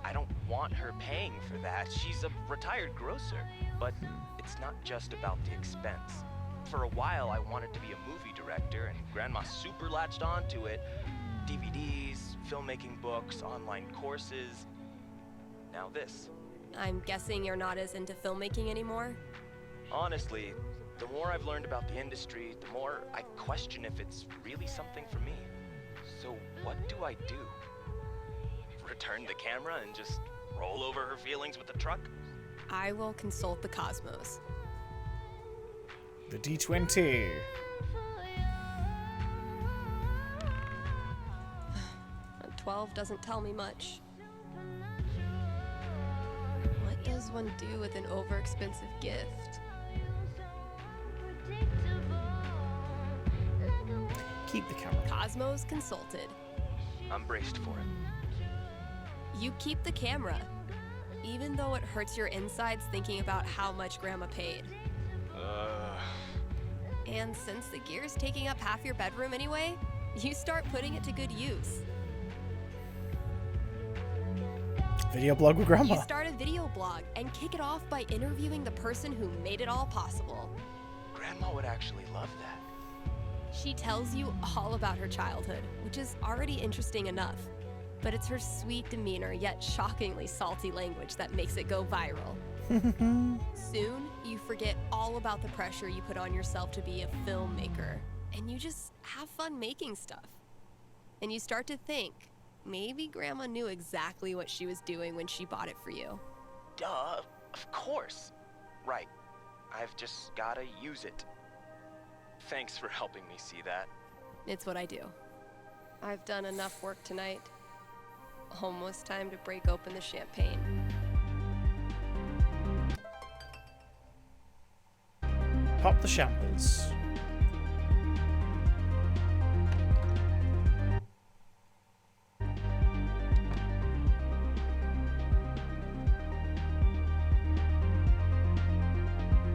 [SPEAKER 19] I don't want her paying for that. She's a retired grocer. But it's not just about the expense.
[SPEAKER 21] For a while, I wanted to be a movie director, and Grandma super latched onto it. DVDs, filmmaking books, online courses. Now this.
[SPEAKER 3] I'm guessing you're not as into filmmaking anymore?
[SPEAKER 21] Honestly, the more I've learned about the industry, the more I question if it's really something for me. So what do I do? Return the camera and just roll over her feelings with the truck?
[SPEAKER 3] I will consult the cosmos.
[SPEAKER 1] The D20.
[SPEAKER 3] 12 doesn't tell me much. What does one do with an overexpensive gift?
[SPEAKER 1] Keep the camera.
[SPEAKER 3] Cosmos consulted.
[SPEAKER 21] I'm braced for it.
[SPEAKER 3] You keep the camera, even though it hurts your insides thinking about how much Grandma paid. And since the gear's taking up half your bedroom anyway, you start putting it to good use.
[SPEAKER 1] Video blog with Grandma.
[SPEAKER 3] You start a video blog and kick it off by interviewing the person who made it all possible.
[SPEAKER 21] Grandma would actually love that.
[SPEAKER 3] She tells you all about her childhood, which is already interesting enough. But it's her sweet demeanor yet shockingly salty language that makes it go viral. Soon, you forget all about the pressure you put on yourself to be a filmmaker, and you just have fun making stuff. And you start to think, maybe Grandma knew exactly what she was doing when she bought it for you.
[SPEAKER 21] Duh, of course. Right. I've just gotta use it. Thanks for helping me see that.
[SPEAKER 3] It's what I do. I've done enough work tonight. Almost time to break open the champagne.
[SPEAKER 1] Pop the shambles.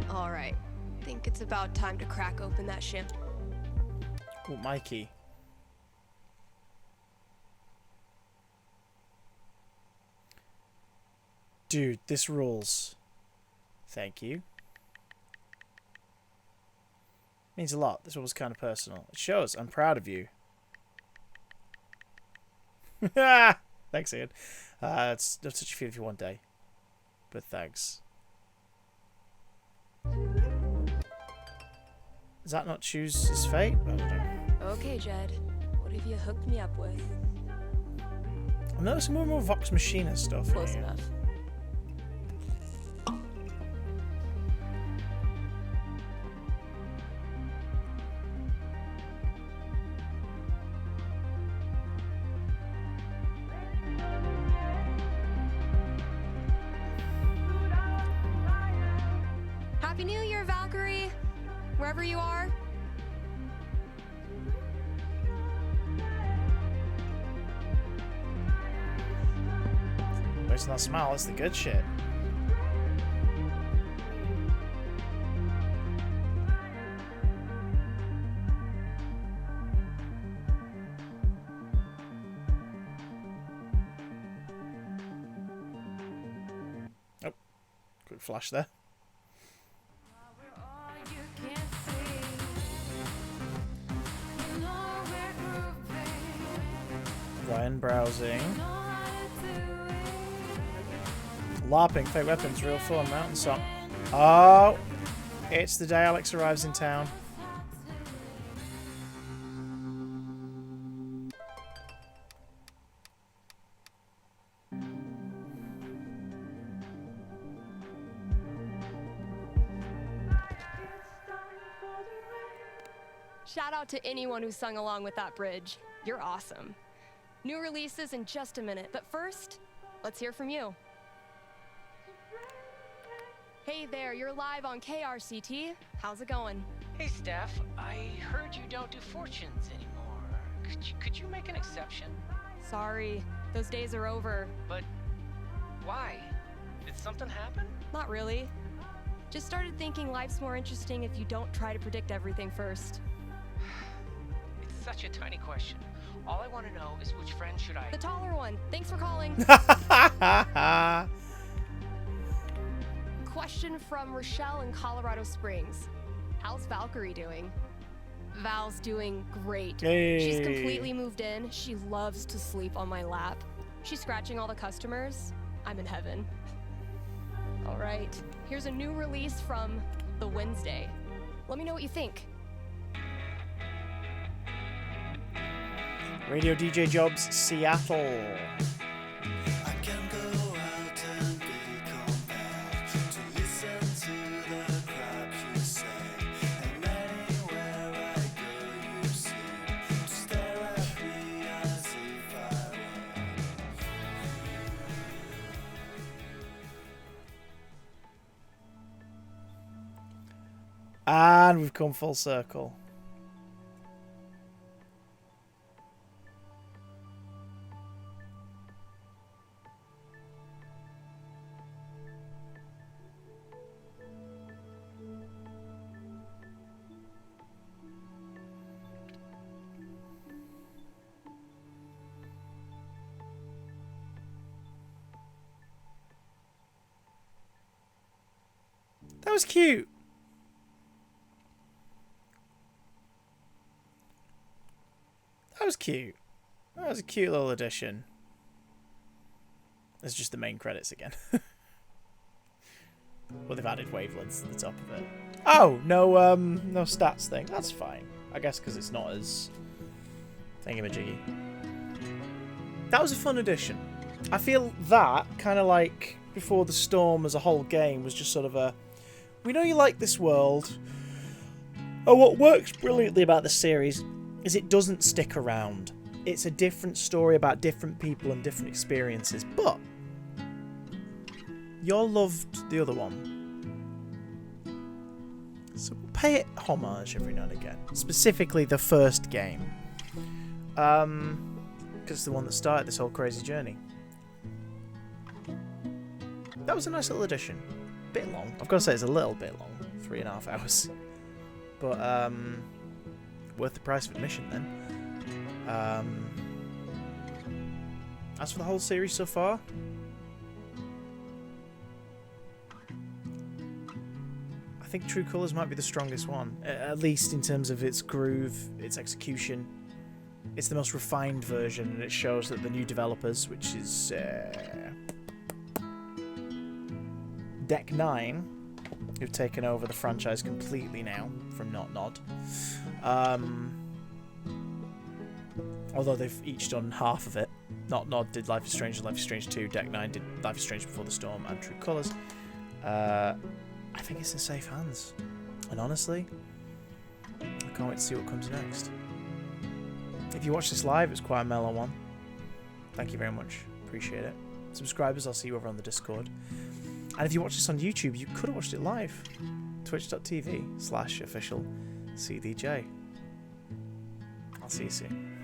[SPEAKER 3] All right. Think it's about time to crack open that champagne.
[SPEAKER 1] Oh, Mikey. Dude, this rules. Thank you. Means a lot. This one was kind of personal. It shows. I'm proud of you. Thanks, Ian. It's not such a feel for one day. But thanks. Does that not choose his fate? I don't know.
[SPEAKER 3] Okay, Jed. What have you hooked me up with?
[SPEAKER 1] I'm noticing more and more Vox Machina stuff.
[SPEAKER 3] Close enough. Happy New Year, Valkyrie! Wherever you are.
[SPEAKER 1] Based on that smile, that's the good shit. Oh, quick flash there. Ryan browsing. LARPing, fake weapons, real fun, mountain song. Oh, it's the day Alex arrives in town.
[SPEAKER 3] Shout out to anyone who sung along with that bridge. You're awesome. New releases in just a minute, but first, let's hear from you. Hey there, you're live on KRCT. How's it going?
[SPEAKER 22] Hey, Steph. I heard you don't do fortunes anymore. Could you make an exception?
[SPEAKER 3] Sorry, those days are over.
[SPEAKER 22] But why? Did something happen?
[SPEAKER 3] Not really. Just started thinking life's more interesting if you don't try to predict everything first.
[SPEAKER 22] It's such a tiny question. All I want to know is which friend should I...
[SPEAKER 3] The taller one. Thanks for calling. Question from Rochelle in Colorado Springs. How's Valkyrie doing? Val's doing great.
[SPEAKER 1] Hey.
[SPEAKER 3] She's completely moved in. She loves to sleep on my lap. She's scratching all the customers. I'm in heaven. All right, here's a new release from The Wednesday. Let me know what you think.
[SPEAKER 1] Radio DJ Jobs, Seattle. And we've come full circle. That was cute. That was cute. That was a cute little addition. It's just the main credits again. Well, they've added wavelengths at the top of it. Oh, no, no stats thing. That's fine. I guess because it's not as thingamajiggy. That was a fun addition. I feel that, kind of like Before the Storm as a whole game, was just sort of a... We know you like this world. Oh, what works brilliantly about this series is it doesn't stick around. It's a different story about different people and different experiences, but you all loved the other one. So pay it homage every now and again. Specifically the first game. Because it's the one that started this whole crazy journey. That was a nice little addition. Bit long. I've got to say it's a little bit long. 3.5 hours. But, worth the price of admission then. As for the whole series so far, I think True Colours might be the strongest one, at least in terms of its groove, its execution. It's the most refined version, and it shows that the new developers, which is Deck 9, who've taken over the franchise completely now from Not Nod. Although they've each done half of it. Not Nod did Life is Strange and Life is Strange 2. Deck 9 did Life is Strange Before the Storm and True Colours. I think it's in safe hands. And honestly, I can't wait to see what comes next. If you watch this live, it's quite a mellow one. Thank you very much. Appreciate it. Subscribers, I'll see you over on the Discord. And if you watch this on YouTube, you could have watched it live. Twitch.tv/official CDJ. I'll see you soon.